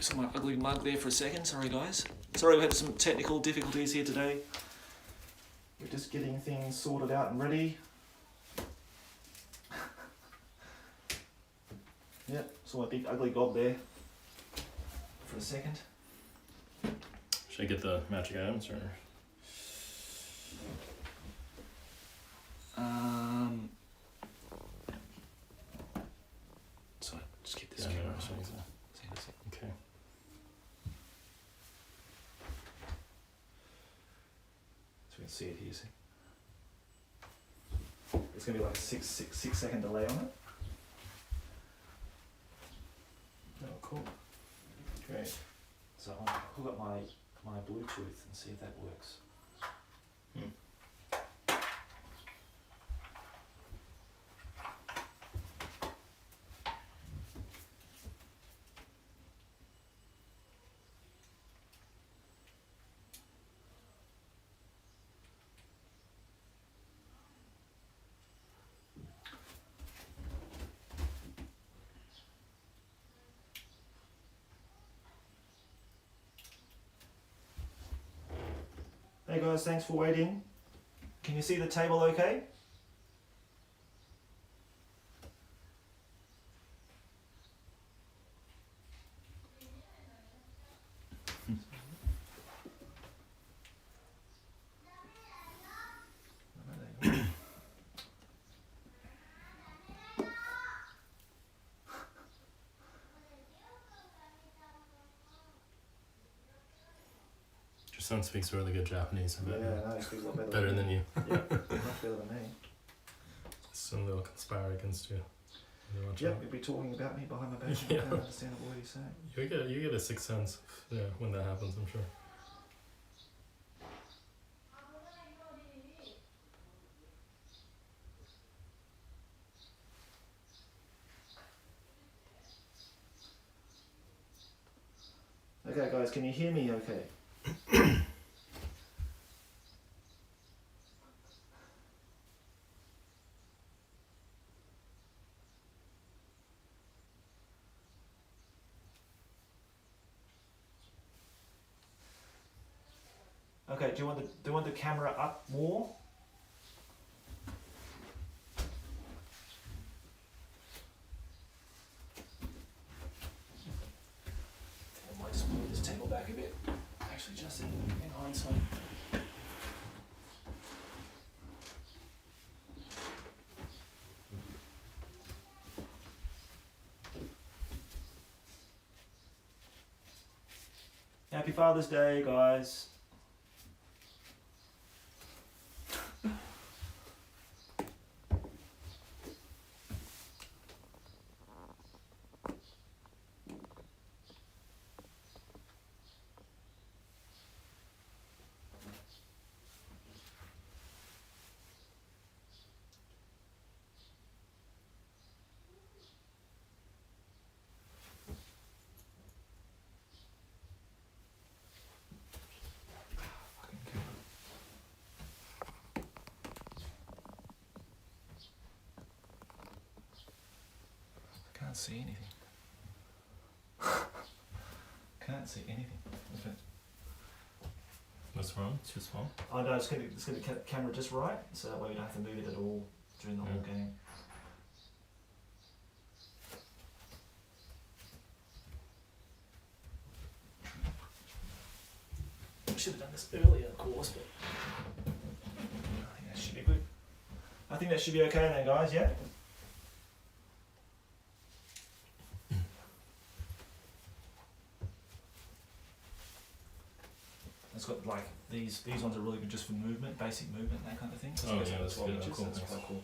Fix my ugly mug there for a second. Sorry, guys. Sorry, we had some technical difficulties here today. We're just getting things sorted out and ready. Yep, saw a big ugly gob there for a second. Should I get the magic items or? Sorry, just keep this Yeah, camera no, on. sorry, so- Okay. So we can see it here, see? It's going to be like a six second delay on it. Oh, cool. Great. So I'll hook up my Bluetooth and see if that works. Hey guys, thanks for waiting. Can you see the table okay? Your son speaks really good Japanese. I bet. Yeah, no, he speaks a lot better. Better than you. Yeah, much better than me. Some they'll conspire against you. You watch Yep, out. he'll be talking about me behind my back. Yeah. I don't understand a word he's saying. You get a sixth sense, yeah, when that happens. I'm sure. Okay guys, can you hear me okay? Okay, do you want the camera up more? I might just move this table back a bit. Actually, just in hindsight. Happy Father's Day, guys. Can't see anything. Can't see anything. What's wrong? It's too small. Oh no, it's gonna get the camera just right, so that way we don't have to move it at all during the whole game. We should have done this earlier, of course, but I think that should be good. I think that should be okay then, guys. Yeah. It's got like these ones are really good just for movement, basic movement, that kind of thing. Oh yeah, that's good. Inches, Cool. that's quite cool.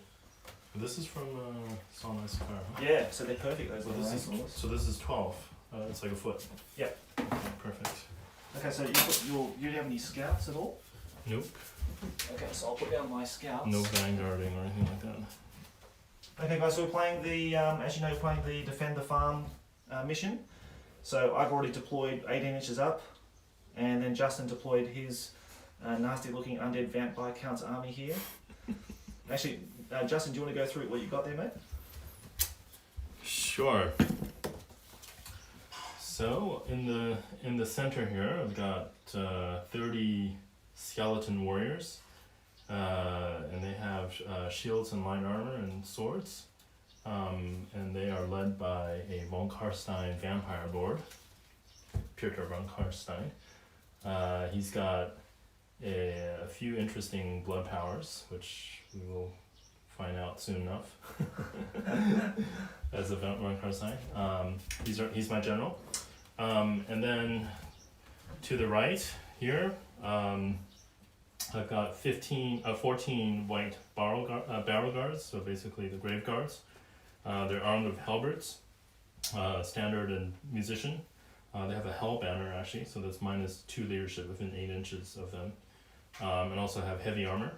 This is from Sawnice Car, huh? Yeah, so they're perfect. Those So little rainbows. this is 12. It's like a foot. Yep. Okay, perfect. Okay, so you have any scouts at all? Nope. Okay, so I'll put down my scouts. No vanguarding or anything like that. Okay, guys, so we're playing the, as you know, we're playing the Defend the Farm mission. So I've already deployed 18 inches up, and then Justin deployed his nasty looking undead vampire count's army here. Actually, Justin, do you want to go through what you got there, mate? Sure. So in the center here, I've got 30 skeleton warriors, and they have shields and light armor and swords, and they are led by a von Karstein vampire lord, Peter von Karstein. He's got a few interesting blood powers, which we will find out soon enough. As a von Karstein. He's my general. And then to the right here, I've got 14 white barrel guards, so basically the grave guards. They're armed with halberds, standard and musician. They have a hell banner actually, so that's -2 leadership within 8 inches of them, and also have heavy armor.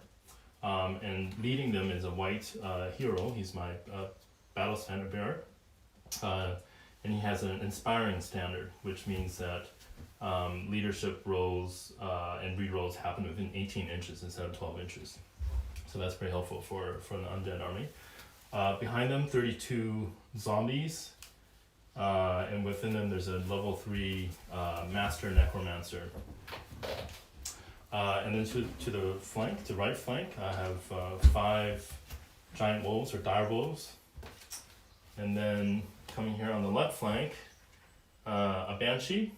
And leading them is a white hero. He's my battle standard bearer, and he has an inspiring standard, which means that leadership rolls and re-rolls happen within 18 inches instead of 12 inches. So that's pretty helpful for an undead army. Behind them, 32 zombies, and within them there's a level 3 master necromancer. And then to the flank, to right flank, I have 5 giant wolves or dire wolves. And then coming here on the left flank, a banshee,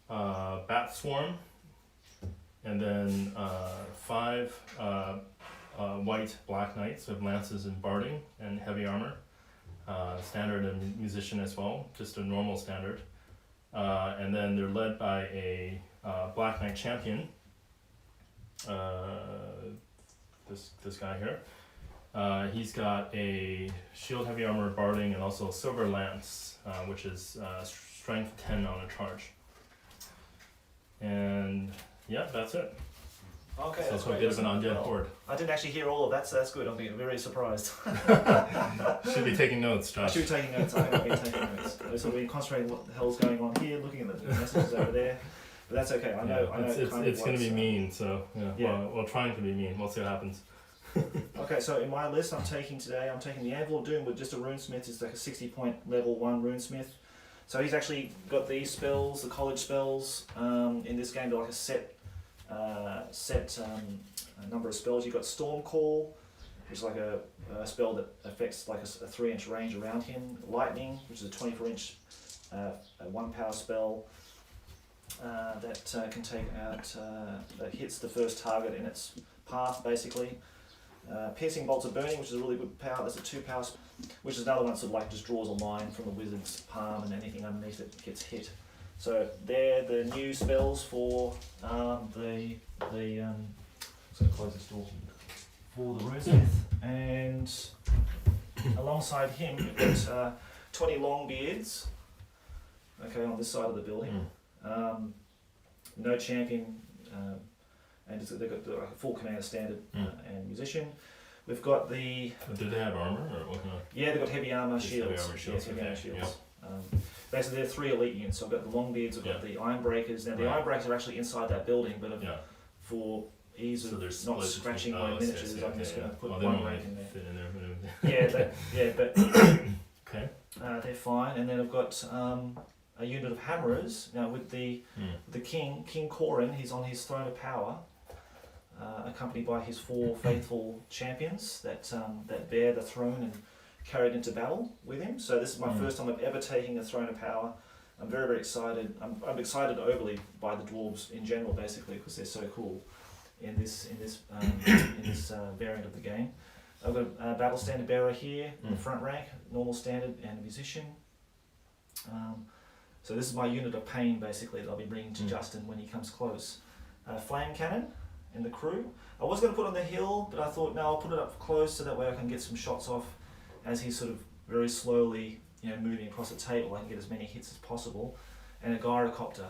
bat swarm, and then 5 white black knights with lances and barding and heavy armor, standard and musician as well, just a normal standard. And then they're led by a black knight champion, this guy here. He's got a shield, heavy armor, barding, and also a silver lance, which is strength 10 on a charge. And yeah, that's it. Okay, so that's it's a great. bit of an undead horde. I didn't actually hear all of that, so that's good. I'm being very surprised. Should be taking notes, Josh. I should be taking notes. I haven't been taking notes. So we're concentrating on what the hell's going on here, looking at the messages over there. But that's okay. I know. It's going to be mean, so yeah. Well, trying to be mean. We'll see what happens. Okay, so in my list, I'm taking the Anvil of Doom with just a runesmith. It's like a 60-point level 1 runesmith. So he's actually got these spells, the college spells. In this game, they're like a set number of spells. You've got Storm Call, which is like a spell that affects like a 3-inch range around him. Lightning, which is a 24-inch 1-power spell that can take out, that hits the first target in its path, basically. Piercing Bolts of Burning, which is a really good power. That's a 2-power, which is another one sort of like just draws a line from the wizard's palm, and anything underneath it gets hit. So they're the new spells for I'm just going to close this door, for the runesmith. And alongside him, you've got 20 Longbeards. Okay, on this side of the building. No champion. And they've got a full commander standard and musician. We've got the... Do they have armor or what kind of... Yeah, they've got heavy armor shields. Heavy armor shields. Yes, heavy armor shields. Yep. Basically, they're 3 elite units. So I've got the Longbeards, I've got the Ironbreakers. Now, the Ironbreakers are actually inside that building, but for ease of not scratching my miniatures, I'm just going to put one rank in there. Fit in there. But okay. They're fine. And then I've got a unit of hammerers. Now, with the King Corin, he's on his throne of power. Accompanied by his 4 faithful champions that bear the throne and carry it into battle with him. So this is my first time I've ever taken a throne of power. I'm very, very excited. I'm excited overly by the dwarves in general, basically, because they're so cool in this variant of the game. I've got a battle standard bearer here in the front rank, normal standard, and a musician. So this is my unit of pain, basically, that I'll be bringing to Justin when he comes close. Flame cannon in the crew. I was going to put on the hill, but I thought, no, I'll put it up close so that way I can get some shots off as he's sort of very slowly, moving across the table. I can get as many hits as possible. And a gyrocopter.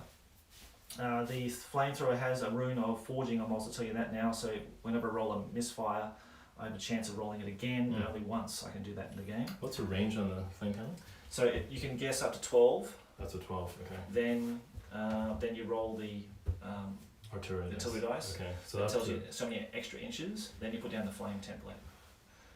The flamethrower has a rune of forging. I'll also tell you that now. So whenever I roll a misfire, I have a chance of rolling it again, but only once I can do that in the game. What's the range on the flame cannon? So you can guess up to 12. That's a 12. Okay. Then you roll the artillery dice. Okay, so that tells you so many extra inches. Then you put down the flame template.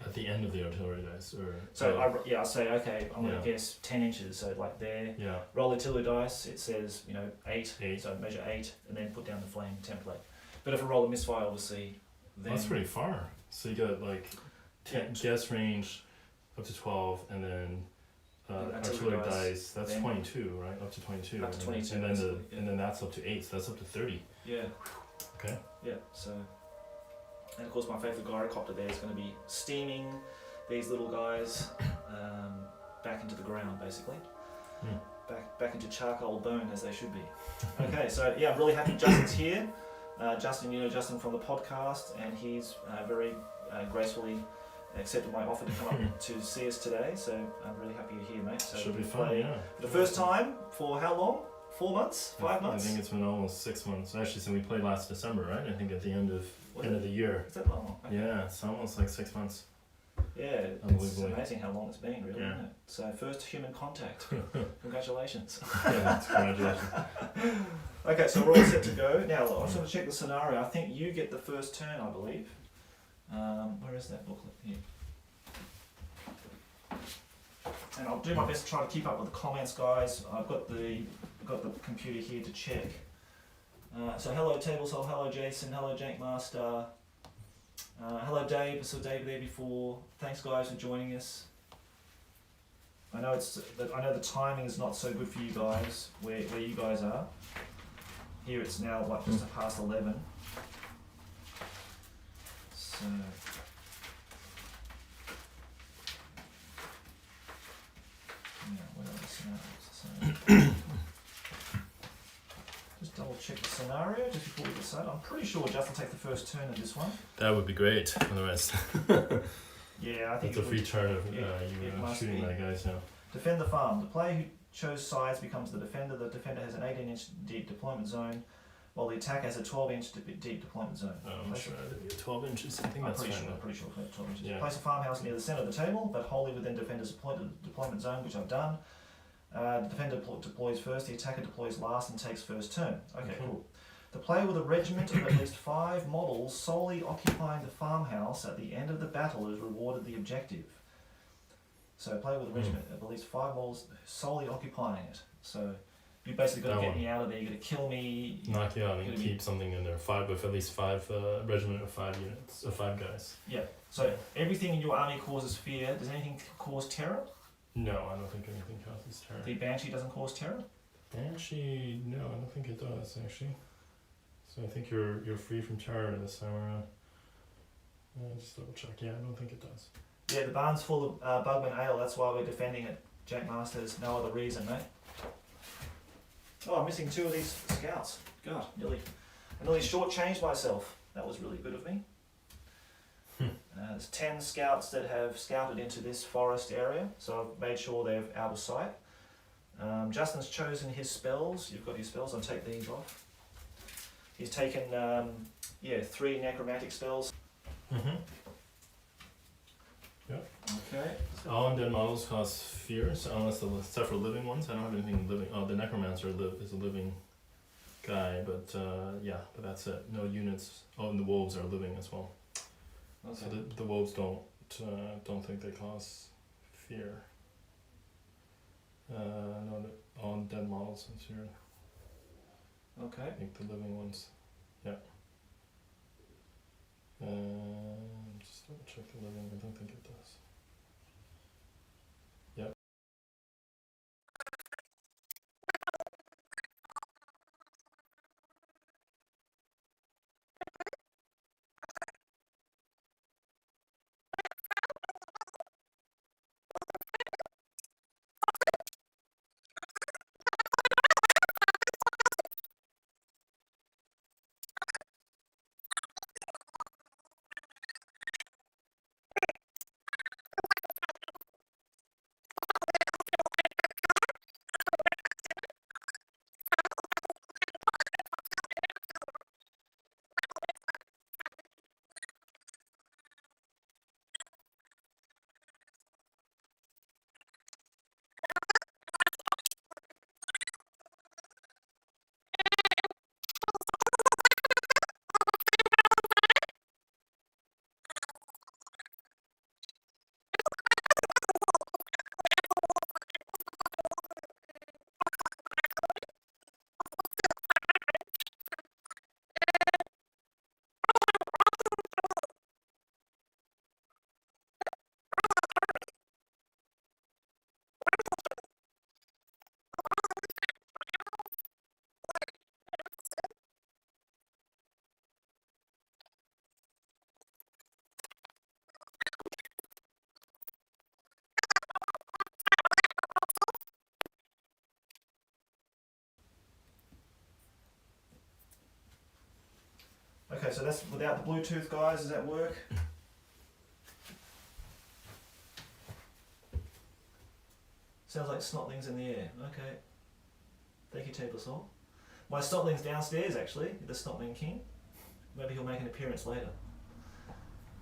At the end of the artillery dice, or So I say, okay, I'm Yeah. going to guess 10 inches. So like there, yeah, roll artillery dice, it says, 8. 8. So measure 8 and then put down the flame template. But if I roll a misfire, obviously, then... That's pretty far. So you got like 10 Yeah. guess range up to 12, and then Artillery artillery dice, dice. That's then- 22, right? Up to 22. Up to 22, and then basically, yeah. and then that's up to 8. So that's up to 30. Yeah. Okay. Yeah, so... And of course my favourite gyrocopter there is going to be steaming these little guys back into the ground, basically. Back into charcoal bone, as they should be. Okay, so yeah, I'm really happy Justin's here. Justin, you know Justin from the podcast, and he's very gracefully accepted my offer to come up to see us today, so I'm really happy you're here, mate. So Should be we'll fun, play yeah. for the first time for how long? 4 months? 5 months? I think it's been almost 6 months. Actually, so we played last December, right? I think at the end of the year. Is that long? Okay. Yeah, it's almost like 6 months. Yeah, it's Unbelievably. amazing how long it's been, really, Yeah. isn't it? So first human contact. Congratulations. Yeah, congratulations. Okay, so we're all set to go. Now, I just want to check the scenario. I think you get the first turn, I believe. Where is that booklet? Here. And I'll do my best to try to keep up with the comments, guys. I've got the computer here to check. So hello Tablesoul, hello Jason, hello Jankmaster, hello Dave. I saw Dave there before. Thanks guys for joining us. I know the timing is not so good for you guys where you guys are. Here it's now like just past 11. So yeah, where are the scenarios? So just double check the scenario just before we get started. I'm pretty sure Justin will take the first turn of this one. That would be great for the rest. Yeah, I think It's a free turn of it you must shooting be. my guys now. Defend the farm. The player who chose sides becomes the defender. The defender has an 18-inch deep deployment zone, while the attacker has a 12-inch deep deployment zone. I'm sure I did 12 inches. I think I'm that's pretty fine. sure. I'm pretty sure 12 inches. Yeah. Place a farmhouse near the centre of the table, but wholly within defender's deployment zone, which I've done. The defender deploys first. The attacker deploys last and takes first turn. Okay, cool. The player with a regiment of at least 5 models solely occupying the farmhouse at the end of the battle is rewarded the objective. So a player with a regiment of at least 5 models solely occupying it. So you basically got to That get one. me out of there. You got to kill me. Knock you out and Gonna be- keep something in there. 5 with at least 5 regiment of 5 units, 5 guys. Yeah. So everything in your army causes fear. Does anything cause terror? No, I don't think anything causes terror. The Banshee doesn't cause terror. Actually, no, I don't think it does. Actually, so I think you're free from terror this time around. Just double check. Yeah, I don't think it does. Yeah, the barn's full of Bugman ale. That's why we're defending it. Jack Masters, no other reason, mate. Oh, I'm missing 2 of these scouts. God, I nearly shortchanged myself. That was really good of me. There's 10 scouts that have scouted into this forest area, so I've made sure they're out of sight. Justin's chosen his spells. You've got your spells. I'll take these off. He's taken 3 necromantic spells. Yep. Okay. All undead models cause fear, so unless except for living ones. I don't have anything living. Oh, the necromancer is a living guy, but but that's it. No units. Oh, and the wolves are living as well. Okay. So the wolves don't think they cause fear. No, all undead models is here. Okay. I think the living ones. Yeah. Just double check the living. I don't think it does. Yep. Okay, so that's without the Bluetooth, guys. Does that work? Sounds like Snotling's in the air. Okay. Thank you, Tablesaw. My Snotling's downstairs, actually, the Snotling King. Maybe he'll make an appearance later.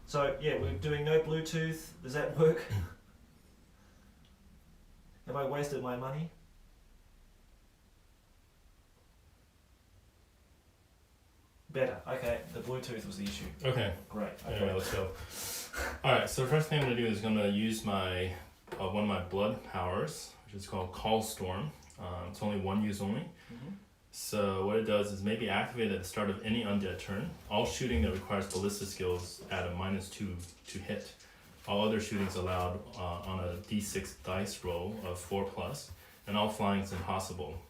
So, yeah, we're doing no Bluetooth. Does that work? Have I wasted my money? Better. Okay, the Bluetooth was the issue. Okay. Great. Okay. Anyway, let's go. Alright, so the first thing I'm going to do is going to use my one of my blood powers, which is called Call Storm. It's only one use only. Mm-hmm. So what it does is maybe activate at the start of any undead turn. All shooting that requires ballista skills add a -2 to hit. All other shootings allowed on a d6 dice roll of 4+, and all flying is impossible.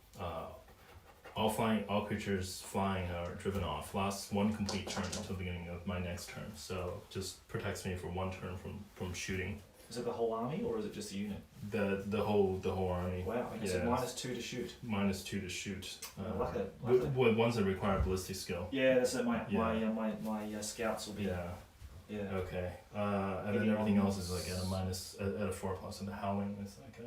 All creatures flying are driven off. Lasts one complete turn until the beginning of my next turn. So just protects me for one turn from shooting. Is it the whole army or is it just a unit? The whole army. Wow, okay, so -2 to shoot. -2 to shoot. Like it. With ones that require ballistic skill. Yeah, that's it. My scouts will be. Yeah. Okay. And then everything else is like at a 4+, and the howling is like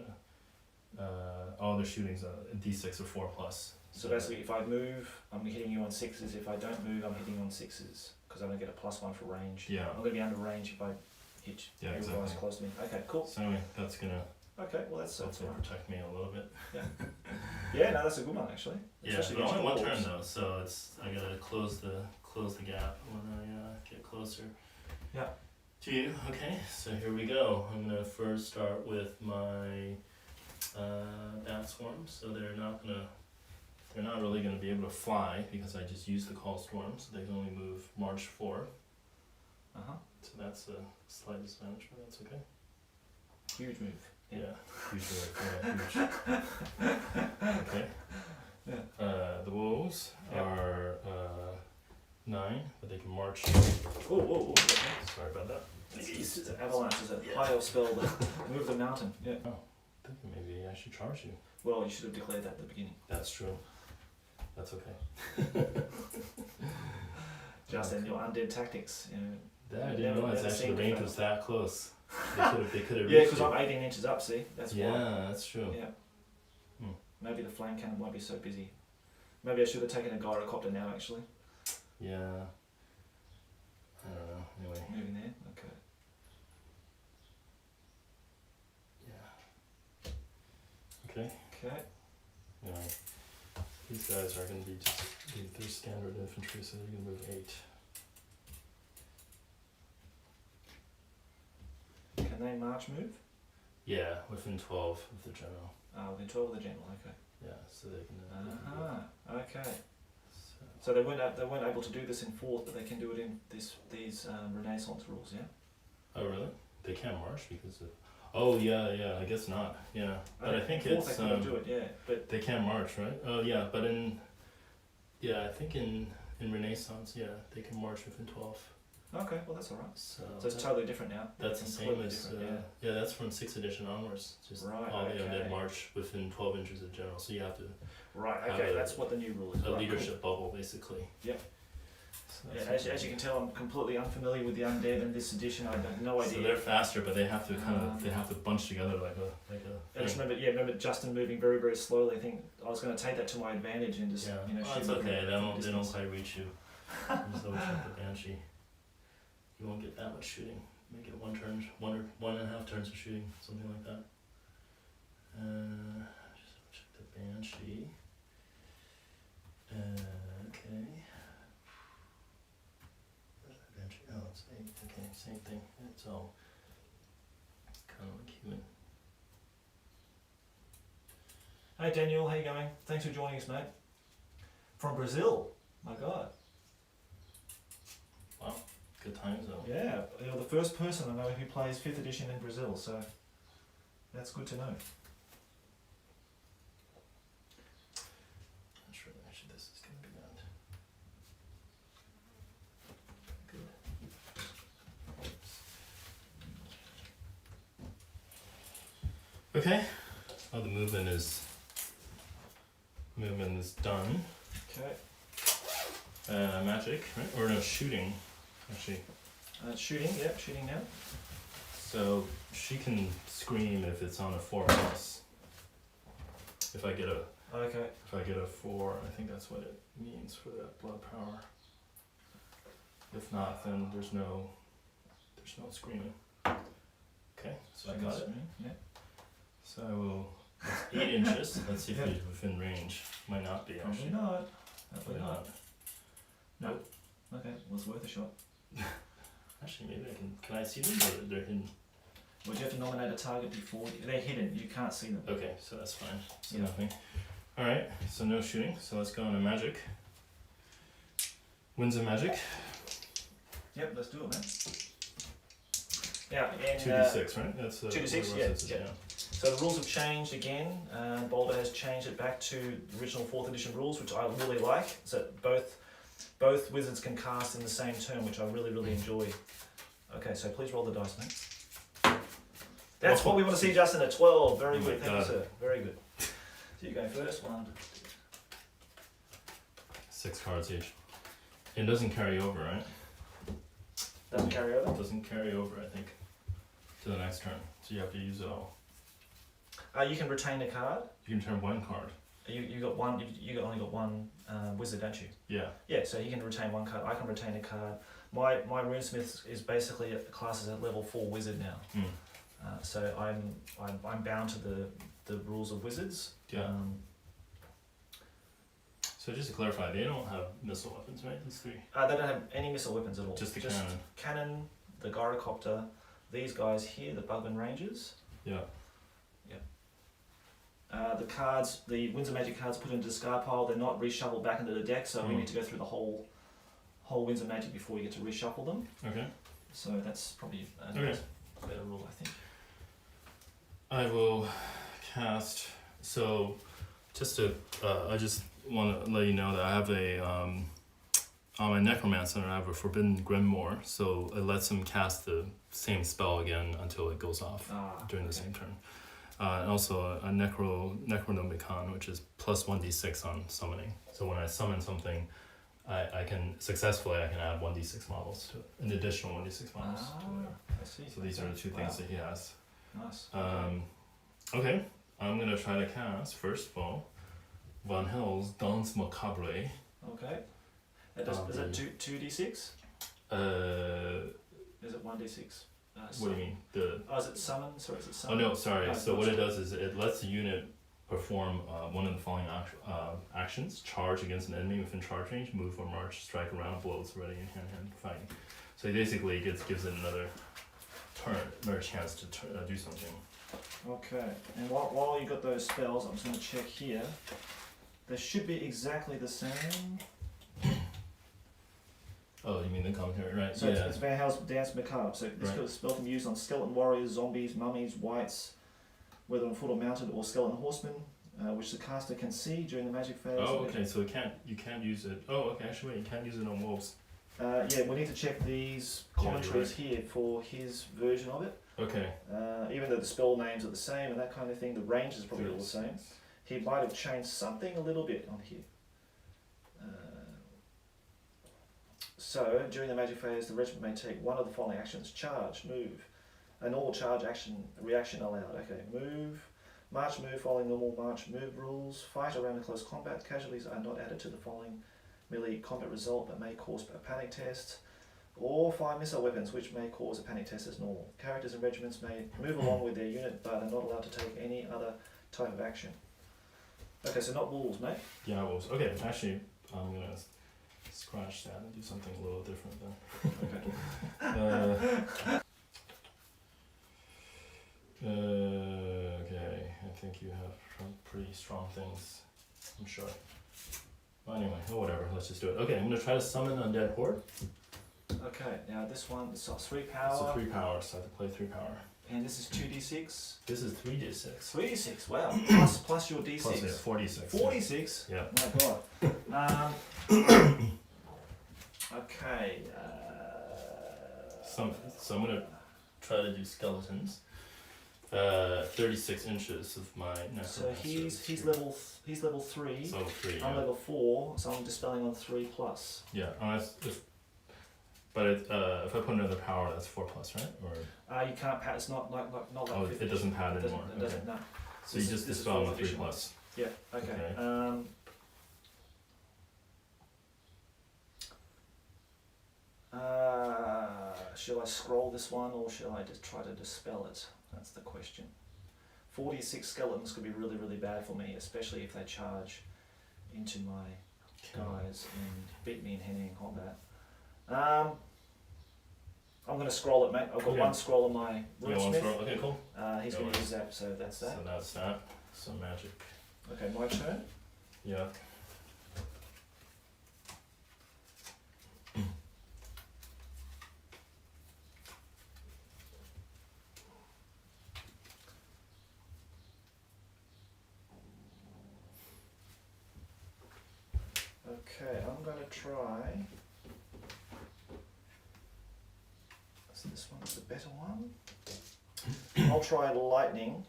all the shootings are a d6 or 4+. So basically, if I move, I'm hitting you on 6s. If I don't move, I'm hitting on 6s because I'm gonna get a +1 for range. Yeah. I'm gonna be under range if I hit everybody's close to me. Okay, cool. So anyway, that's gonna that's gonna protect me a little bit. Yeah. Yeah, no, that's a good one actually. Yeah, Especially but only one against turn wolves. though, so I gotta close the gap when I get closer. Yeah. To you, okay? So here we go. I'm gonna first start with my bat swarm. So they're not really gonna be able to fly because I just used the call storm, so they can only move March 4. So that's a slight disadvantage, but that's okay. Huge move. Yeah, huge move. Yeah, huge. Okay. Yeah. The wolves are 9, but they can march. Oh. Sorry about that. It's an avalanche. It's a high spell that move the mountain. Yeah. Oh, I think maybe I should charge you. Well, you should have declared that at the beginning. That's true. That's okay. Just in your undead tactics, you know. I didn't realize actually the range was that close. They could have Yeah, reached because I'm 18 inches up, see? That's why. Yeah, that's true. Yeah. Maybe the flame cannon won't be so busy. Maybe I should have taken a gyrocopter now, actually. Yeah. I don't know. Anyway. Moving there? Okay. Yeah. Okay. Okay. Anyway. These guys are going to be just they're standard infantry, so they're going to move 8. Can they march move? Yeah, within 12 of the general. Within 12 of the general, okay. Yeah, so they can. Okay. So they weren't able to do this in 4th, but they can do it in these Renaissance rules, yeah? Oh really? They can't march because of. Oh yeah. I guess not. Yeah, but I think in 4th it's. they couldn't do it, yeah, but they can't march, right? Oh yeah, but I think in Renaissance, yeah, they can march within 12. okay, well that's all right. So it's totally different now. That's the same as yeah, that's from 6th edition onwards. Just all the undead march within 12 inches of general, so you have to. Right. Okay, that's what the new rule is. A leadership bubble, basically. Yep. So yeah, as you can tell, I'm completely unfamiliar with the undead in this edition. I have no idea. So they're faster, but they have to they have to bunch together like a. I just remember Justin moving very, very slowly. I think I was going to take that to my advantage and just It's okay. They don't quite reach you. Just always check the banshee. You won't get that much shooting. You may get 1 turn, 1.5 turns of shooting, something like that. Just check the banshee. Okay. Where's my banshee? Oh, it's 8. Okay, same thing. It's all kind of like human. Hey Daniel, how you going? Thanks for joining us, mate. From Brazil. My God. Wow. Good time zone. Yeah, you're the first person I know who plays 5th edition in Brazil, so that's good to know. Not sure actually this is going to be good. Okay. Oh, the movement is done. Okay. Magic, right? Or no, shooting, actually. Shooting, yep, shooting now. So she can scream if it's on a 4+. If I get a Okay. 4, I think that's what it means for that blood power. If not, then there's no screaming. Okay, so I got it. Yeah. So I will 8 inches. Let's see if he's within range. Might not be Probably actually. not. Probably Probably not. Nope. Okay, well, it's worth a shot. Actually, maybe I can. Can I see them or they're hidden? Would you have to nominate a target before? They're hidden. You can't see them. Okay, so that's fine. So Yeah. nothing. All right. So no shooting. So let's go into magic. Winds of magic. Yep, let's do it, man. Yeah, and 2d6, right? That's 2d6, yeah. So the rules have changed again. Boulder has changed it back to the original 4th edition rules, which I really like. So both wizards can cast in the same turn, which I really enjoy. Okay, so please roll the dice, mate. That's what we want to see, Justin. A 12. Very Oh good. my Thank you, God. sir. Very good. So you go first. 1. 6 cards each. It doesn't carry over, right? Doesn't carry over. It doesn't carry over, I think, to the next turn. So you have to use it all. You can retain a card. You can turn 1 card. You got one. You only got one wizard, don't you? Yeah. Yeah. So you can retain 1 card. I can retain a card. My runesmith is basically classes at level 4 wizard now. So I'm bound to the rules of wizards. Yeah. So just to clarify, they don't have missile weapons, right? These 3. They don't have any missile weapons at all. Just the cannon. Cannon, the gyrocopter, these guys here, the Bugman Rangers. Yeah. The cards, the Winds of Magic cards put into the discard pile, they're not reshuffled back into the deck, so we need to go through the whole Winds of Magic before you get to reshuffle them. Okay. So that's probably a better rule, I think. I will cast. So, just to, I just want to let you know that I have on my Necromancer, I have a Forbidden Grimoire, so it lets him cast the same spell again until it goes off during the same turn. And also a Necronomicon, which is plus 1d6 on summoning. So when I summon something, I can add 1d6 models to it, an additional 1d6 models to whatever. I see. So these are the 2 things that he has. Nice. Okay, I'm gonna try to cast first of all Van Hell's Danse Macabre. Okay. Is it 2d6? Is it 1d6? What do you mean? Is it summon? Sorry, is it Oh summon? no, sorry. So what it does is it lets the unit perform one of the following actions: charge against an enemy within charge range, move or march, strike around, blows ready, and hand-to-hand fighting. So basically, it gives it another turn, another chance to do something. Okay, and while you got those spells, I'm just going to check here. They should be exactly the same. Oh, you mean the commentary, right? So it's Van Hell's Dance Macabre. So this spell can be used on skeleton warriors, zombies, mummies, wights, whether on foot or mounted, or skeleton horsemen, which the caster can see during the magic phase. Oh, okay. So you can't use it. Oh, okay. Actually, wait. You can't use it on wolves. Yeah, we need to check these commentaries here for his version of it. Okay. Even though the spell names are the same and that kind of thing, the range is probably all the same. He might have changed something a little bit on here. So, during the magic phase, the regiment may take one of the following actions: charge, move, a normal charge reaction allowed. Okay, move, march, move, following normal march, move rules, fight around in close combat. Casualties are not added to the following melee combat result, but may cause a panic test, or fire missile weapons, which may cause a panic test as normal. Characters and regiments may move along with their unit, but are not allowed to take any other type of action. Okay, so not wolves, mate. Yeah, wolves. Okay, actually, I'm gonna scratch that and do something a little different then. Okay, I think you have some pretty strong things, I'm sure. Well, anyway, whatever, let's just do it. Okay, I'm gonna try to summon Undead Horde. Okay, now this one is 3 power. It's a 3 power, so I have to play 3 power. And this is 2d6. This is 3d6. 3d6, wow. plus your d6. Plus, yeah, 46. 46? Yeah. My god. Okay. So I'm gonna try to do skeletons. 36 inches of my So necromancer. he's level 3. So 3. I'm Yeah. level 4, so I'm dispelling on 3+. Yeah. Unless but if I put another power, that's 4+, right? Or You can't pat. It's not like oh, fifth it doesn't pad edition. anymore. It doesn't. No. So you just this is dispel on fourth 3+. edition. Yeah. Okay. Okay. Shall I scroll this one or shall I just try to dispel it? That's the question. 46 skeletons could be really, really bad for me, especially if they charge into my guys and beat me in hand-to-hand combat. I'm going to scroll it, mate. I've got Okay. one scroll on my You got one Runesmith. scroll? Okay, cool. He's No going to worries. use that, so that's that. So that's that. So magic. Okay, my turn. Yeah. Okay, I'm going to try. So this one's the better one. I'll try lightning.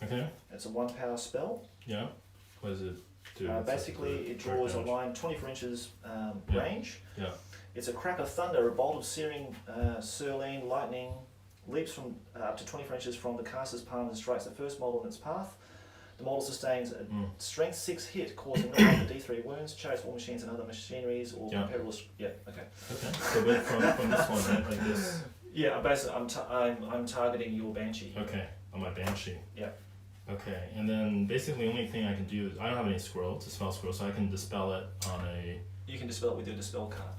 Okay. It's a 1 power spell. Yeah. What does it do? Basically, it draws a line 24 inches Yeah. range. Yeah. It's a crack of thunder, a bolt of searing Serline lightning leaps from up to 24 inches from the caster's palm and strikes the first model in its path. The model sustains a strength 6 hit, causing no more than D3 wounds, chariots, war machines, and other machineries or Yeah. comparable. Yeah, okay. Okay. So wait, from this one, right? Like this. Yeah, basically, I'm targeting your banshee. Okay. On my banshee. Yeah. Okay. And then basically the only thing I can do is I don't have any scroll to spell scroll, so I can dispel it on a. You can dispel it with your dispel card.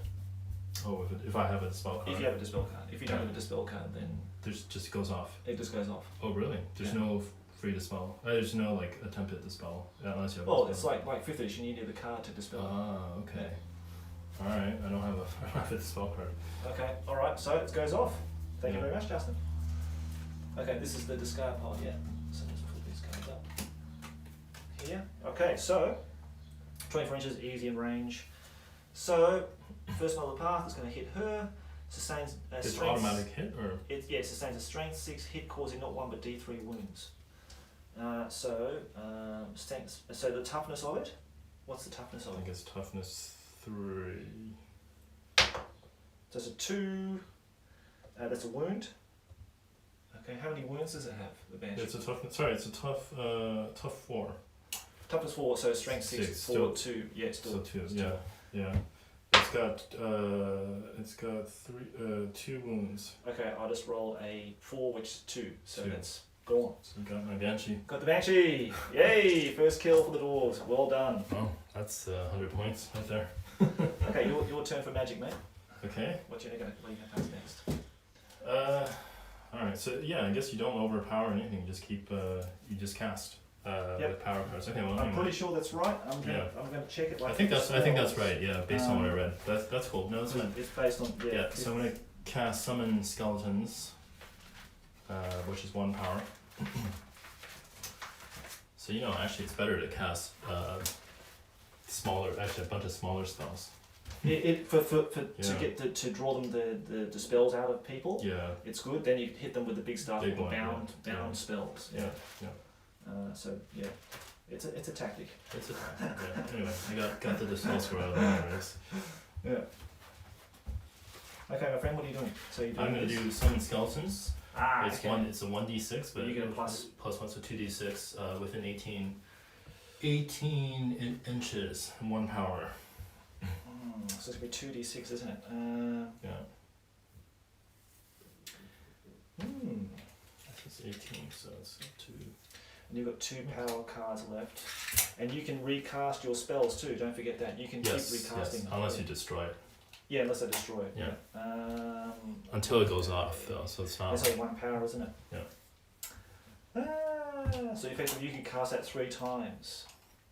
Oh, if I have a dispel card. If you have a dispel card. If you don't have a dispel card, then There's just goes off. it just goes off. Oh really? There's Yeah. no free dispel. There's no like attempted dispel unless you have. Well, a it's dispel. like 5th edition. You need the card to dispel. Ah, okay. All right. I don't have a I don't have a dispel card. Okay, alright, so it goes off. Thank you Yeah. very much, Justin. Okay, this is the discard pile, yeah. So let's put these cards up here. Okay, so 24 inches, easy in range. So, first model of the path is going to hit her. Sustains a It's strength. automatic hit or. Sustains a strength 6 hit, causing not 1 but D3 wounds. So the toughness of it. What's the toughness I of think it? it's toughness 3. So it's a 2. That's a wound. Okay, how many wounds does it have? The banshee. It's a toughness. Sorry, it's a tough 4. Toughness 4, so strength 6, 4, Still- 2. Yeah, still. So 2. still. Yeah. It's got 2 wounds. Okay, I'll just roll a 4, which is 2. So 2. that's gone. So I got my banshee. Got the banshee! Yay! First kill for the dwarves. Well done. Oh, that's 100 points right there. Okay, your turn for magic, mate. Okay. What you gonna pass next? All right. So yeah, I guess you don't overpower anything. You just keep. You just cast. Yep. With power cards. Okay. Well, I'm anyway. pretty sure that's right. I'm gonna check it. Like I think that's spells. right. Yeah, based on what I read. That's cool. No, that's fine. It's based on Yeah. So I'm gonna cast summon skeletons, which is 1 power. So actually, it's better to cast a bunch of smaller spells. To get to draw them the spells out of people. Yeah. It's good. Then you hit them with the big stuff, Big the one, bound yeah. spells. Yeah. Yeah. So yeah, it's a tactic. It's a yeah. Anyway, I got the dispel scroll out of the race. Yeah. Okay, my friend, what are you doing? So you're doing I'm gonna this? do summon skeletons. It's Okay. It's a 1d6, but You get a plus. +1, so 2d6 within 18 inches, 1 power. So it's gonna be 2d6, isn't it? Yeah. Hmm. It's 18, so it's 2. And you've got 2 power cards left, and you can recast your spells too. Don't forget that you can keep recasting. Yes, unless you destroy it. Yeah, unless I destroy it. Yeah. Until it goes off, though, so it's not. It's only 1 power, isn't it? Yeah. So effectively, you can cast that 3 times.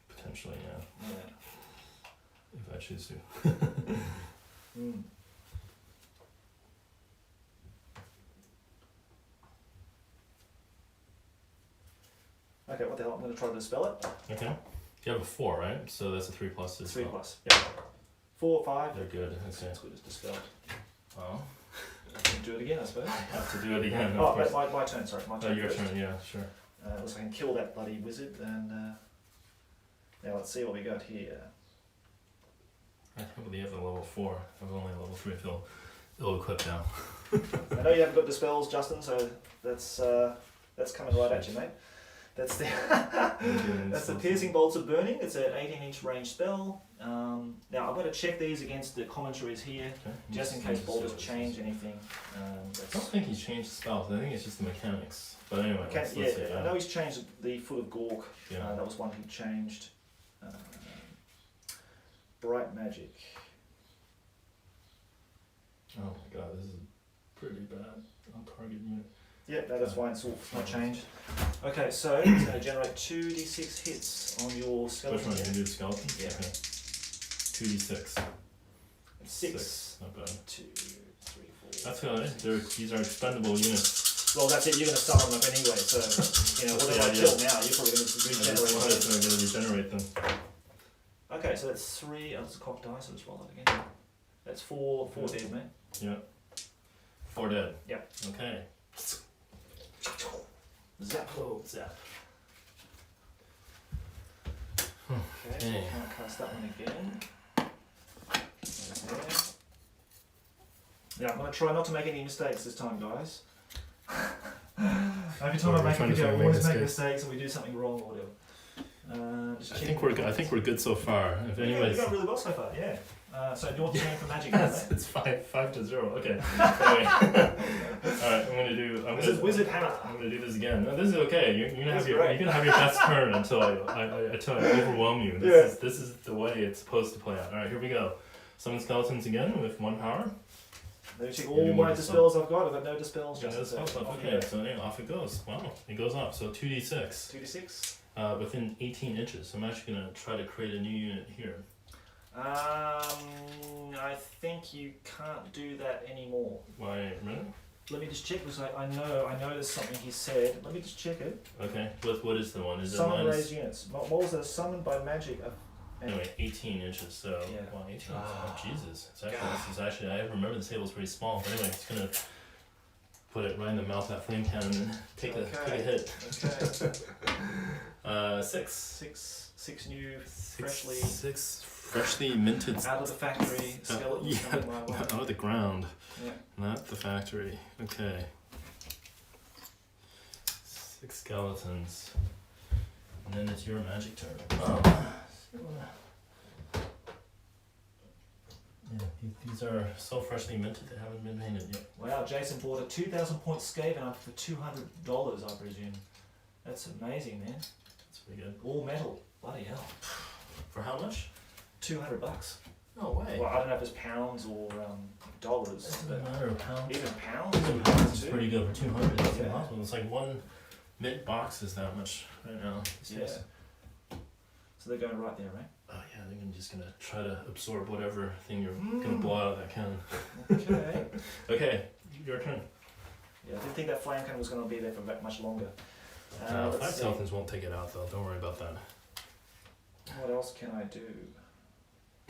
Potentially, yeah. Yeah. If I choose to. Hmm. Okay, what the hell? I'm going to try to dispel it. Okay. You have a 4, right? So that's a 3+. As 3 well. plus. Yeah. 4, 5. They're good. Okay. That's good as dispelled. Oh. can do it again, I suppose. I have to do it again. Of Oh, course. my turn, sorry. My turn Your first. turn, yeah, sure. Looks like I can kill that bloody wizard, and now let's see what we got here. I can't believe the level 4. I'm only level 3. I feel ill equipped now. I know you haven't got dispels, Justin, so that's coming right at you, mate. That's the that's the piercing bolts of burning. It's an 18-inch range spell. Now I'm going to check these against the commentaries here, Okay. just in case Baldur's changed anything. I don't think he's changed the spells. I think it's just the mechanics. But anyway, Okay, let's yeah, see, I know he's changed the Foot of Gork. Yeah. That was one he changed. Bright Magic. Oh my god, this is pretty bad on target unit. Yeah, no, that's fine. It's not changed. Okay, so it's going to generate 2d6 hits on your Which skeleton. one? You can do the skeleton? Yeah. Okay. 2d6. 6. Not bad. 2, 3, 4. That's good. These are expendable units. Well, that's it. You're going to summon them up anyway. So, you know, whatever I kill now, you're probably going to regenerate. It's going to regenerate them. Okay, so that's 3. Oh, it's a cock dice. So let's roll that again. That's 4 dead, mate. Yeah. 4 dead. Yeah. Okay. Zap. Oh, zap. Okay, so I can't cast that one again. There. Yeah, I'm going to try not to make any mistakes this time, guys. Every time I make a video, I always make mistakes and we do something wrong or whatever. I think we're good so far. If Yeah, anybody's, you've done really well so far, yeah. So your turn for magic. it's 5-0. Okay. Anyway. Alright, This is Wizard Hammer. I'm gonna do this again. No, this is okay. You're gonna have Great. your best turn until I overwhelm you. This is the way it's supposed to play out. Alright, here we go. Summon skeletons again with 1 power. Let me check all my dispels I've got. I've got no dispels. Yeah, Just okay, so yeah, off it goes. Wow, it goes up. So 2d6. 2d6. Within 18 inches. So I'm actually gonna try to create a new unit here. I think you can't do that anymore. Why? Really? Let me just check because I know there's something he said. Let me just check it. Okay. What is the one? Is it Summon minus? raised units. What was it? Summoned by magic. Anyway, 18 inches. So Yeah. wow, 18. Oh, Jesus. This is actually. I remember the table's pretty small. But anyway, it's gonna put it right in the mouth of that flame cannon and take a hit. Okay. 6. 6 new, Freshly minted. out of the factory skeletons coming my way. Out of the ground. Yeah. Not the factory. Okay. 6 skeletons. And then it's your magic turn. Yeah, these are so freshly minted they haven't been painted yet. Wow, Jason bought a 2,000 point Skaven up for $200, I presume. That's amazing, man. That's pretty good. All metal. Bloody hell. For how much? $200. No way. Well, I don't know if it's pounds or dollars. It But doesn't matter of pounds. even pounds? Even pounds is too? pretty good for 200. That's Yeah. impossible. It's like one mint box is that much right now. Yeah. So they're going right there, right? Oh yeah, they're just gonna try to absorb whatever thing you're gonna blow out of that cannon. Okay. Okay, your turn. Yeah, I didn't think that flame cannon was going to be there for that much longer. 5 let's see. skeletons won't take it out though. Don't worry about that. What else can I do?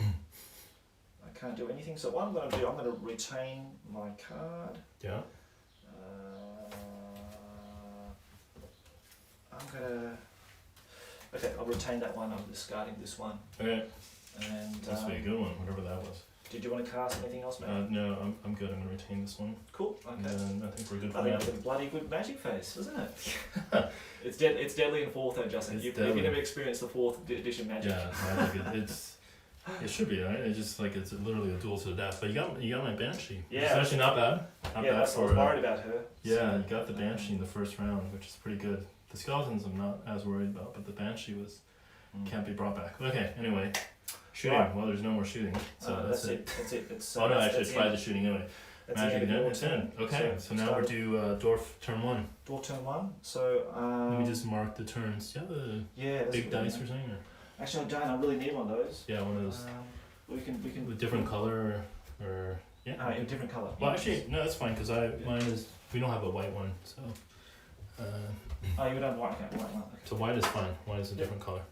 I can't do anything. So what I'm going to do, I'm going to retain my card. Yeah. I'm going to... Okay, I'll retain that one. I'm discarding this one. Okay. And That's be a good one, whatever that was. did you want to cast anything else, mate? No, I'm good. I'm gonna retain this one. Cool. And Okay. then I think we're good I for think now. that's a bloody good magic face, isn't it? It's deadly in 4th though, Justin. It's You've deadly. never experienced the 4th edition magic. Yeah, I think it should be right. It's just like it's literally a duel to the death. But you got my banshee. Yeah. It's actually not bad. Not Yeah, bad that's, I was for. worried about her. Yeah, So, you got the banshee in the first round, which is pretty good. The skeletons I'm not as worried about, but the banshee can't be brought back. Okay, anyway. Shooting. Right. Well, there's no more shooting. So that's it. That's it. It's, Oh no, I that's should the try end. the shooting anyway. That's Magic the end of your it's in. turn. Okay, so now we're due Dwarf turn 1. Dwarf turn 1. So Let me just mark the turns. Do you have a that's big good, dice man. or something? Or? Actually, I don't. I really need one of those. Yeah, one of those We can. with different color or yeah. In a different color. Well, actually, no, that's fine because mine is. We don't have a white one, so. Oh, you don't white. Okay, white one. Okay. So white is fine. White is a different color.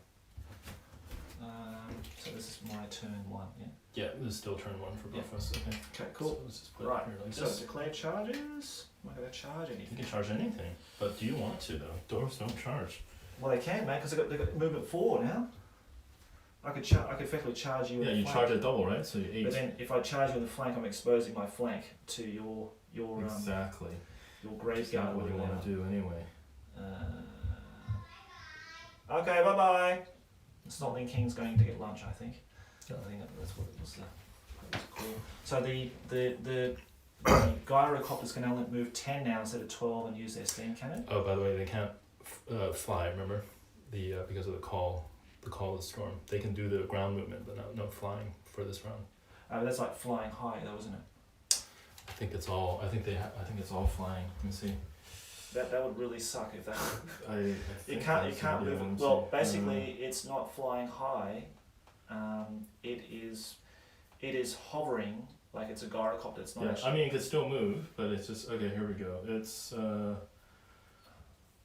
So this is my turn 1, yeah? Yeah, this is still turn 1 for both Yeah. of us. Okay. Okay, cool. So let's just put Right, it here like so this. declare charges. I'm not going to charge You anything. can charge anything, but do you want to though? Dwarves don't charge. Well, they can, mate, because they got movement 4 now. I could effectively charge you. Yeah, in the you flank. charge it double, right? So you 8. But then, if I charge you in the flank, I'm exposing my flank to your Exactly. your That's graveyard. not what you want to do anyway. Okay, bye bye. The Snotling King's going to get lunch, I think. Yeah. I think that's what it was. That was cool. So the gyrocopters can only move 10 now instead of 12 and use their steam cannon. Oh, by the way, they can't fly. Remember, because of the call of the storm. They can do the ground movement, but no flying for this round. That's like flying high, though, isn't it? I think it's all. I think it's all flying. Let me see. That would really suck if that. I You think can't that's move what it. I'm Well, saying. basically, it's not flying high. It is hovering like it's a gyrocopter. It's not Yeah, actually. I mean, it could still move, but it's just okay. Here we go. It's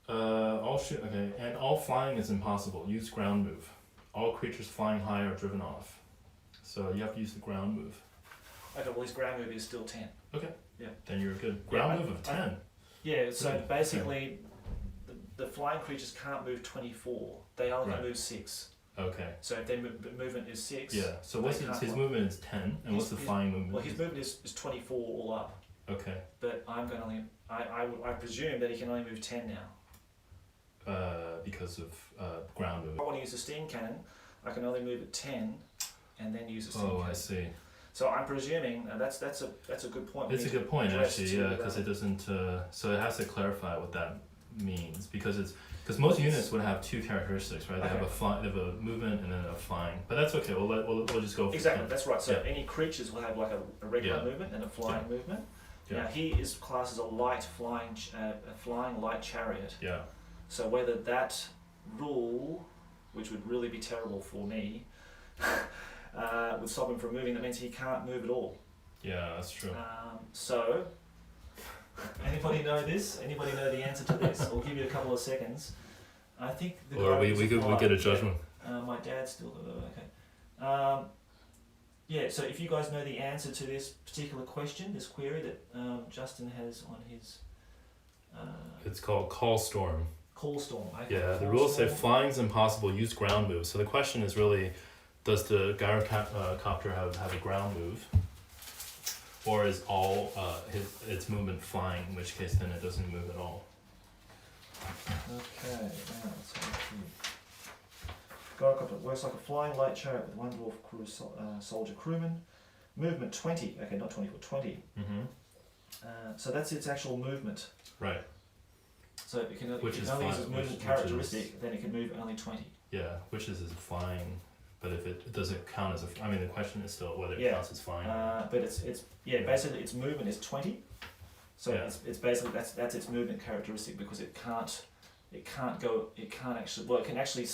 all shoot. Okay, and all flying is impossible. Use ground move. All creatures flying high are driven off. So you have to use the ground move. Okay, well, his ground move is still 10. Okay. Yeah. Then you're good. Yeah, Ground move of 10. Yeah, so Okay. basically, the flying creatures can't move 24. They only can Right. move 6. Okay. So if their movement is 6. Yeah. So what's They his can't movement is 10, and what's the his- flying movement? Well, his movement is 24 all up. Okay. But I'm going to only. I presume that he can only move 10 now. Because of ground If I movement. want to use a steam cannon, I can only move at 10 and then use a steam Oh, cannon. I see. So I'm presuming that's a good point. It's a good point address actually, to, yeah, because it doesn't. So it has to clarify what that means because most units would have 2 characteristics, right? They have they have a movement and then a flying. But that's okay. We'll just go for Exactly, 10. that's right. So Yeah. any creatures will have like a regular Yeah. movement and a flying movement. Yeah. Now he is classed as a light flying light chariot. Yeah. So whether that rule, which would really be terrible for me, would stop him from moving, that means he can't move at all. Yeah, that's true. So, anybody know this? Anybody know the answer to this? I'll give you a couple of seconds. I think the Or guy we was could fly- get a judgment. my dad's still okay. Yeah, so if you guys know the answer to this particular question, this query that Justin has on his It's called Call Storm. call storm. Okay, Yeah, the call rules say storm. flying's impossible, use ground move. So the question is really, does the gyrocopter have a ground move? Or is all its movement flying, in which case then it doesn't move at all? Okay, now let's have a see. Gyrocopter works like a flying light chariot with 1 dwarf crew soldier crewman. Movement 20. Okay, not 24, 20. Mm-hmm. So that's its actual movement. Right. So it can, Which if is it only fine, uses movement which characteristic, then it can move only 20. Yeah, which is flying, but if it does it count as a? I mean, the question is still whether it Yeah. counts as flying. But it's basically its movement is 20. So Yeah. it's basically that's its movement characteristic because it can't actually it can actually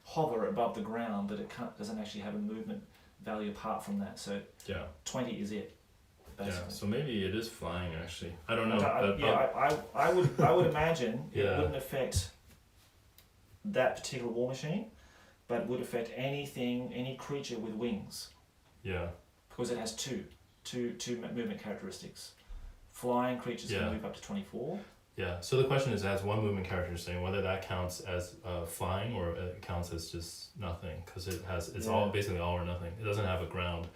hover above the ground, but it doesn't actually have a movement value apart from that. So Yeah. 20 is it. Basically. Yeah. So maybe it is flying actually. I don't know. I would imagine it Yeah. wouldn't affect that particular war machine, but it would affect any creature with wings, Yeah. because it has two movement characteristics. Flying creatures Yeah. can move up to 24. Yeah. So the question is, it has one movement characteristic, whether that counts as flying or it counts as just nothing, because it's all basically all or nothing. It doesn't have a ground.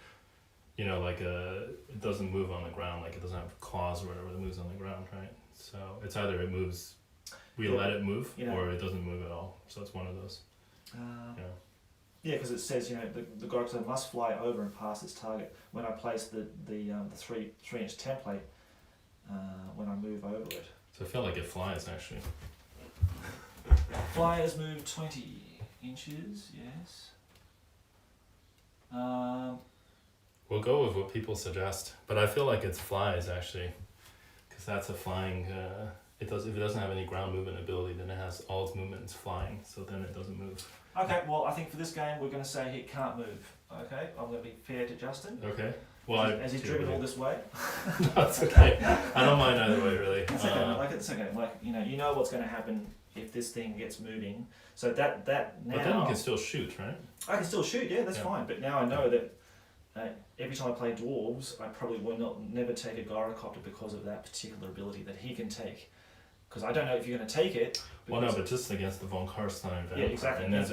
You know, like it doesn't move on the ground, like it doesn't have claws or whatever that moves on the ground, right? So it's either it moves, we Yeah, let it move, you know- or it doesn't move at all. So it's one of those. Yeah. Yeah, because it says the gyrocopter must fly over and past its target. When I place the 3-inch template, when I move over it, So I feel like it flies actually. flyers move 20 inches. Yes. We'll go with what people suggest, but I feel like it's flies actually, because that's a flying. If it doesn't have any ground movement ability, then it has all its movements flying, so then it doesn't move. Okay, well, I think for this game, we're going to say it can't move. Okay, I'm going to be fair to Justin. Okay. Well, As he's driven all this way. That's okay. I don't mind either way, really. It's okay. It's okay. You know what's going to happen if this thing gets moving. So that now. But then you can still shoot, right? I can still shoot, yeah, that's Yeah. fine. But now I know that every time I play dwarves, I probably will never take a gyrocopter because of that particular ability that he can take. Because I don't know if you're going to take it. Well, no, but just against the von Karstein vampire. Yeah, exactly. And that's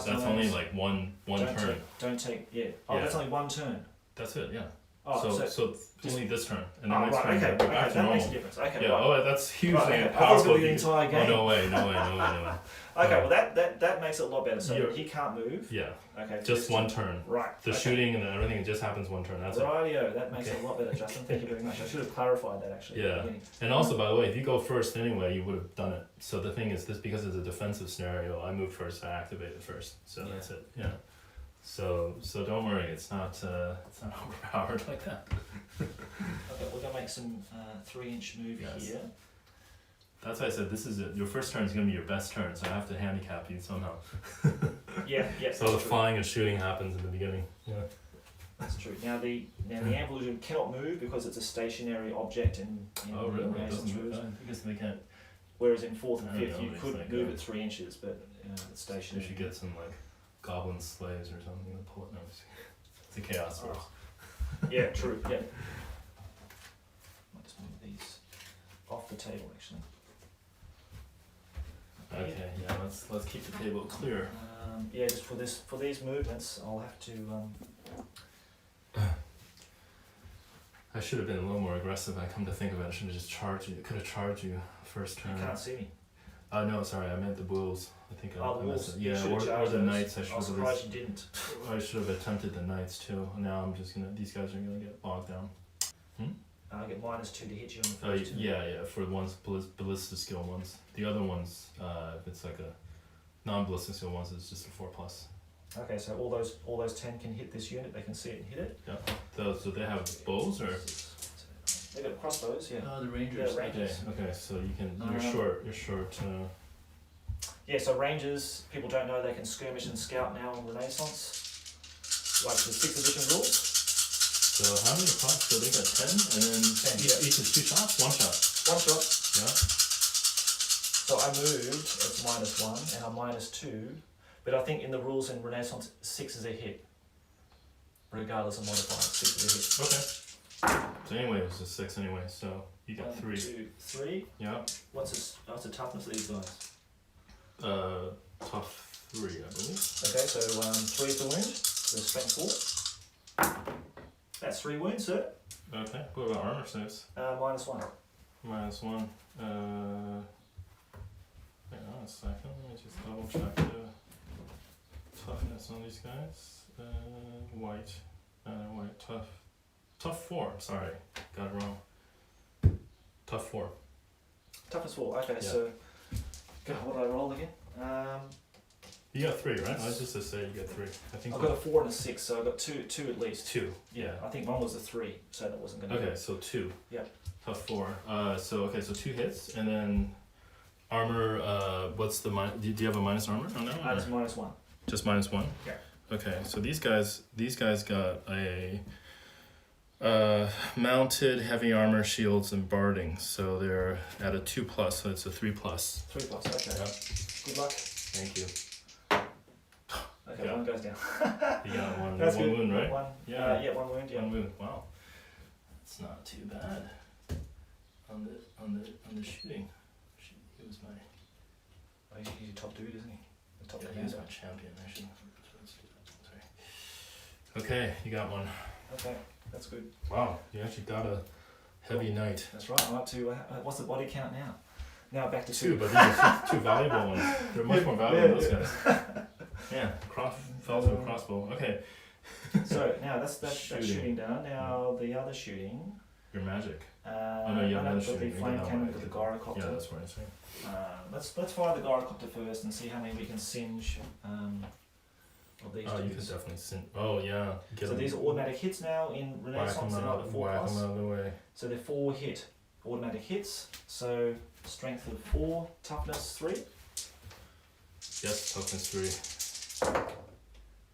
only like one turn. Don't take, yeah. Oh, Yeah. that's only one turn. That's it, yeah. Oh, so only this turn, and oh, then next right, turn okay, we're back to that normal. makes a difference. Okay, Yeah. right. Oh, that's hugely Right, okay. I thought it was powerful. going to be the entire game. Oh, no way. Okay, well that makes it a lot better. So You're- he can't move. Yeah, Okay. just one turn. Right. The okay. shooting and everything, it just happens one turn. That's it. Rightio, that makes it a lot better, Justin. Thank you very much. I should have clarified that actually. At Yeah. the beginning. And also, by the way, if you go first anyway, you would have done it. So the thing is, this because it's a defensive scenario, I moved first, I activated first. So Yeah. that's it. Yeah. So don't worry, it's not overpowered like that. Okay, we're gonna make some 3-inch move Yes. here. That's why I said this is it. Your first turn is going to be your best turn, so I have to handicap you somehow. Yeah. So the that's true. flying and shooting happens in the beginning. Yeah. That's true. Now the Anvilusion cannot move because it's a stationary object in Oh really? It Renaissance doesn't move. rules. Because they can't. Whereas in 4th and I don't 5th you know, it's could like move a- it 3 inches, but it's You stationary. should get some like goblin slaves or something to pull it. No, it's a chaos force. Yeah, true. Yeah. Might just move these off the table actually. Okay, yeah. Let's keep the table clear. Yeah, just for these movements, I'll have to. I should have been a little more aggressive. I come to think of it, I should have just charged you. Could have charged you first turn. You can't see me. No, sorry, I meant the bulls. I think I Oh, the messed wolves. it. You Yeah, should have or charged the those. knights. I I should was have. surprised you didn't. I should have attempted the knights too. Now I'm just gonna. These guys are gonna get bogged down. I get -2 to hit you on the Oh first two. yeah. For the ones ballista skill ones. The other ones, if it's like a non-ballista skill ones, it's just a 4+. Okay, so all those 10 can hit this unit. They can see it and hit it. Yeah. So they have bows or? They got crossbows, yeah. Oh, the rangers. Yeah, rangers. Okay. So you can. You're Um, short. Yeah, so rangers, people don't know they can skirmish and scout now in Renaissance. Like the 6th edition rules. So how many shots? So they got 10, and then 10, yeah. each is 2 shots. 1 shot. One shot. Yeah. So I moved, it's -1, and I'm -2. But I think in the rules in Renaissance, 6 is a hit. Regardless of modifiers, 6 is a hit. Okay. So anyway, it was a 6 anyway. So you got 1, 3. 2, 3. Yeah. What's the toughness of these guys? Tough 3, I believe. Okay, so 3 is the wound, the strength 4. That's 3 wounds, sir. Okay. What about armor saves? -1. -1. Hang on a second. Let me just double check the toughness on these guys. White. Tough 4. Sorry, got it wrong. Tough 4. Toughness 4. Okay, Yeah. so God, what did I roll again? You got 3, right? I was just to say you got 3. I think. I've got a 4 and a 6, so I got two at least. 2. Yeah, I think one was a 3, so that wasn't going to. Okay, so 2. Yeah. Tough 4. So 2 hits, and then armor. What's the do you have a minus armor on that one? It's -1. Just -1. Yeah. Okay, so these guys got a mounted heavy armor, shields, and barding. So they're at a 2+, so it's a 3+. 3+. Okay. Yeah. Good luck. Thank you. Okay, Yeah. one goes down. You got one That's one good. wound, right? One. Yeah. Yeah, 1 wound. Yeah. 1 wound. Wow. It's not too bad. On the shooting. He was my. Oh, he's your top dude, isn't he? The top Yeah, he commander. was my champion. Actually. Sorry. Okay, you got one. Okay, that's good. Wow, you actually got a heavy knight. That's right. I'm up to what's the body count now? Now back to 2, but these are 2 valuable ones. They're much more valuable than those guys. Yeah, fell to a crossbow. Okay. So now that's Shooting. shooting down. Now the other shooting. Your magic. No, you have another the shooting. You flame got cannon one. with the gyrocopter. Yeah, that's what I'm saying. Let's fire the gyrocopter first and see how many we can singe of these Oh, you dudes. could definitely sin. Oh, yeah. So these are automatic hits now in Renaissance. They're not at 4+. whack 'em out of the way. So they're 4 hit automatic hits. So strength of 4, toughness 3. Yes, toughness 3.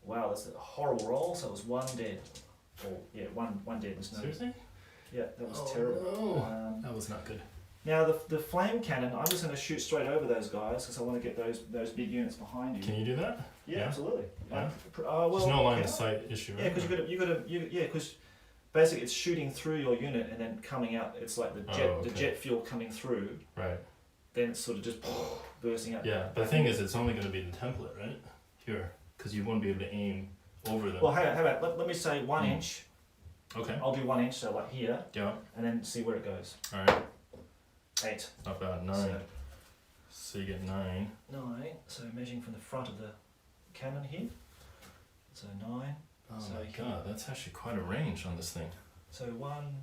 Wow, that's a horrible roll. So it was 1 dead. Or yeah, one dead. There's no. Seriously? Yeah, that was Oh, terrible. no. That was not good. Now the flame cannon, I'm just going to shoot straight over those guys because I want to get those big units behind you. Can you do that? Yeah, absolutely. Yeah. Well, There's no line of sight issue, right? Yeah, because because basically it's shooting through your unit and then coming out. It's like the jet fuel coming through. Right. Then it's sort of just bursting out. Yeah, but the thing is, it's only going to be the template, right? Here, because you won't be able to aim over them. Well, how about let me say 1 inch. Okay. I'll do 1 inch, so like here. Yeah. And then see where it goes. All right. 8. Not bad. 9. So you get 9. 9. So measuring from the front of the cannon here. So 9. Oh so my god, that's actually quite a range on this thing. So 1,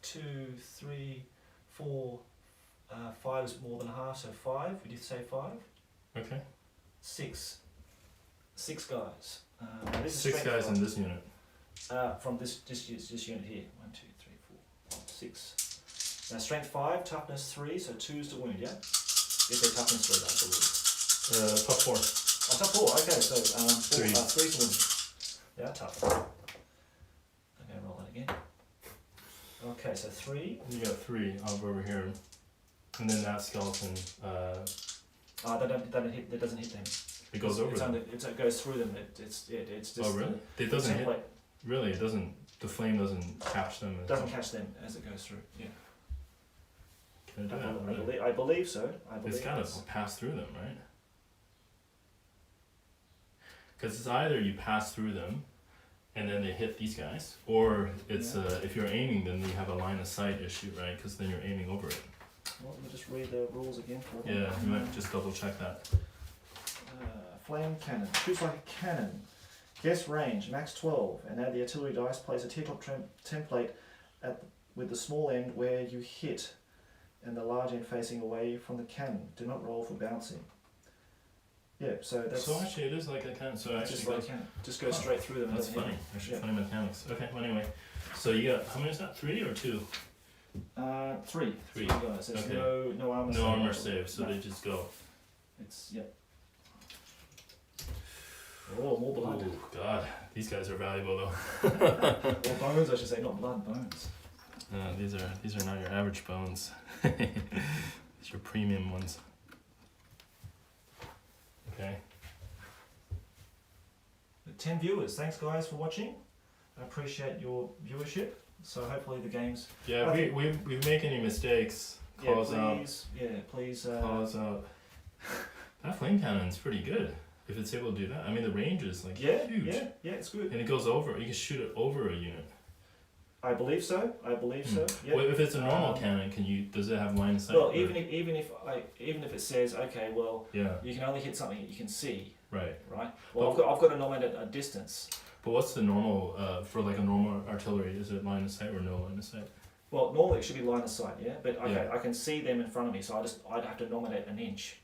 2, 3, 4. 5 is more than half, so 5. Would you say 5? Okay. 6. 6 guys. This is 6 guys in this unit. From this unit here. 1, 2, 3, 4, 5, 6. Now strength 5, toughness 3, so 2 is to wound, yeah? If they're toughness 3, I believe. Tough 4. Oh, tough 4, okay, so 3 to wound. Yeah, tough. I'm going to roll that again. Okay, so 3. You got 3 over here. And then that skeleton. That doesn't hit them. It goes over them. It goes through them. It's just. Oh really? It doesn't hit. Really, it doesn't. The flame doesn't catch them. It doesn't catch them as it goes through. Yeah. Can it do that? Really? I believe so. It's got to pass through them, right? Because it's either you pass through them, and then they hit these guys, or it's if you're aiming, then you have a line of sight issue, right? Because then you're aiming over it. Well, let me just read the rules again for them. Yeah, you might just double check that. Flame cannon. Shoots like a cannon. Guess range, max 12. And add the artillery dice. Place a teardrop template with the small end where you hit and the large end facing away from the cannon. Do not roll for bouncing. Yeah, so that's... So actually it is like a cannon. So actually just like a cannon. Just go straight through them. That's funny. Actually funny mechanics. Okay, well anyway. So you got, how many is that? 3 or 2? 3. 3 guys. There's no armor save. No armor save, so they just go. It's, Oh, more blood. Oh god, these guys are valuable though. Or bones, I should say, not blood, bones. These are not your average bones. These are premium ones. Okay. 10 viewers. Thanks guys for watching. I appreciate your viewership. So hopefully the game's... Yeah, we make any mistakes, call us out. Yeah, please. Call us out. That flame cannon's pretty good. If it's able to do that. I mean the range is like huge. Yeah, it's good. And it goes over, you can shoot it over a unit. I believe so. Yeah. Well, if it's a normal cannon, does it have line of sight? Well, even if it says, okay, well, you can only hit something that you can see. Right. Well, I've got to nominate a distance. But what's the normal for like a normal artillery? Is it line of sight or no line of sight? Well, normally it should be line of sight, yeah. But I can see them in front of me, so I'd have to nominate an inch.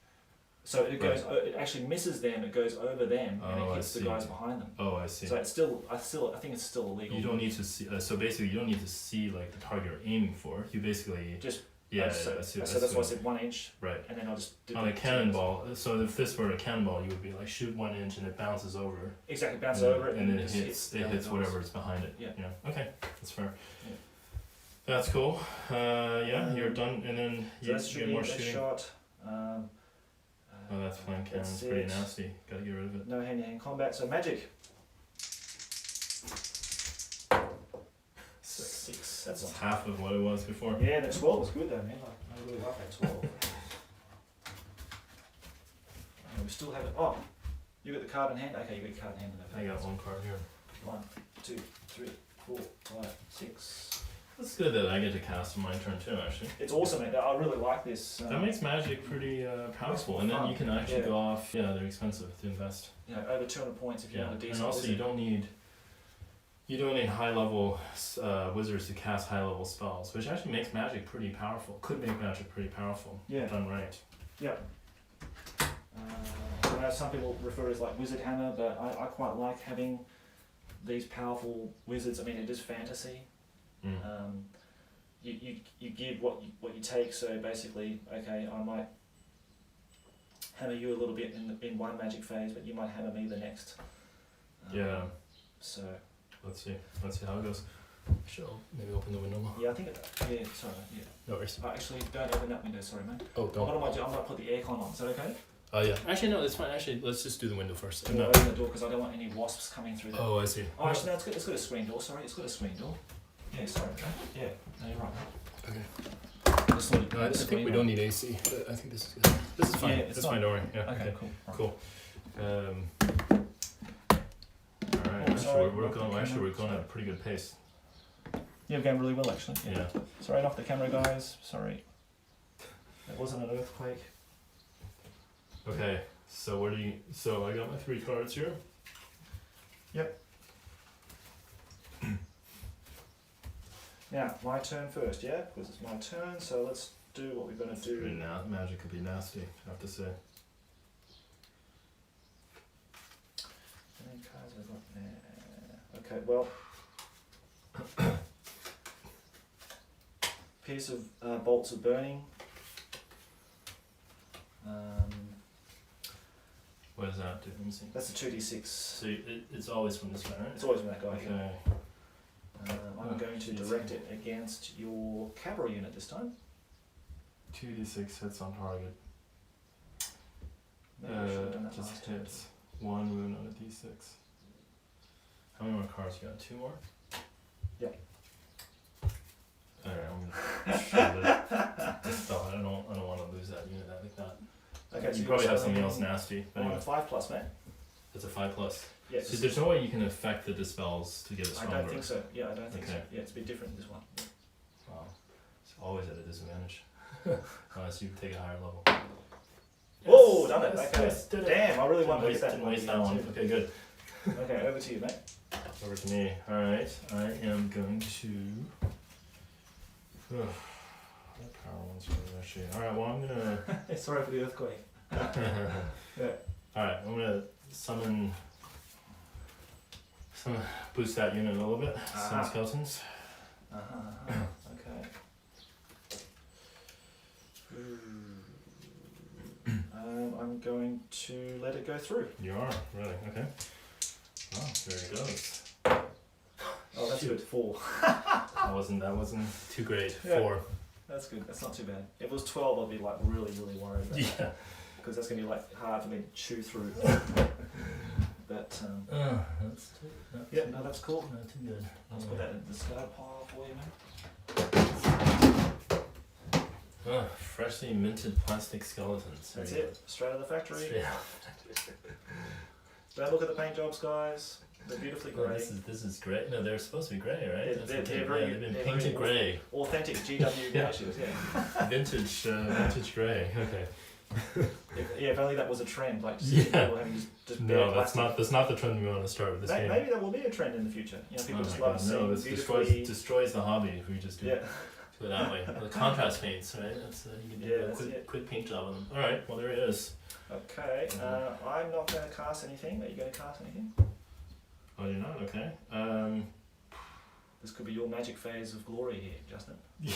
So it goes. It actually misses them. It goes over them, and it hits the guys behind them. Oh, I see. So it's I think it's still illegal. You don't need to see. So basically, you don't need to see like the target you're aiming for. You basically just so that's why I said 1 inch. Right. And then I'll just do on a cannonball. So if this were a cannonball, you would be like shoot 1 inch and it bounces over. Exactly, bounces over it, and then it hits whatever is behind it. Yeah. Okay, that's fair. Yeah. That's cool. You're done, and then you get more shooting. Shot. Oh, that's flame cannon. It's pretty nasty. Gotta get rid of it. No hand-to-hand combat, so magic. 6. That's half of what it was before. Yeah, that 12 was good though, man. I really like that 12. We still have it. Oh, you got the card in hand? Okay, you got the card in hand. I got 1 card here. 1, 2, 3, 4, 5, 6. That's good that I get to cast on my turn too, actually. It's awesome, man. I really like this. That makes magic pretty powerful, and then you can actually go off. Yeah, they're expensive to invest. Over 200 points if you want a decent. And also you don't need high level wizards to cast high level spells, which actually makes magic pretty powerful. Could make magic pretty powerful. Yeah. Done right. Yeah. I know some people refer to it as like wizard hammer, but I quite like having these powerful wizards. I mean, it is fantasy. You give what you take. So basically, okay, I might hammer you a little bit in one magic phase, but you might hammer me the next. Yeah. So let's see how it goes. Should maybe open the window more. Yeah, I think yeah, sorry, yeah. No worries. Actually, don't open that window, sorry, mate. Oh, What I might do, I might put the aircon on, is that okay? Oh yeah. Actually, no, it's fine. Actually, let's just do the window first. Or open the door, because I don't want any wasps coming through there. Oh, I see. Oh, actually, no, it's got a screen door, sorry, it's got a screen door. Yeah, sorry, okay. Yeah, no, you're right, mate. Okay. Just thought you'd No, I put the think screen we on. don't need AC. But I think this is good. This is fine. Yeah, it's it's fine. Don't worry. Yeah. Okay, cool. Right. Cool. Alright. Oh, Actually, sorry, we're knock the going. Actually, camera. we're going at a pretty good pace. You're going really well, actually. Yeah. Sorry, off the camera, guys. Sorry. It wasn't an earthquake. Okay. So where do you? So I got my 3 cards here. Now, my turn first, yeah? Because it's my turn, so let's do what we're going to do. Pretty magic could be nasty. I have to say. How many cards have I got there? Okay, well. Piece of bolts of burning. What does that do? Let me see. That's a 2d6. So it's always from this guy, right? It's always from that guy. Okay. Yeah. I'm going to direct it against your cavalry unit this time. 2d6 hits on target. Maybe I should have done that Just last time. hits 1 wound on a d6. How many more cards you got? 2 more? Yeah. Alright, I'm gonna shove it. Oh, I don't want to lose that unit like that. Okay, so You probably have something else nasty. But On anyway, a 5+, mate. it's a 5+. Yeah. So there's no way you can affect the dispels to get it I stronger. don't think so. Yeah, I don't think so. Okay. Yeah, it's a bit different this one. Wow. It's always at a disadvantage. Unless you take a higher level. Oh, done it. Yes, Okay. yes, did it. Damn, I really Didn't want to waste, that didn't one. waste that one. Okay, good. Okay, over to you, mate. Over to me. Alright, I am going to. What power ones are actually? Alright, well, I'm gonna. Sorry for the earthquake. Yeah. Alright, I'm gonna summon. Boost that unit a little bit. Some skeletons. Okay. I'm going to let it go through. You are, really? Okay. Oh, there it goes. Oh, that's good. 4. That wasn't too great. Yeah. 4. That's good. That's not too bad. If it was 12, I'd be like really worried about it. Yeah. Because that's going to be like hard for me to chew through. But, That's yeah, no, that's cool. not too good. Let's put that in the discard pile for you, mate. Freshly minted plastic skeletons. There That's you go. it. Straight out of the factory. Straight out. Don't look at the paint jobs, guys. They're beautifully Oh, grey. this is great. No, they're supposed to be grey, right? Yeah, That's they're what they- very- they've been they're painted very grey. Authentic GW Yeah. finishes, yeah. Vintage grey. Okay. If only that was a trend, like just Yeah. people having just bare No, plastic. that's not the trend we want to start with this game. Maybe that will be a trend in the future. You know, people Oh just my love God, seeing no, this beautifully. destroys the hobby if we just do Yeah. it that way. The contrast paints, right? That's you can do Yeah, a that's it. quick paint job on them. All right, well there it is. Okay. I'm not going to cast anything. Are you going to cast anything? Oh, you're not okay. This could be your magic phase of glory here, Justin. Yeah.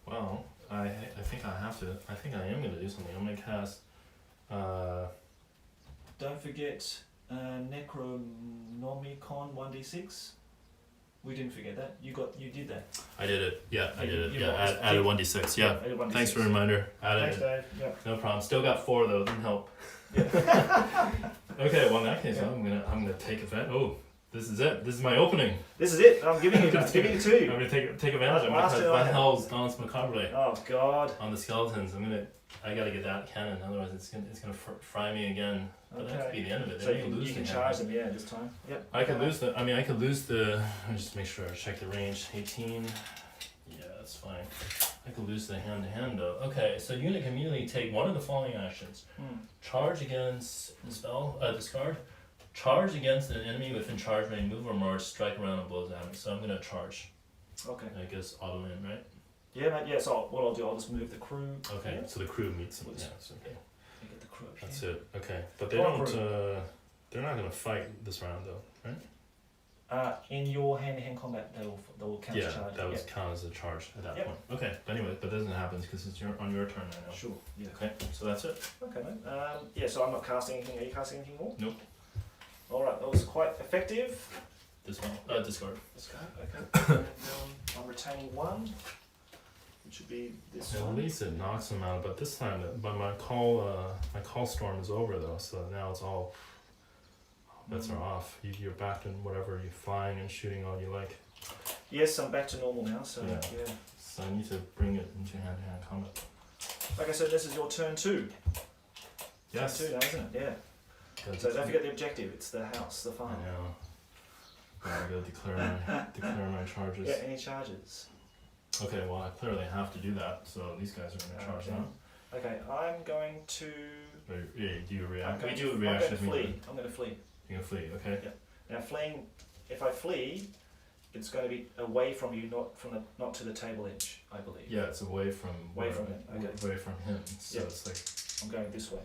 Well, I think I have to. I think I am going to do something. I'm going to cast. Don't forget Necronomicon 1d6. We didn't forget that. You did that. I did it. Yeah, I You- did it. you Yeah, always added did. 1d6. Yeah. Added 1d6. Thanks for the reminder. Added Thanks, it. Dave. Yeah. No problem. Still got 4 though. Didn't help. Okay. Well, in that case, Yeah. I'm gonna take advantage. Oh, this is it. This is my opening. This is it. I'm giving it. I'm giving it to I'm you. gonna take advantage. I'm Last gonna turn I Van have. Hell's Danse Macabre Oh God. on the skeletons. I gotta get that cannon. Otherwise, it's gonna fry me again. But that could be the end of it. So Then I could lose you can the charge cannon. them, yeah, this time. Yep. I could lose the. I mean, I could lose the. Let me just make sure I check the range. 18. Yeah, that's fine. I could lose the hand to hand though. Okay, so unit can immediately take one of the following actions: charge against discard, charge against an enemy within charge range, move or march, strike around and blow damage. So I'm gonna charge. Okay. I guess auto in, right? Yeah, mate. Yeah. So what I'll do, I'll just move the crew. Okay, Yeah. so the crew meets them. Let's- Yeah, so, okay. You get the crew up That's here. it. Okay, but they Come on, don't. They're not gonna fight this round though, right? In your hand-to-hand combat, they will counter Yeah, charge. that was count as a charge at that Yep. point. Okay, but anyway, but that doesn't happen because it's on your turn right now. Sure. Yeah. Okay, so that's it. Okay, mate. Yeah. So I'm not casting anything. Are you casting anything more? Nope. All right. That was quite effective. Discard. Discard. Okay. And, I'm retaining 1, which would be this At one. least it knocks them out, but this time, but my call storm is over though, so now it's all bets are off. You're back to whatever you're flying and shooting all you like. Yes, I'm back to normal now. So Yeah. yeah. So I need to bring it into hand-to-hand combat. Okay, so this is your turn 2. Yes. Turn 2 now, isn't it? Yeah. So don't forget the objective. It's the house, the farm. I know. Gotta go declare my charges. Yeah. Any charges? Okay, well I clearly have to do that, so these guys are gonna charge Okay. now. Okay, I'm going to. Yeah, do you react? We do I'm going reaction. to flee. I'm going to flee. You're gonna flee, okay? Now fleeing, if I flee, it's going to be away from you, not to the table edge, I believe. Yeah, it's away from Away from it, okay. Away from him. So Yeah. it's like I'm going this way,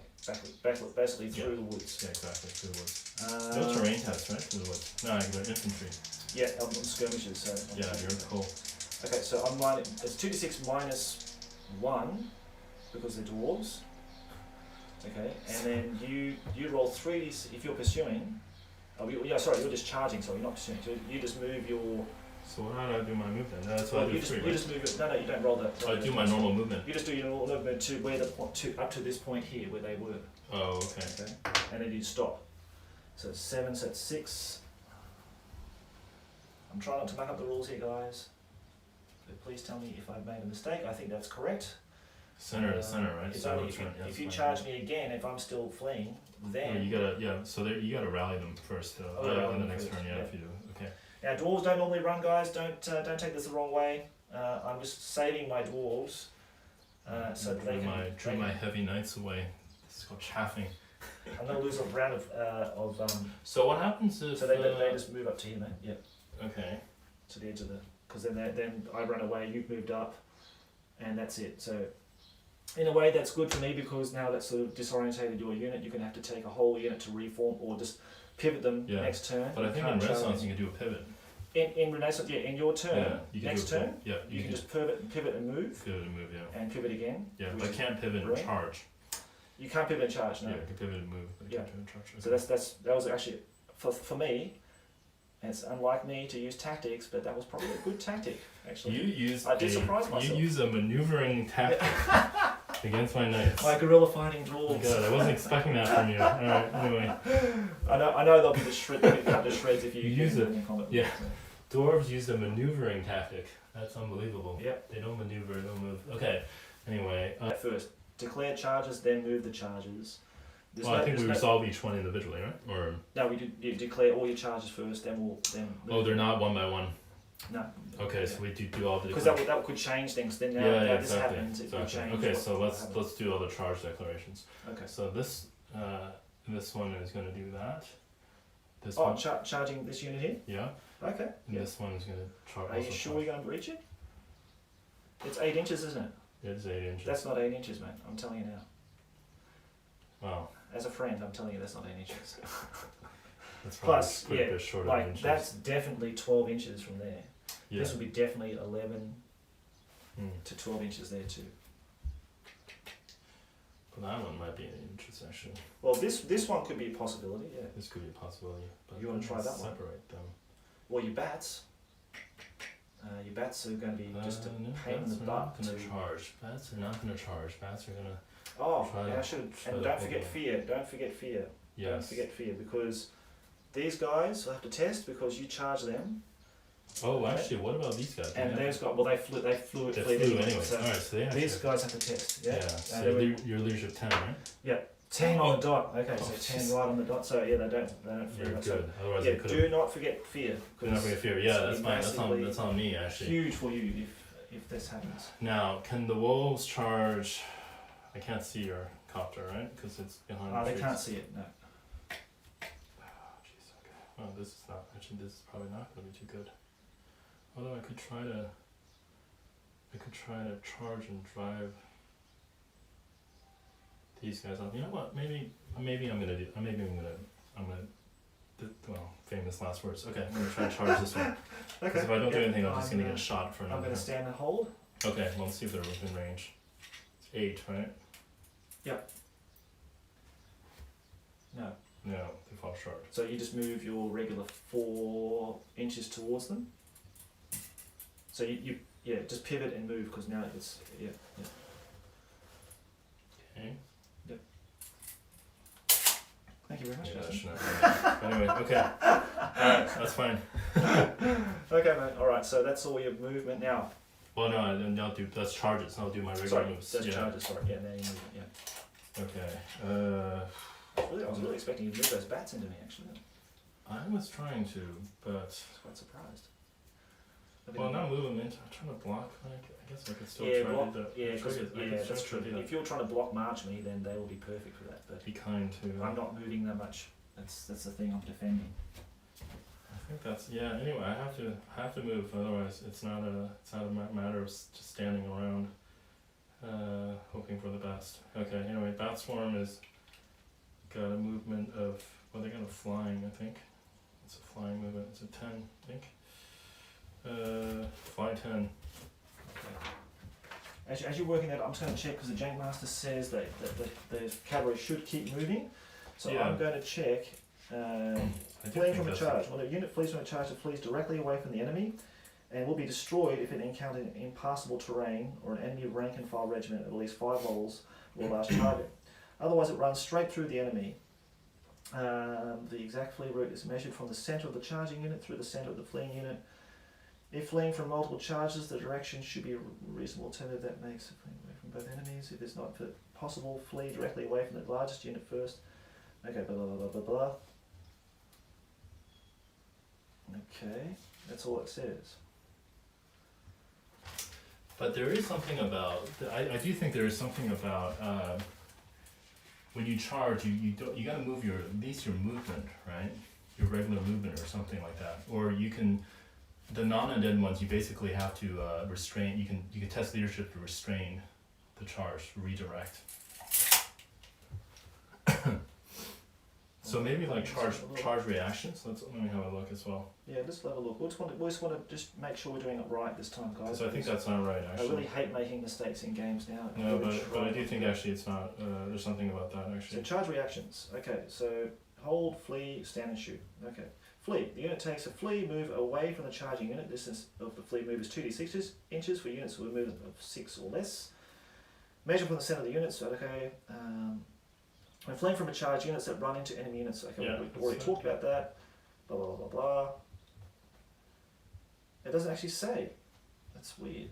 backward, basically through Yeah. the woods. yeah, exactly through the woods. No terrain test, right? Through the woods. No, I go infantry. Yeah, I'm on skirmishes. So Yeah, you're cool. Okay, so I'm it's 2d6 minus 1 because they're dwarves. Okay, and then you roll 3d if you're pursuing. Oh, you're just charging. So you're not pursuing. So you just move your. So how do I do my movement? That's what I do you just free, you right? just move it. No, you don't roll that. I do my normal movement. You just do your normal movement to where the point up to this point here where they were. Oh, okay. Okay, and then you stop. So it's 7. So it's 6. I'm trying not to muck up the rules here, guys. So please tell me if I've made a mistake. I think that's correct. Center to center, right? It's So only it's right, yeah, if you it's charge fine. me again, if I'm still fleeing, Oh, then. you gotta so there you gotta rally them first. Oh, rally in the them next first, turn, yeah, yeah. if you do. Okay. Now dwarves don't normally run, guys. Don't take this the wrong way. I'm just saving my dwarves, so that they can. Drew my heavy knights away. This is called chaffing. I'm gonna lose a round of. So what happens if? So they just move up to here, mate. Yeah. Okay. To the edge of the. Because then I run away. You've moved up, and that's it. So. In a way, that's good for me because now that's sort of disorientated your unit. You're going to have to take a whole unit to reform or just pivot them next turn. But I think in Renaissance you can do a pivot. In Renaissance, yeah, in your turn, Yeah, you can next do a turn, yeah, you can just pivot and move, pivot and move, yeah. and pivot again. Yeah, which but I is can't pivot and brilliant. charge. You can't pivot and charge, no. Yeah, I can pivot and move, but I can't pivot and charge. So that was actually for me. And it's unlike me to use tactics, but that was probably a good tactic actually. I did surprise myself. You use a maneuvering tactic against my knights. My guerrilla fighting Oh my dwarves. god, I wasn't expecting that from you. Alright, anyway. I know they'll be cut to shreds if you use it. in combat. Yeah. Dwarves used a maneuvering tactic. That's unbelievable. Yep. They don't maneuver, they don't move. Okay, anyway. At first, declare charges, then move the charges. I think we resolve each one individually, right? Or no, you declare all your charges first, then oh, they're not one by one. No. Okay, so we do all the. Because that could change things. Then now, now this exactly. happens, it could Exactly. change. Okay, so let's do all the charge declarations. Okay. So this one is going to do that. This Oh, one. charging this unit here. Yeah. Okay. And this one is going to charge. Are you sure you're going to breach it? It's 8 inches, isn't it? It's 8 inches. That's not 8 inches, mate. I'm telling you now. Wow. As a friend, I'm telling you that's not 8 inches. That's Plus, quite a bit shorter like inches. that's definitely 12 inches from there. Yeah. This would be definitely 11 Hmm. to 12 inches there too. Well, that one might be 8 inches actually. Well, this one could be a possibility, yeah. This could be a possibility. But You wanna try that one? Separate them. Or your bats. Your bats are going to be just a No, pain in bats the are butt. not going to charge. Bats are not going to charge. Bats are going to. Oh, Try yeah, to- I should. try And to don't hold forget on. fear. Don't forget fear. Don't Yes. forget fear because these guys will have to test because you charge them. Oh, Okay. actually, what about these guys? And Yeah. those guys, well, they flew They flew flew anyway. So Alright, so they actually. these guys have to test. Yeah. Yeah. So they were- your leadership 10, right? 10 on the dot. Okay, so Oh, 10 jeez. right on the dot. So yeah, they don't fear. You're So, good. Otherwise, yeah, they could do have. not forget fear. Do not forget fear. Yeah, it's that's fine. massively That's on me actually. Huge for you if this happens. Now, can the wolves charge? I can't see your copter, right? Because it's behind the They trees. can't see it. No. Oh, jeez, okay. Well, this is not, actually, this is probably not going to be too good. Although I could try to charge and drive these guys up. You know what? Maybe I'm gonna do. Well, famous last words. Okay, I'm gonna try to charge this one. Because if I don't do anything, I'm just gonna get shot for I'm another. going to stand and hold. Okay, well, let's see if they're within range. It's 8, right? No. No, they're far short. So you just move your regular 4 inches towards them. So you just pivot and move because now it's Okay. Yep. Thank you very much. Yeah, Justin. that should not be- anyway, okay. Alright, that's fine. Okay, mate. All right. So that's all your movement now. Well, no, I'll do, that's charges. I'll do my regular Sorry, moves. that's Yeah. charges. Sorry. Yeah, now you move it. Yeah. Okay. I was really expecting you to move those bats into me. Actually, I I was trying to, but was quite surprised. well, not move them into. I'm trying to block. I guess I could still Yeah, try block, to do yeah, I 'cause- could yeah, try that's to true. do that. If you're trying to block march me, then they will be perfect for that. But Be kind to. I'm not moving that much. That's the thing I'm defending. I think that's Anyway, I have to move. Otherwise, it's not a matter of just standing around, hoping for the best. Okay. Anyway, bat swarm is got a movement of. Well, they got a flying. I think it's a flying movement. It's a 10. I think. Fly 10. As you're working that, I'm just going to check because the Jank Master says that the cavalry should keep moving. So Yeah. I'm going to check. I do Fleeing think from a that's charge. When a unit flees from a charge, it flees directly away from the enemy and will be destroyed if it encounters impassable terrain or an enemy rank and file regiment at least 5 levels or a large target. Otherwise, it runs straight through the enemy. The exact flee route is measured from the centre of the charging unit through the centre of the fleeing unit. If fleeing from multiple charges, the direction should be a reasonable alternative that makes it fleeing away from both enemies. If it's not possible, flee directly away from the largest unit first. Okay, blah blah blah blah blah. Okay, that's all it says. But there is something about. I do think there is something about when you charge, you got to move at least your movement, right? Your regular movement or something like that. Or you can, the non-undead ones, you basically have to restrain. You can test leadership to restrain the charge, redirect. So maybe like charge reactions. Let me have a look as well. Yeah, let's have a look. We just want to make sure we're doing it right this time, guys. So I think that's not right I actually. really hate making mistakes in games now. No, Really but I try. do think actually it's not. There's something about that So actually. charge reactions. Okay, so hold, flee, stand and shoot. Okay, flee. The unit takes a flee move away from the charging unit. Distance of the flee move is 2d6 inches for units with a movement of 6 or less. Measure from the centre of the unit. So okay. When fleeing from a charge, units that run into enemy units. Okay, Yeah, we've already talked about that. Blah blah blah blah. It doesn't actually say. That's weird.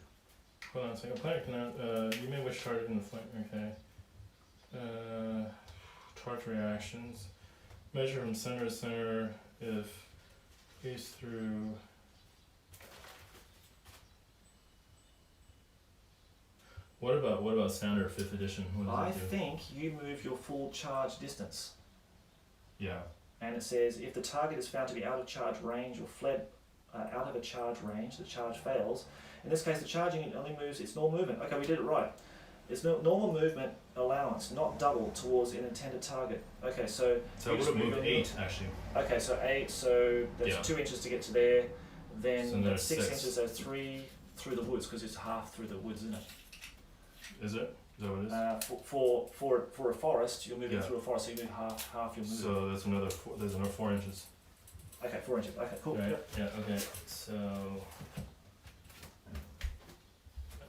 Hold on a second. Player cannot. You may wish charge in the flank. Okay. Charge reactions. Measure from center to center if pace through. What about standard 5th edition? What does I it do? think you move your full charge distance. Yeah. And it says if the target is found to be out of charge range or fled out of a charge range, the charge fails. In this case, the charging unit only moves its normal movement. Okay, we did it right. It's normal movement allowance, not double towards an intended target. Okay, so So you I would just have move moved it 8 actually. Okay, so 8. So that's Yeah. 2 inches to get to there. Then So there's 6 6. inches. So 3 through the woods because it's half through the woods, isn't it? Is it? Is that what it is? For a forest, you're moving Yeah. through a forest, so you move half your movement. So that's another. There's another 4 inches. Okay, 4 inches. Okay, cool. Right. Yep. Yeah. Okay. So.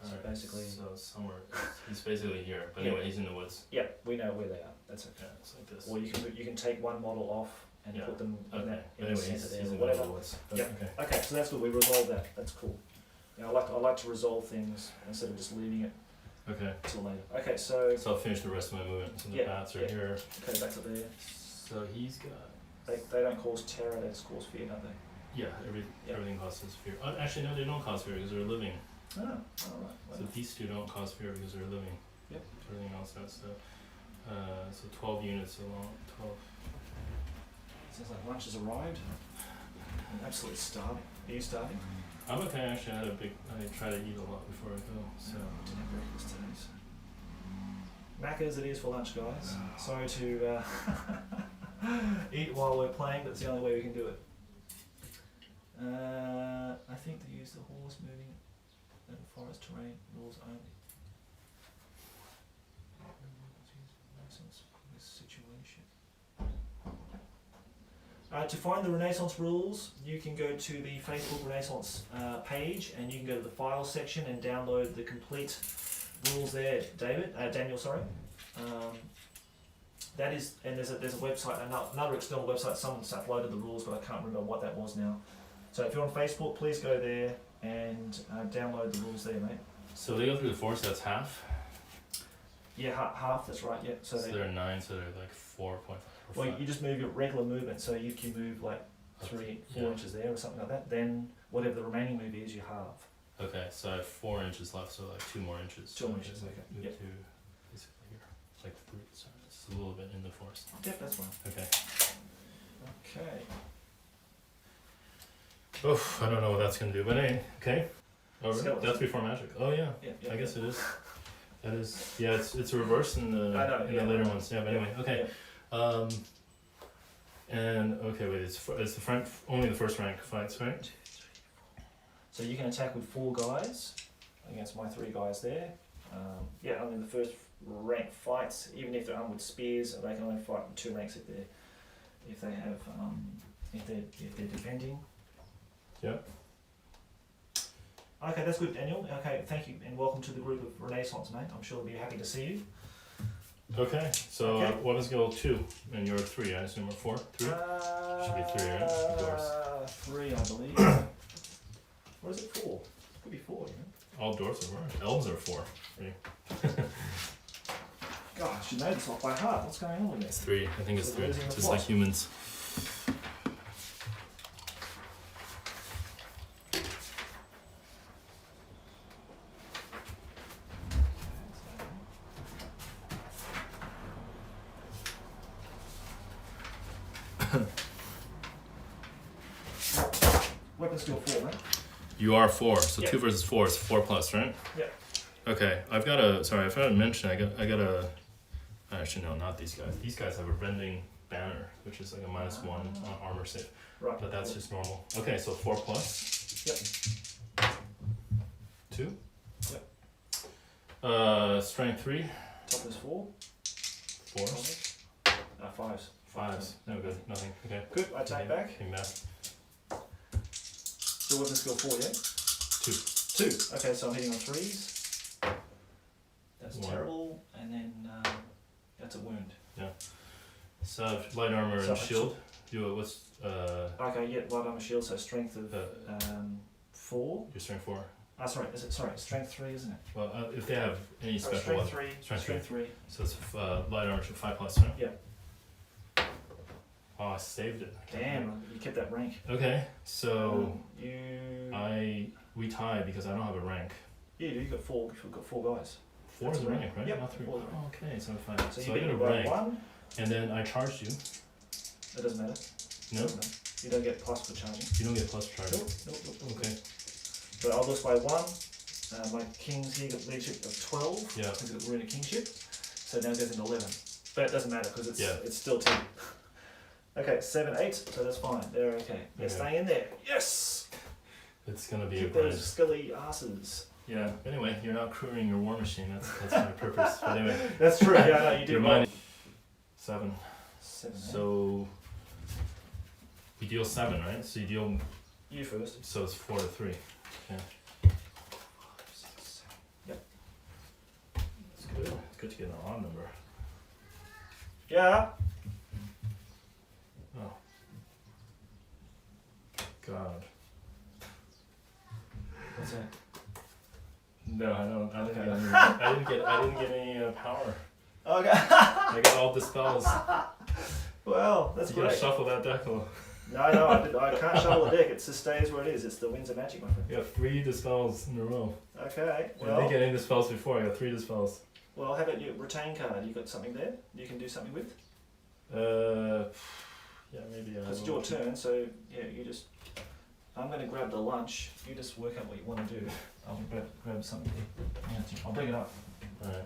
So Alright, basically- So somewhere. He's basically here. But Yeah. anyway, he's in the woods. Yeah, we know where they are. That's okay. Yeah. It's like this. Or you can take one model off and Yeah. put them in Okay. that But in the anyway, centre he's there in or the whatever. middle of the woods. But Yeah. Okay. Okay, so that's good. We resolved that. That's cool. Yeah, I like to resolve things instead of just leaving it Okay. till later. Okay, so So I'll finish the rest of my movement. So the Yeah, bats are yeah. here. okay, back to there. So he's got. They don't cause terror. They just cause fear, don't they? Yeah. Yeah. Everything causes fear. Actually, no, they don't cause fear because they're living. Oh, all right. Well, So these two don't cause fear because they're living. Yep. Everything else does. So 12 units along. 12. sounds like lunch has arrived. I'm absolutely starving. Are you starving? I'm okay. Actually, I try to eat a lot before I go. So. I didn't have breakfast today. So. Macca's it is for lunch, guys. Sorry to eat while we're playing, but it's the only way we can do it. I think they use the horse moving over forest terrain rules only. This situation. To find the Renaissance rules, you can go to the Facebook Renaissance page, and you can go to the files section and download the complete rules there, Daniel. Sorry. That is, and there's a website, another external website. Someone's uploaded the rules, but I can't remember what that was now. So if you're on Facebook, please go there and download the rules there, mate. So they go through the force. That's half. Yeah, half. That's right. Yeah. So they're 9. So they're like 4.5. Well, you just move your regular movement, so you can move like 4 inches there or something like that. Then whatever the remaining move is, you halve. Okay, so I have 4 inches left, so like 2 more inches. 2 more inches. Okay. Move Yep. to basically here, like 3. Sorry, it's a little bit in the force. Yep, that's fine. Okay. Okay. Oh, I don't know what that's gonna do, but anyway, okay. Oh, really? Skeletons. That's before magic. Oh yeah. Yeah. I guess it is. That is. Yeah, it's a reverse in the the later ones. Yeah, but anyway, okay. Yeah. And okay, wait. It's the front. Only the first rank fights, right? So you can attack with 4 guys against my 3 guys there. Yeah, only the first rank fights, even if they're armed with spears, they can only fight in 2 ranks if they're defending. Yep. Okay, that's good, Daniel. Okay, thank you, and welcome to the group of Renaissance, mate. I'm sure they'll be happy to see you. Okay, so Okay. weapons skill 2, and you're 3, I assume, or 4? 3? Should be 3, right? The dwarfs. 3, I believe. Or is it 4? It could be 4, you know. All dwarfs are 4. Elves are 4. 3. God, I should know this off by heart. What's going on with It's this? 3. I think it's So 3. losing the Just plot. like humans. Weapon skill 4, mate. You are 4, so Yeah. 2 versus 4 is 4 plus, right? Yeah. Okay, I've got a. Sorry, I forgot to mention. I got a. Actually, no, not these guys. These guys have a bending banner, which is like a -1 on armor save. Right. But that's just normal. Okay, so 4 plus. Yep. 2. Yep. Strength 3. Toughness 4. 4s. 5s. 5s. No good. Nothing. Okay. Good, I take back. Came back. So weapon skill 4, yeah? 2. 2. Okay, so I'm hitting on 3s. That's 1. terrible. And then that's a wound. So light armor and So- shield. You what's Okay, yeah, light armor shield, so strength of 4. your strength 4? Sorry, strength 3, isn't it? Well, if they have any Sorry, special strength weapon. 3. Strength Strength 3. So it's light armor shield 5 plus, right? Yeah. Oh, I saved it. I can't remember. Damn, you kept that rank. Okay, so You. we tie because I don't have a rank. Yeah, you got 4. You've got 4 guys. 4 is a rank, right? Yep, Not 3. 4 is a rank. Oh, okay, so fine. So So you I beat get me a by rank, 1. and then I charged you. That doesn't matter. No, Doesn't matter. You don't get plus for charging. you don't get plus charging. Nope. Okay. So I'll lose by 1. My king's here got leadership of 12. Yeah. He's got Runa kingship. So now it goes into 11. But it doesn't matter because it's still 10. Okay, 7, 8. So that's fine. They're okay. They're Okay. staying in there. Yes! It's gonna be a Keep grind. those skelly asses. Yeah. Anyway, you're not crewing your war machine. That's my purpose. But anyway, That's true. Yeah, no, you did your well. mind. 7. 7, 8. So we deal 7, right? So you deal. You first. So it's 4 to 3. Yeah. 5, 6, 7. Yep. It's good. It's good to get an odd number. Yeah. Oh. God. What's that? No, I don't. I didn't Okay. get any. I didn't get any power. Okay. I got all dispels. Well, that's You gotta great. shuffle that deck. Though. No, I can't shuffle the deck. It just stays where it is. It's the winds of magic, my friend. You got 3 dispels in a row. Okay. I didn't Well, get any dispels before. I got 3 dispels. how about your retain card? You got something there? You can do something with? Yeah, maybe. It's your turn, so yeah, you just. I'm going to grab the lunch. You just work out what you want to do. I'll grab something. Yeah, I'll bring it up. Alright.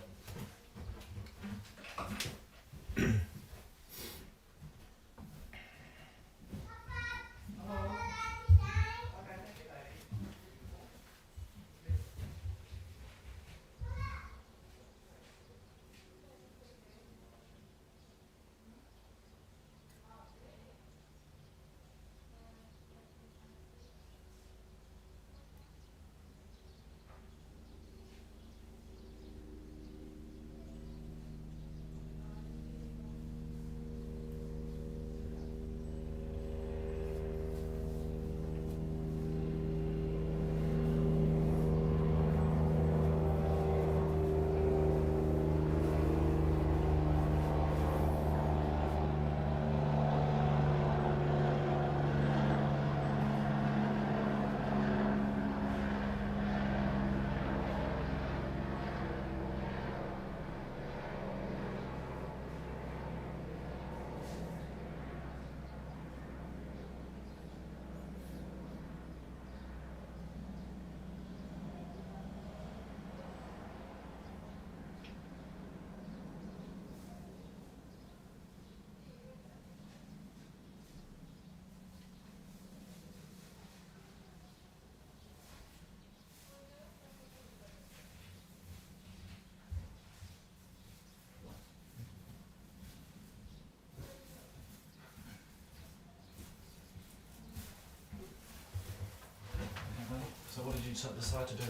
decide to do?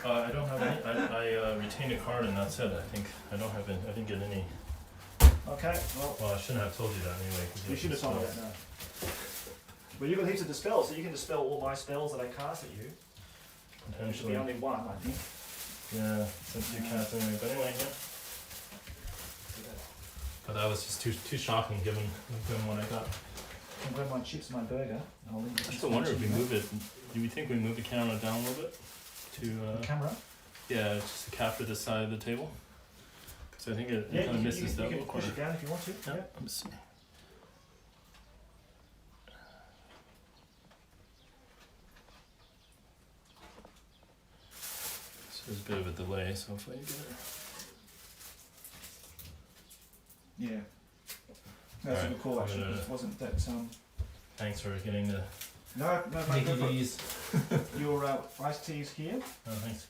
I don't have any. I retained a card and that's it. I think I don't have any. I didn't get any. Okay, well, Well, I shouldn't have told you that anyway. 'Cause you should have told me that now. Well, you've got heaps of dispel, so you can dispel all my spells that I cast at you. There should Potentially. be only one, I think. Yeah, since you cast anyway. But anyway, yeah. But that was just too shocking given what I got. I'll grab my chips and my burger. And I'll leave the I chips still and wonder if we chips move it. Do we think we move the camera down a little bit to? the camera. Yeah, just to capture this side of the table. Because I think it Yeah, kind of misses that you little can push corner. it down if you want to. Yeah, let me see. So there's a bit of a delay, so if I get it. Yeah. That's a Alright, good call, actually. I'm gonna- It wasn't that. Thanks for getting the No, my Take go it for it. easy. Your iced tea's here. Oh, thanks.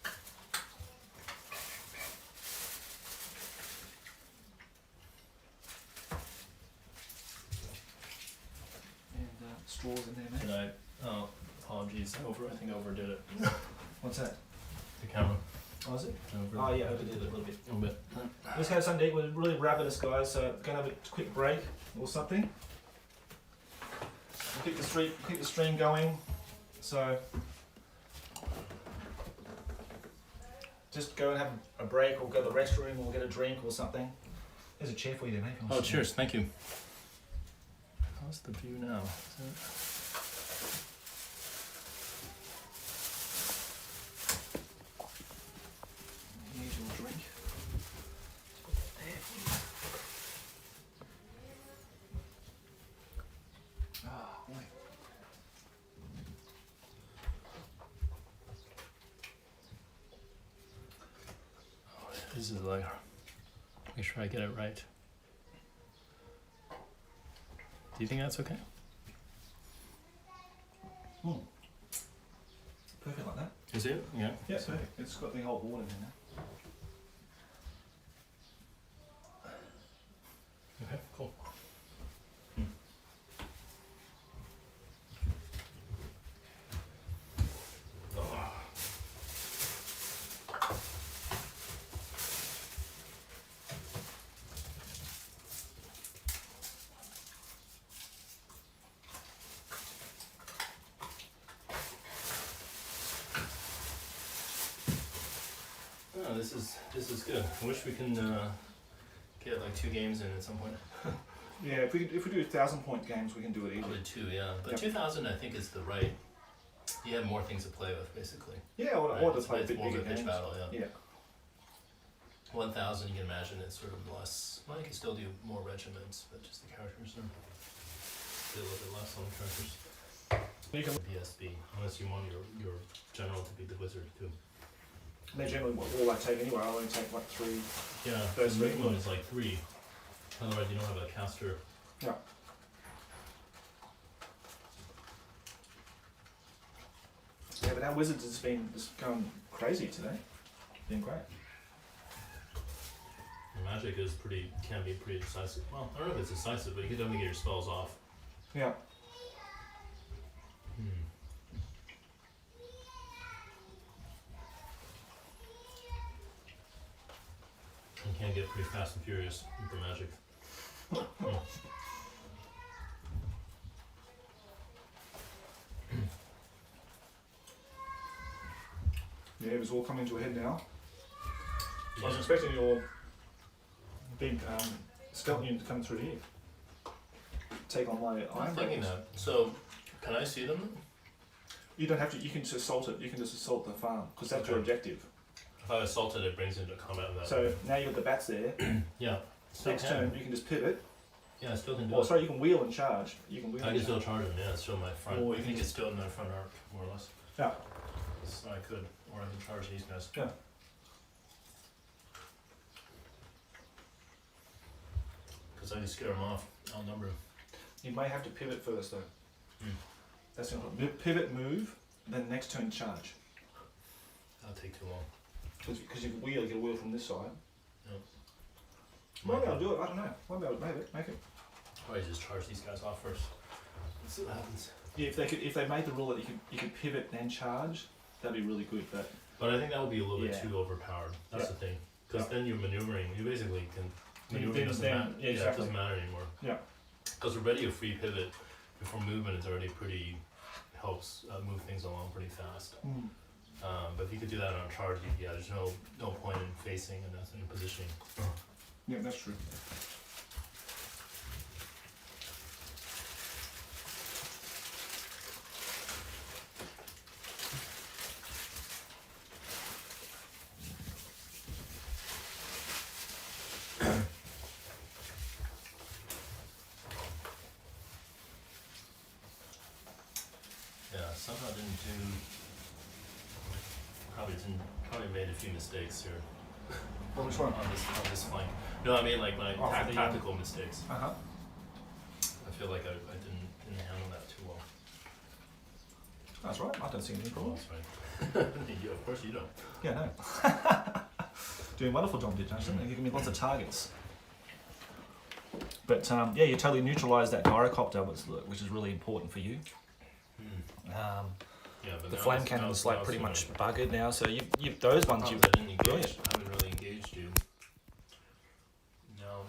And straws in there, mate. Can I? Oh, apologies. I think I overdid it. What's that? The camera. Oh, is it? Over, Oh, yeah, overdid it a little bit. A little bit. Let's have something to eat. We're really ravenous, guys, so we're going to have a quick break or something. We'll keep the stream going. So, just go and have a break or go to the restroom or get a drink or something. There's a chair for you there, mate. if you want Oh, to sit cheers. Thank you. How's the view now? Is it- down. Here's your drink. There for you. Ah, boy. This is like, make sure I get it right. Do you think that's okay? Perfect like that. Is it? Yeah. Yeah, perfect. It's got the whole board in there now. Okay, cool. Oh, this is good. I wish we can get like 2 games in at some point. Yeah, if we do 1,000-point games, we can do it easily. Probably 2, yeah. But Yep. 2,000 I think is the right. You have more things to play with, basically. Yeah, or Right, to play a it's bit more of bigger a pitch games. battle, yeah. Yeah. 1,000 you can imagine it's sort of less. Well, you can still do more regiments, but just the characters are a little bit less on the characters. You can. PSB, unless you want your general to be the wizard too. They generally all I take anyway. I only take like 3. Yeah, Those the three. mode is like 3. Otherwise, you don't have a caster. Yeah. Yeah, but our wizards has been just going crazy today. Been great. The magic is can be pretty decisive. Well, I don't know if it's decisive, but you can definitely get your spells off. Yeah. You can get pretty fast and furious for magic. Yeah, it was all coming to a head now. I was Yeah. expecting your big skeleton unit to come through here. Take on my I'm iron thinking Breakers. that. So, can I see them? You don't have to. You can just assault it. You can just assault the farm because that's your Okay. objective. If I assault it, it brings into combat with that. So now you've got the bats there. Yeah. Still Next can. turn you can just pivot. Yeah, I still can do Oh, it. sorry, you can wheel and charge. You can wheel. I and can still charge. charge them, yeah, it's still my front. Or I you think can it's still in my front arc, more or less. Yeah. So I could, or I can charge these guys. Yeah. Because I can scare them off, outnumber them. You may have to pivot first though. Hmm. That's not pivot, move, then next turn charge. That'll take too long. Because you can wheel, you get a wheel from this side. Yep. Maybe I'll do it. I don't know. Maybe I'll make it. Probably just charge these guys off first. see what happens. Yeah, if they made the rule that you could pivot then charge, that'd be really good. But I think that would be a little bit Yeah. too overpowered. That's Yeah. the thing. Because Yeah. then you're maneuvering. You basically can Then- maneuvering doesn't matter. yeah, exactly. It doesn't matter anymore. Yeah. Because already a free pivot before movement is already pretty helps move things along pretty fast. But if you could do that on a charge, yeah, there's no point in facing and that's in positioning. Yeah, that's true. Yeah, somehow probably made a few mistakes here Well, which one? on this flank. No, I mean like my Oh, for the, tactical mistakes. Uh-huh. I feel like I didn't handle that too well. That's right. I don't see any Oh, problems. that's right. Yeah, of course you don't. Yeah, no. Doing a wonderful job there, Justin. You're giving me lots of targets. But yeah, you totally neutralised that gyrocopter, which is really important for you. Yeah, but The now flame it's- cannon's now like it's pretty gonna- much buggered now, so you those ones Problems you I didn't engage. brilliant. I haven't really engaged you.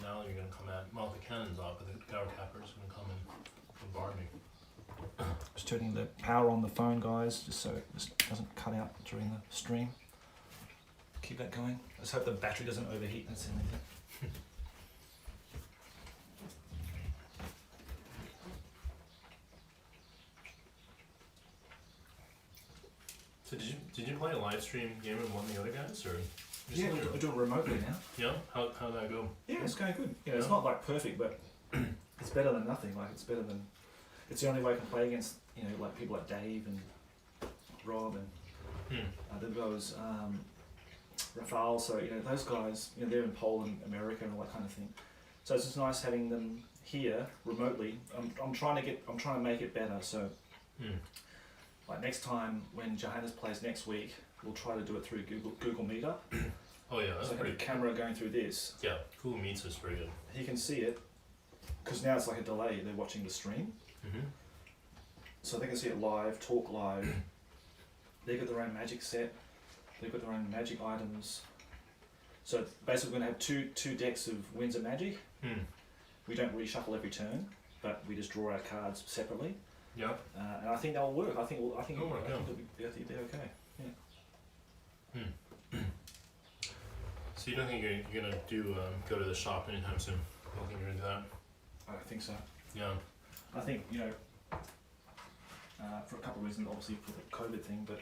Now you're gonna come at the cannon's off, but the gyrocopter's gonna come and bombard me. Just turning the power on the phone, guys, just so it just doesn't cut out during the stream. Keep that going. Let's hope the battery doesn't overheat. That's the only thing. So did you play a live stream game with one of the other guys or? just Yeah, your- we do it remotely now. Yeah. How'd that go? Yeah, it's going good. Yeah, it's Yeah. not like perfect, but it's better than nothing. Like it's better than. It's the only way I can play against like people like Dave and Rob and the guys, Rafal. So those guys, they're in Poland, America, and all that kind of thing. So it's just nice having them here remotely. I'm trying to make it better. So like next time when Johannes plays next week, we'll try to do it through Google Meetup. Oh yeah, that's So I have pretty. the camera going through this. Yeah, Google Meets is pretty good. He can see it because now it's like a delay. They're watching the stream. So they can see it live, talk live. They've got their own magic set. They've got their own magic items. So basically we're going to have two decks of Winds of Magic. We don't reshuffle every turn, but we just draw our cards separately. Yeah. And I think that'll work. I think Oh, yeah. they'll be okay. Yeah. So you don't think you're gonna go to the shop anytime soon? You don't think you're gonna do that? I don't think so. Yeah. I think, for a couple of reasons, obviously for the COVID thing, but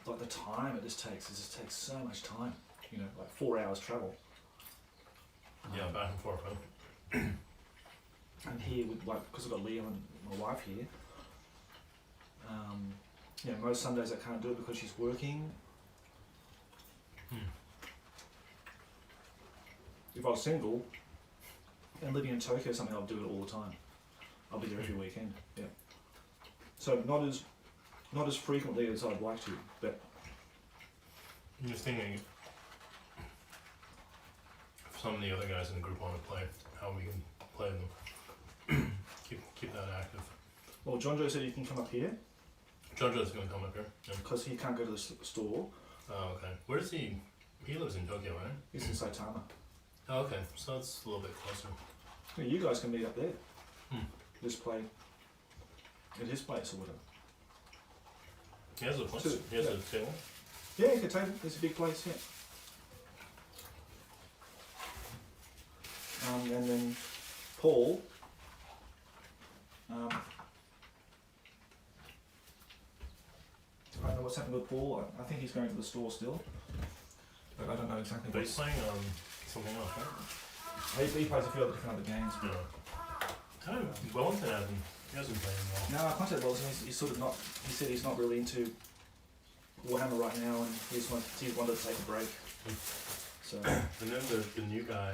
like the time it just takes so much time. Like 4 hours travel. Yeah, back and forth. Huh? And here, because I've got Leo and my wife here, most Sundays I can't do it because she's working. If I was single and living in Tokyo or something, I'll do it all the time. I'll be there every weekend. Yeah. So not as frequently as I'd like to, but I'm just thinking if some of the other guys in the group want to play, how we can play them. keep that active. well, John Joe said you can come up here Jojo's gonna come up here. Yeah. because he can't go to the store. Oh, okay. Where does he? He lives in Tokyo, right? He's in Saitama. Oh, okay. So it's a little bit closer. Yeah, you guys can meet up there. Hmm. Play at his place or whatever. He has a place. So, He has yeah. a table. Yeah, you could table. It's a big place, yeah. And then Paul. I don't know what's happened with Paul. I think he's going to the store still. But I don't know exactly But what he's playing something else, right? he plays a few other games. Yeah. Kind of Wellington hasn't played well. No, I contacted Wells and he's sort of not. He said he's not really into Warhammer right now, and he's wanted to take a break. So. And then the new guy,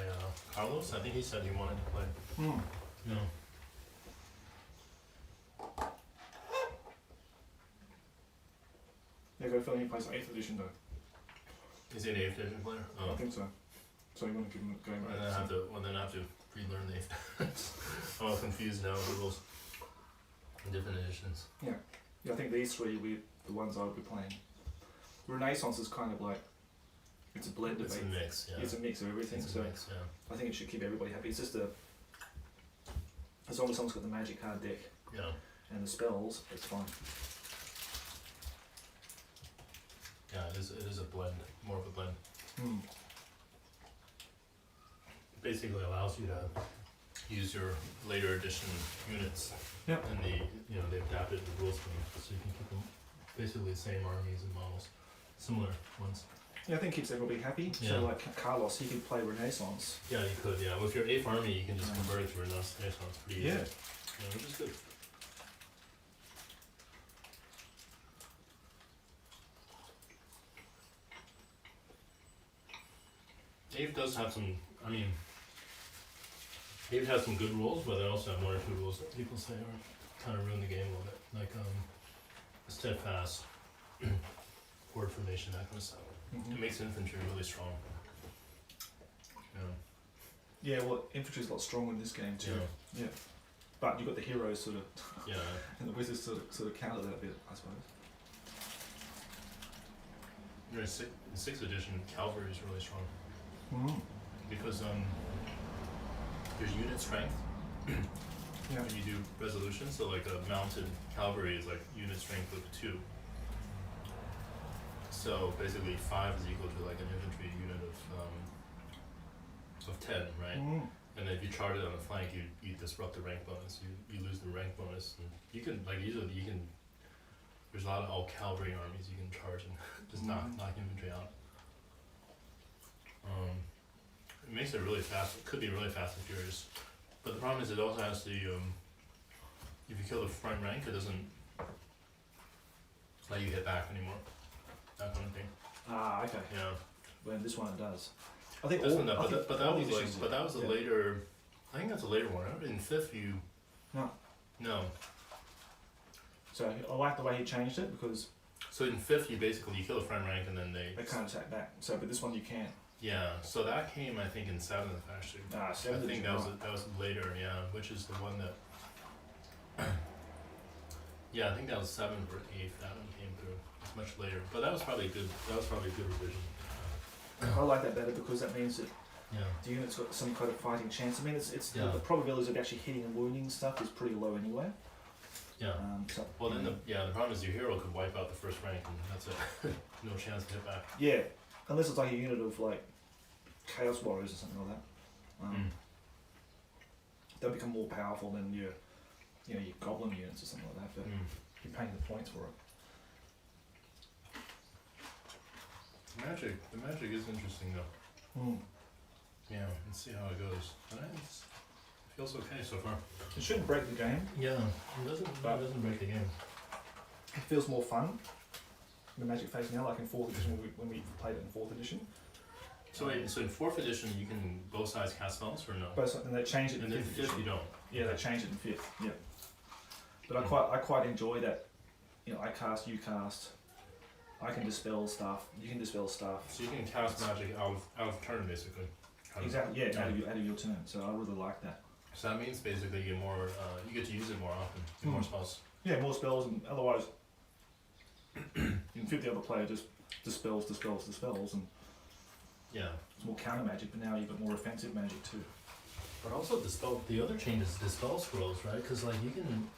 Carlos, I think he said he wanted to play. No. Yeah, I got a feeling he plays 8th edition though. Is he an 8th edition player? Oh. I think so. So you want to give him a go. And then I have to relearn the 8th. I'm all confused now with the rules. different editions. Yeah, I think these three will be the ones I would be playing. Renaissance is kind of like, it's a blend of It's a everything. mix, yeah. It's a mix of everything, It's a so mix, yeah. I think it should keep everybody happy. It's just as long as someone's got the magic card deck Yeah. and the spells, it's fine. Yeah, it is a blend, more of a blend. Hmm. It basically allows you to use your later edition units. Yep. And they adapted the rules for them, so you can keep them basically the same armies and models, similar ones. Yeah, I think keeps everybody happy. Yeah. So like Carlos, he could play Renaissance. Yeah, you could. Yeah, with your 8th army, you can just convert it to Renaissance pretty easy. Yeah. Yeah, which is good. Dave does have some. I mean, Dave has some good rules, but they also have one or two rules that people say are kind of ruin the game a little bit, like steadfast, forward formation, that kind of stuff. It makes infantry really strong. Yeah, well, infantry's a lot stronger in this game too. Yeah. But you've got the heroes sort of, Yeah. and the wizards sort of counter that a bit, I suppose. In 6th edition, cavalry is really strong because there's unit strength. Yeah. When you do resolution, so like a mounted cavalry is like unit strength of 2. So basically 5 is equal to like an infantry unit of 10, right? And if you charge it on the flank, you disrupt the rank bonus. You lose the rank bonus. And you can like easily there's a lot of all cavalry armies you can charge and just knock infantry out. It makes it really fast. It could be really fast and furious. But the problem is it also has the if you kill the front rank, it doesn't let you hit back anymore. That kind of thing. Ah, okay. Yeah. When this one it does. I think This all, one, I think but that all was these like, editions but that was a yeah. later. I think that's a later one. In 5th, you. No. No. So I like the way he changed it because So in 5th, you kill the front rank and then they can't attack back. So, but this one you can. Yeah. So that came, I think, in 7th actually. Ah, I 7th. think that was later. Yeah, which is the one that. Yeah, I think that was 7th or 8th. That one came through. It's much later, but that was probably good. That was probably a good revision. I like that better because that means that Yeah. the unit's got some kind of fighting chance. I mean, it's Yeah. the probabilities of actually hitting and wounding stuff is pretty low anyway. Yeah. So, Well, then the problem is your hero could wipe out the first rank and that's it. No chance to hit back. yeah, unless it's like a unit of like Chaos Warriors or something like that. They'll become more powerful than your Goblin units or something like that. But you're paying the points for it. The magic is interesting though. Yeah, let's see how it goes. But it feels okay so far. It shouldn't break the game. Yeah, it doesn't break the game. It feels more fun. The Magic phase now, like in 4th edition when we played it in 4th edition. So wait, so in 4th edition you can both sides cast spells or no? But and they changed it in And then 5th 5th edition. you don't. Yeah, they changed it in 5th. Yeah. But I quite enjoy that. I cast, you cast. I can dispel stuff. You can dispel stuff. So you can cast magic out of turn basically. Exactly. Yeah, out of your turn. So I really like that. So that means basically you get more. You get to use it more often. Get more spells. Yeah, more spells, and otherwise, in 5th the other player just dispels, and Yeah. it's more counter magic. But now you've got more offensive magic too. But also the other change is dispel scrolls, right? Because like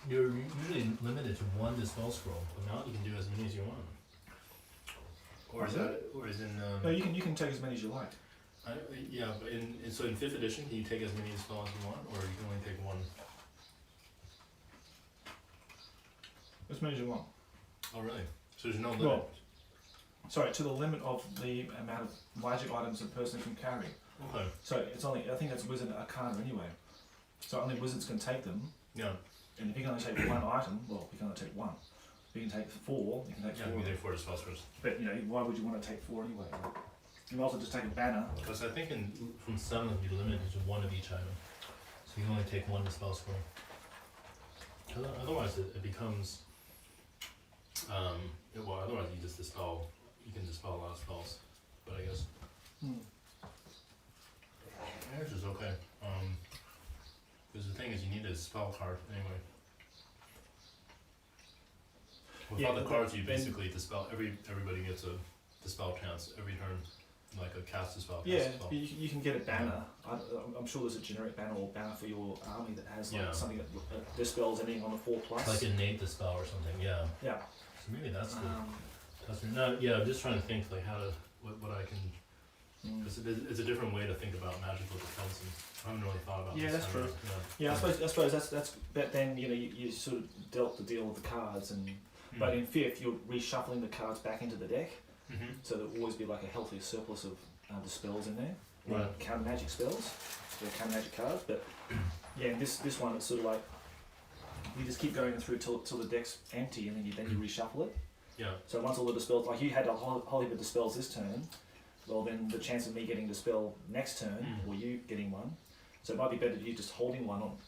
you're usually limited to 1 dispel scroll, but now you can do as many as you want. Or is in No, you can take as many as you like. yeah, but in 5th edition, can you take as many spells as you want, or you can only take 1? As many as you want. Oh really? So there's no limit. Well, sorry, to the limit of the amount of magic items a person can carry. Okay. So it's only, I think that's Wizard Arcana anyway. So only wizards can take them. Yeah. And if you can only take 1 item, well, you can only take 1. If you can take 4, you can take 4. Yeah, you can take 4 dispel scrolls. But why would you want to take 4 anyway? You might also just take a banner. Because I think from 7th you're limited to 1 of each item, so you can only take 1 dispel scroll. Otherwise it becomes. Otherwise you just dispel. You can dispel a lot of spells, but I guess. Yours is okay. Because the thing is, you need a spell card anyway. With Yeah, all the cards, you then- basically dispel. Everybody gets a dispel chance every turn, like a cast dispel. Cast Yeah, dispel. you can get a banner. I'm sure there's a generic banner or banner for your army that has like Yeah. something that dispels anything on a 4+. Like innate dispel or something. Yeah. Yeah. So maybe that's the. Um, No, yeah, I'm just trying to think like how to what I can. mm. Because it's a different way to think about magical defense, and I haven't really thought about. Yeah, this that's time true. around. Yeah, I suppose that's. But then you sort of dealt the deal with the cards, and but in fifth you're reshuffling the cards back into the deck, Mm-hmm. so there'll always be like a healthy surplus of the spells in there, Right. counter magic spells, the counter magic cards. But yeah, this one it's sort of like you just keep going through till the deck's empty, and then you reshuffle it. Yeah. So once all the dispels, like you had a whole heap of dispels this turn, well then the chance of me getting dispel next turn, or you getting one, so it might be better you just holding on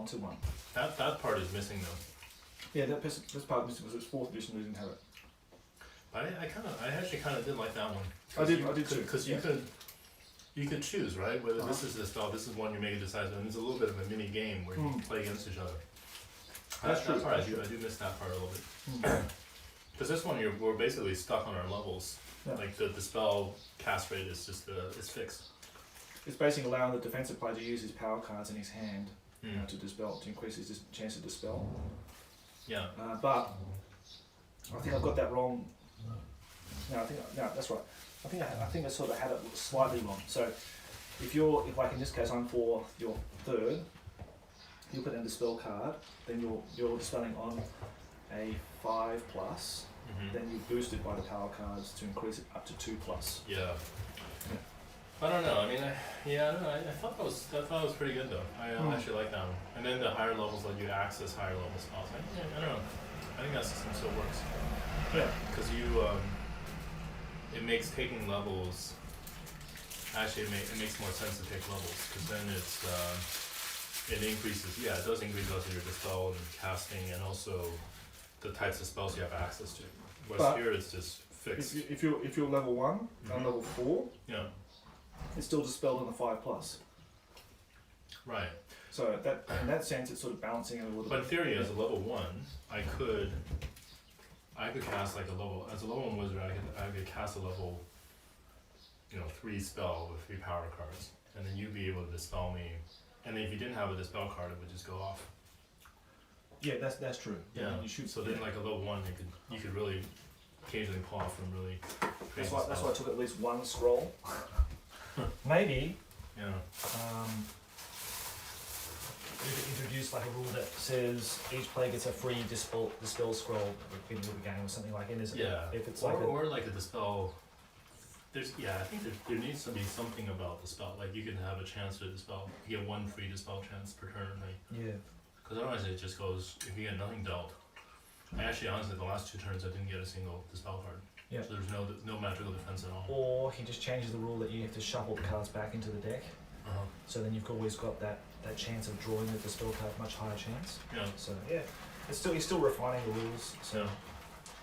to one. That part is missing though. Yeah, this part was missing because it's 4th edition, we didn't have it. I actually kind of did like that one. I did too. Because you could choose, right? Whether this is the spell, this is one you make a decisive, and it's a little bit of a mini game where you play against each other. That's true. That part, I do miss that part a little bit. Because this one, we're basically stuck on our levels. Yeah. Like the spell cast rate is just it's fixed. It's basically allowing the defensive player to use his power cards in his hand Mm. to dispel, to increase his chance to dispel. Yeah. But I think I've got that wrong. No, that's right. I think I sort of had it slightly wrong. So if like in this case I'm for your 3rd, you put in a dispel card, then you're dispelling on a 5+, Mm-hmm. then you boost it by the power cards to increase it up to 2+. Yeah. I don't know. I mean, I don't know. I thought that was pretty good though. I actually like that one. And then the higher levels let you access higher level spells. I don't know. I think that system still works. Yeah. Because it makes taking levels. Actually, it makes more sense to take levels because then it increases. Yeah, it does increase also your dispel and casting, and also the types of spells you have access to. Whereas But here it's just fixed. If you're level 1 and level 4, Yeah. it's still dispelled on the 5+. Right. So in that sense, it's sort of balancing it a little But in bit. theory, as a level 1, I could cast like as a level 1 wizard, I could cast a level 3 spell with 3 power cards, and then you'd be able to dispel me. And then if you didn't have a dispel card, it would just go off. Yeah, that's true. Yeah. You should. So then, like a level 1, you could really occasionally pull off from really. That's crazy why I spells. took at least one scroll. Maybe Yeah. we could introduce like a rule that says each player gets a free dispel scroll at the beginning of the game or something like it. Yeah. If it's or like a dispel. I think there needs to be something about the spell. Like you can have a chance to dispel. You get 1 free dispel chance per turn. yeah. Because otherwise it just goes, if you get nothing dealt. I actually, honestly, the last 2 turns I didn't get a single dispel card. Yeah. So there's no magical defense at all. Or he just changes the rule that you have to shuffle the cards back into the deck. Uh-huh. So then you've always got that chance of drawing the dispel card, much higher chance. Yeah. So yeah, he's still refining the rules. So. Yeah.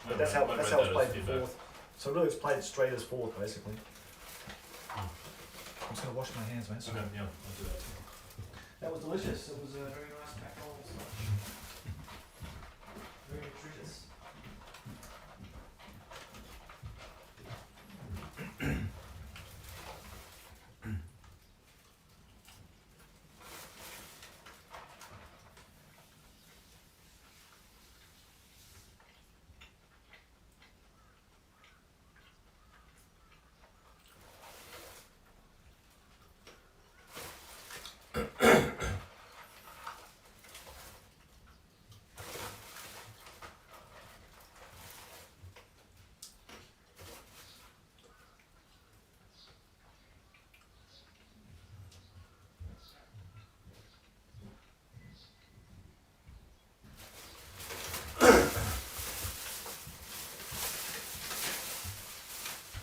But that's how it's played in 4th. So really it's played straight as 4th basically. I'm just gonna wash my hands, mate. Okay, yeah, I'll do that too. That was delicious. It was a very nice McDonald's lunch. Very nutritious.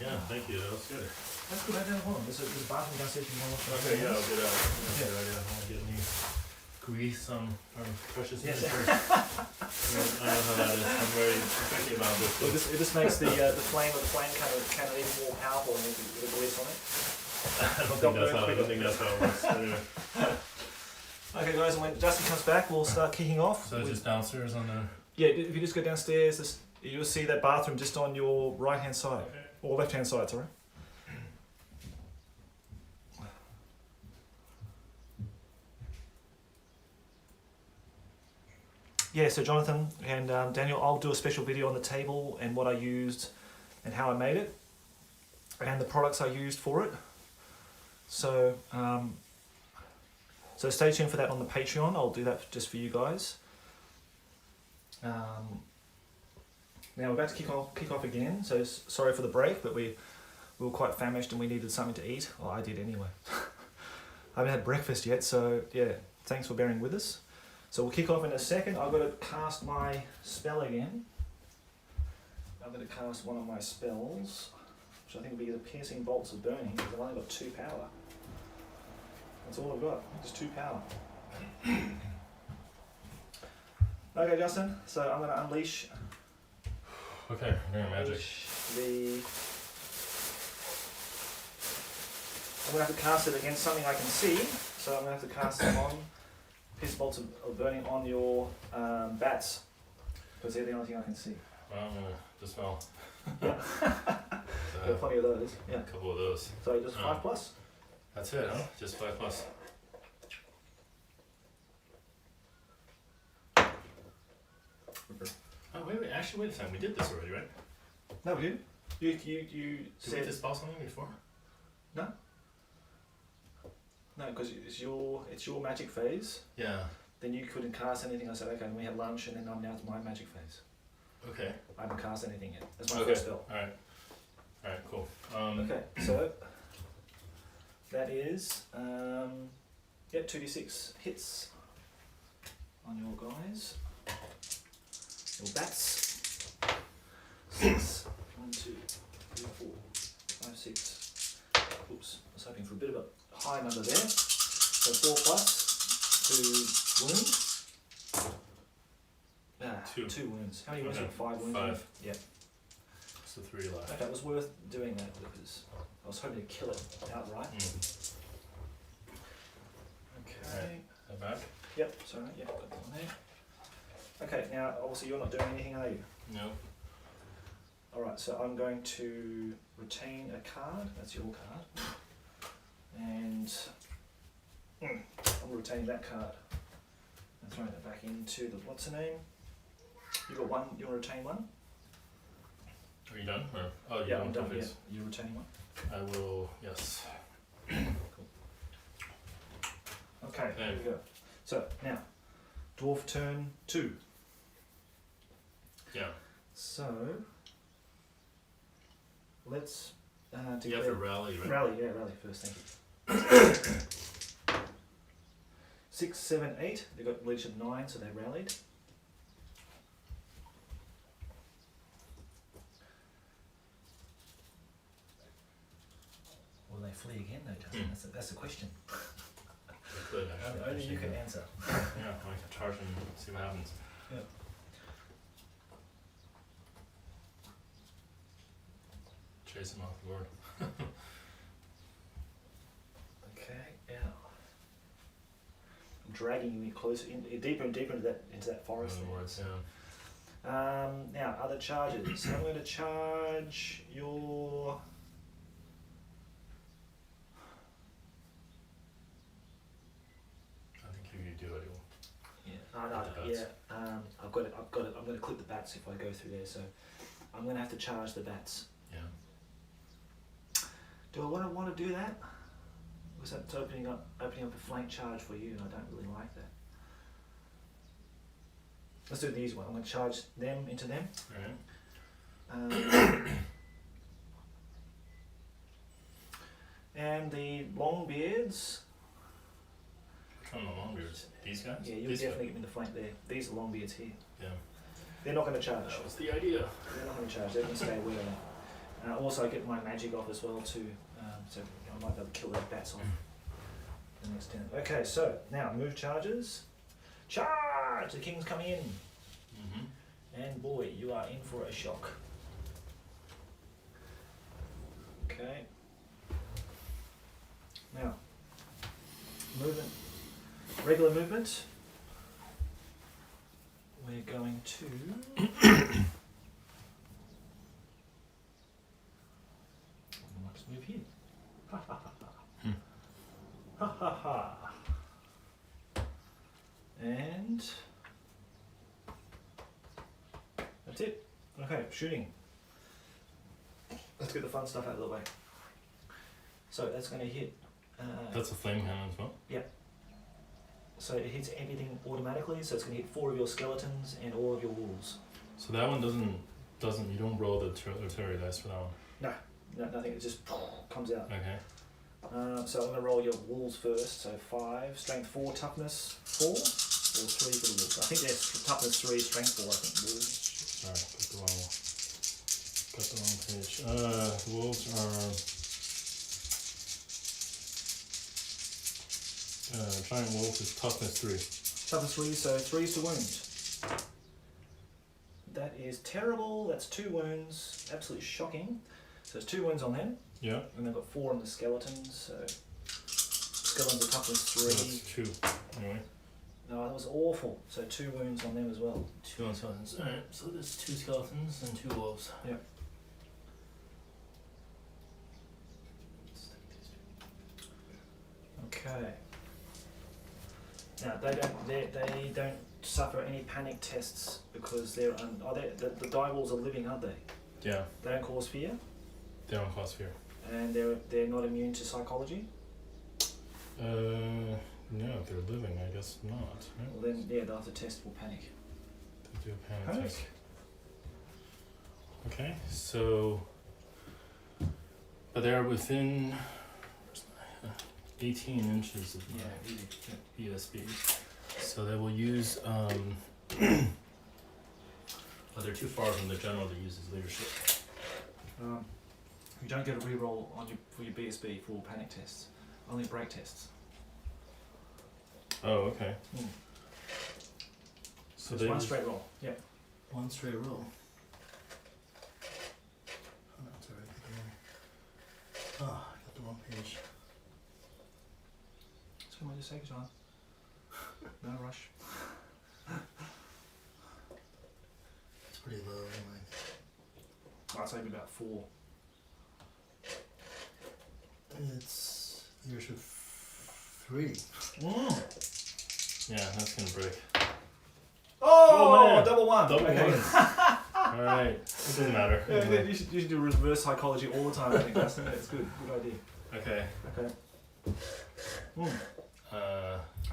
Yeah, thank you, that was good. That's good. I don't know. There's a bathroom downstairs if you want to wash Okay, your yeah, hands. I'll get out. That's a Yeah. good idea. I want to get any grease on our precious Yes. miniatures. I know how that is. I'm very picky about this. It just makes the flame of the flame cannon even more powerful when you put the grease on it. I don't think that's how it works. Anyway. Okay, guys, and when Justin comes back, we'll start kicking off. So it's just downstairs on the. Yeah, if you just go downstairs, You'll see that bathroom just on your right hand side, Okay. or left hand side, sorry. Yeah, so Jonathan and Daniel, I'll do a special video on the table and what I used and how I made it and the products I used for it. So, so stay tuned for that on the Patreon. I'll do that just for you guys. Now we're about to kick off again. So sorry for the break, but we were quite famished and we needed something to eat. Well, I did anyway. I haven't had breakfast yet, so yeah, thanks for bearing with us. So we'll kick off in a second. I've got to cast my spell again. I'm going to cast one of my spells, which I think will be the Piercing Bolts of Burning, because I've only got 2 power. That's all I've got, just 2 power. Okay, Justin, so I'm going to unleash Okay, yeah, magic. I'm going to have to cast it against something I can see, so I'm going to have to cast them on. Piercing Bolts of Burning on your bats, because they're the only thing I can see. Well, I'm gonna dispel. Got plenty of those. Yeah. A couple of those. So just 5 plus. That's it, huh? Just 5 plus. Oh wait, actually wait a second. We did this already, right? No, we didn't. You Did we said dispel something before? no, because it's your magic phase. Yeah. Then you couldn't cast anything. I said okay, and we had lunch, and then I'm now to my magic phase. Okay. I haven't cast anything yet. That's my Okay. first spell. Alright. Alright, cool. Okay, so that is 2d6 hits on your guys. Your bats. 6. 1, 2, 3, 4, 5, 6. Oops, I was hoping for a bit of a high number there. So 4 plus to wound. 2 wounds. How many wounds? Okay. 5 wounds. 5. Yeah. So 3 left. Okay, it was worth doing that because I was hoping to kill it outright. Okay. That back? Yep, sorry, yeah, got that one there. Okay, now obviously you're not doing anything, are you? No. Alright, so I'm going to retain a card, that's your card. And I'm retaining that card. And throwing that back into the, what's her name? You got one, you want to retain one? Are you done? Or, oh, Yeah, I'm you done, want yeah. to You're retaining one? I will, yes. Okay, here we go. So, now, dwarf turn 2. Yeah. So, let's You have to declare... rally, right? Rally first, thank you. 6, 7, 8. They got leadership 9, so they rallied. Will they flee again though, Justin? That's the question. They could, actually. Only you can answer. Yeah, I can charge and see what happens. Yeah. Chase him off the board. Okay, now. I'm dragging you closer, deeper and deeper into that forest. In other words, yeah. Now, other charges. So I'm going to charge your... I think if you do it, I've got it. I'm going to clip the bats if I go through there. So I'm going to have to charge the bats. yeah. Do I want to do that? Because that's opening up a flank charge for you, and I don't really like that. Let's do the easy one. I'm going to charge them into them. Alright. And the Longbeards. Which one are the Longbeards? These guys? Yeah, you'll These definitely get in the flank there. These are Longbeards here. Yeah. They're not going to charge. That was the idea. They're not going to charge. They're going to stay where they are. Also, I get my magic off as well too, so I might be able to kill those bats off the next turn. Okay, so now move charges. Charge! The king's coming in, and boy, you are in for a shock. Okay. Now, movement, regular movement. We're going to Ha ha ha. And that's it. Okay, shooting. Let's get the fun stuff out of the way. So that's going to hit. That's a flame cannon as well. So it hits everything automatically. So it's going to hit 4 of your skeletons and all of your wolves. So that one doesn't. You don't roll the artillery dice for that one. No, nothing. It just comes out. Okay. So I'm going to roll your wolves first. So 5, strength 4, toughness 4, or 3 for the wolves. I think there's toughness 3, strength 4. I think wolves. Sorry, got the wrong page. Wolves are giant wolf is toughness 3. Toughness 3, so 3 is to wound. That is terrible. That's 2 wounds. Absolutely shocking. So there's 2 wounds on them. Yeah. And they've got 4 on the skeletons. So skeletons are toughness 3. That's 2. Anyway. No, that was awful. So 2 wounds on them as well. 2 on skeletons. Alright, so there's 2 skeletons and 2 wolves. Yeah. Okay. Now they don't suffer any panic tests because the die walls are living, aren't they? Yeah. They don't cause fear. They're on cause fear. And they're not immune to psychology. No, if they're living, I guess not. Right? Well then, yeah, they'll have to test for panic. They do a panic test. Okay, so, but they're within 18 inches of BSB. So they will use, but they're too far from the general to use his leadership. You don't get a reroll for your BSB for panic tests. Only break tests. Oh, okay. So it's one straight roll. Yeah. One straight roll. Oh, that's alright. Oh, I got the wrong page. So just take your time. No rush. It's pretty low anyway. I'd say about 4. It's leadership 3. Yeah, that's gonna break. Oh, man. double 1. Double Okay. 1. Alright, it doesn't matter. Yeah, Anyway. you should do reverse psychology all the time. I think that's good. Good idea. Okay.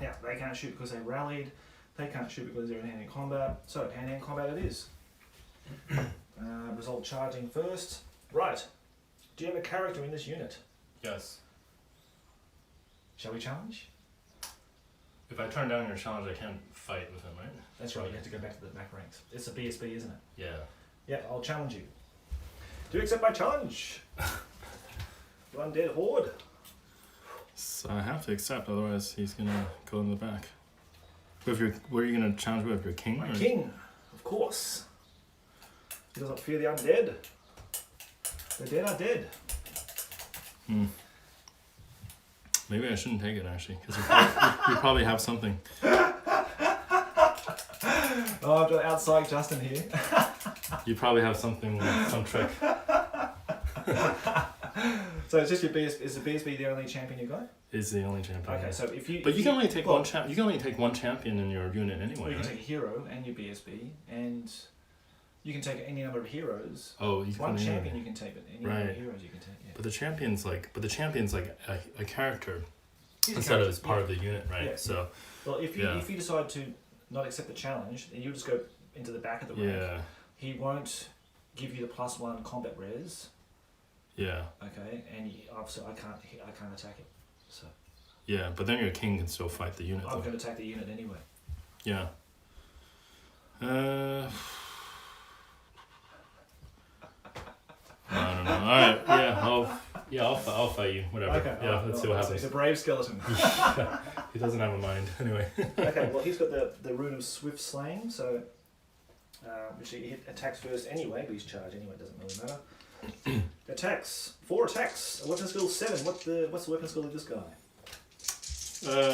Yeah, they can't shoot because they rallied. They can't shoot because they're in hand-to-hand combat. So hand-to-hand combat it is. Result charging first. Right. Do you have a character in this unit? Yes. Shall we challenge? If I turn down your challenge, I can't fight with him, right? That's right. You have to go back to the back ranks. It's a BSB, isn't it? Yeah. Yeah, I'll challenge you. Do you accept my challenge? Undead horde. So I have to accept, otherwise he's gonna go in the back. With your, what are you gonna challenge with? Your king? My king, of course. He doesn't fear the undead. The dead are dead. Maybe I shouldn't take it actually, because you probably have something. Oh, I've got outside Justin here. You probably have something, some trick. So it's just your BSB. Is the BSB the only champion you got? Is the only champion. Okay, so if you. But you can only take well, one champ. You can only take one champion in your unit anyway. Well, you can right? take a hero and your BSB, and you can take any number of heroes. Oh, you can. One champion you can take, but any number of Right. heroes you can take. Yeah. But the champion's like a character He's a instead of character, as part of the unit, right? Yeah. So. Well, if you decide to not accept the challenge, then you just go into the back of the rank. Yeah. He won't give you the +1 combat res. Yeah. Okay, and obviously I can't attack it. So. Yeah, but then your king can still fight the unit. I'm though. going to attack the unit anyway. Yeah. I don't know. All right. Yeah. I'll fight you. Whatever. Okay. Yeah. Let's see what He's happens. a brave skeleton. He doesn't have a mind anyway. Okay. Well, he's got the rune of swift slaying, so which he attacks first anyway, but he's charged anyway. It doesn't really matter. Attacks. 4 attacks. A weapon skill 7. What's the weapon skill of this guy?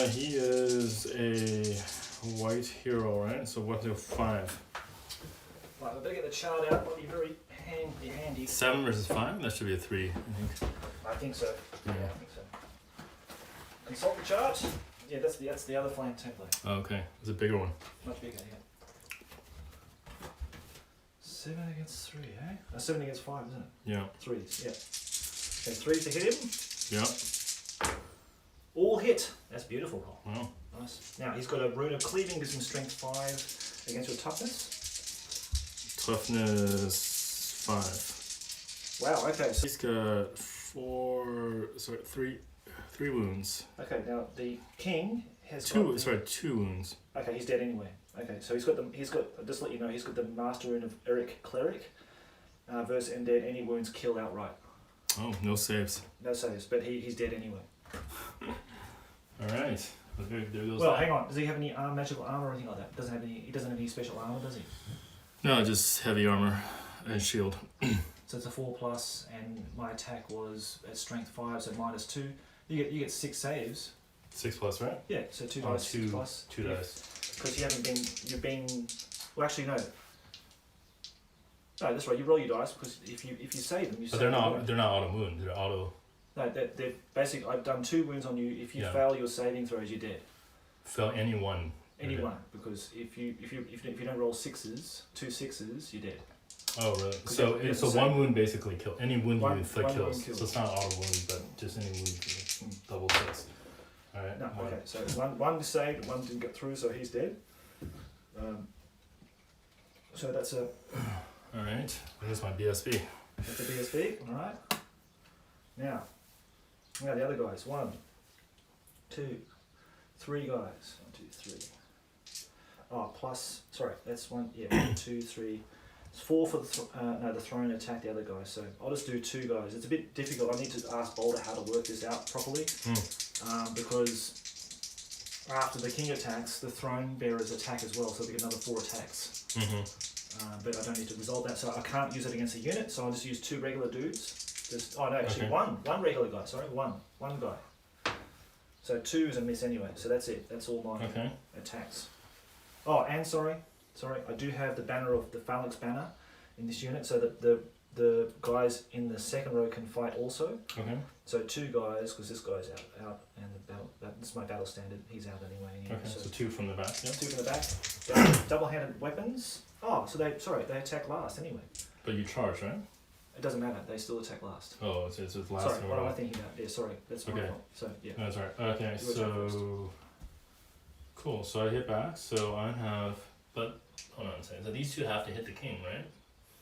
He is a white hero, right? So what's your 5? Right. I better get the chart out. Might be very handy. 7 versus 5. That should be a 3, I think. I think so. Yeah. I think so. consult the chart. Yeah, that's the other flame template. Oh, okay, it's a bigger one. Much bigger, yeah. 7 against 3, eh? 7 against 5, isn't it? Yeah. 3s, yeah. Okay, 3 to hit him. Yeah. All hit. That's beautiful roll. Wow. Nice. Now he's got a rune of cleaving, gives him strength 5 against your toughness. Toughness 5. Wow. Okay. So He's got 3 wounds. okay. Now the king has Two got wounds. Okay, he's dead anyway. Okay, so he's got just to let you know, he's got the master rune of Eric Cleric. Versus undead, any wounds kill outright. Oh, no saves. No saves, but he's dead anyway. Alright. There goes Well, that. hang on. Does he have any magical armor or anything like that? He doesn't have any special armor, does he? No, just heavy armor and shield. So it's a 4+, and my attack was at strength 5, so -2. You get 6 saves. 6 plus, right? Yeah, so 2 Oh, dice, 6 plus. 2 dice. Because you've been. Well, actually no. No, that's right. You roll your dice because if you save them, you. But save they're them. not auto wound. They're auto. No, they're basically. I've done 2 wounds on you. If you Yeah. fail your saving throws, you're dead. Fail any one. Any Okay. one, because if you don't roll 6s, 2 6s, you're dead. Oh really? Because So it's it's the a same. 1 wound basically kill. Any wound you inflict one wound kills. kills. So it's not auto wound, but just any wound kills. Double 6. Alright. No, okay. So one was saved, one didn't get through, so he's dead. So that's a Alright. Here's my BSB. BSB. All right. Now the other guys. 1, 2, 3 guys. 1, 2, 3. Oh, plus. Sorry, that's 1. Yeah, 1, 2, 3. It's 4 for the throne attack the other guys. So I'll just do 2 guys. It's a bit difficult. I need to ask Boulder how to work this out properly, because after the king attacks, the throne bearers attack as well. So we get another 4 attacks. But I don't need to resolve that, so I can't use it against a unit. So I'll just use 2 regular dudes. Okay. One regular guy. Sorry, one guy. So 2 is a miss anyway. So that's it. That's all my attacks. Oh, and sorry, I do have the banner of the Phalanx banner in this unit, so that the guys in the second row can fight also. Okay. So 2 guys, because this guy's out, and this is my battle standard. He's out anyway. Okay. So 2 from the back. Yeah. 2 from the back. Double-handed weapons. Oh, so they attack last anyway. But you charge, right? It doesn't matter. They still attack last. Oh, it's last. Sorry, what am I thinking about? Yeah, sorry, that's my Okay. fault. So yeah. No, that's alright. Okay, You attack first. so cool. So I hit back. So I have, but hold on a second. So these 2 have to hit the king, right?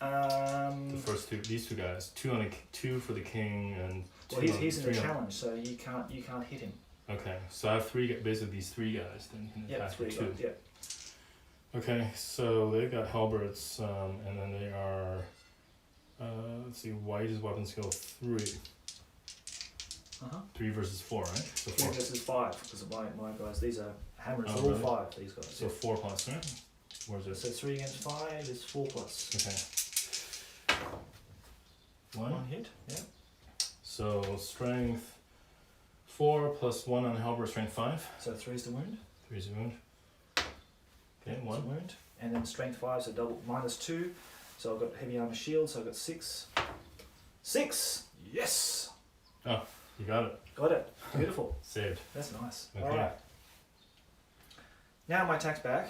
The first 2, these 2 guys, 2 for the king and 2 Well, he's in the 3 on- challenge, so you can't hit him. Okay, so I have 3 basically these 3 guys. Then can Yeah, attack 3 the 2. guys. Yeah. Okay, so they've got halberds, and then they are. Let's see, white is weapon skill 3. 3 versus 4, right? So 3 4. versus 5 because of my guys. These are hammers. Oh, They're all really? 5. These guys. So 4 plus, right? Where's it? So 3 against 5 is 4+. Okay. 1. 1 hit. Yeah. So strength 4 plus 1 on halberd, strength 5. So 3 is the wound. 3 is a wound. Okay, It's a 1. wound, and then strength 5, so double -2. So I've got heavy armor shield. So I've got 6. 6. Yes. You got it. Got it. Beautiful. Saved. That's nice. Okay. All right. Now my attack's back.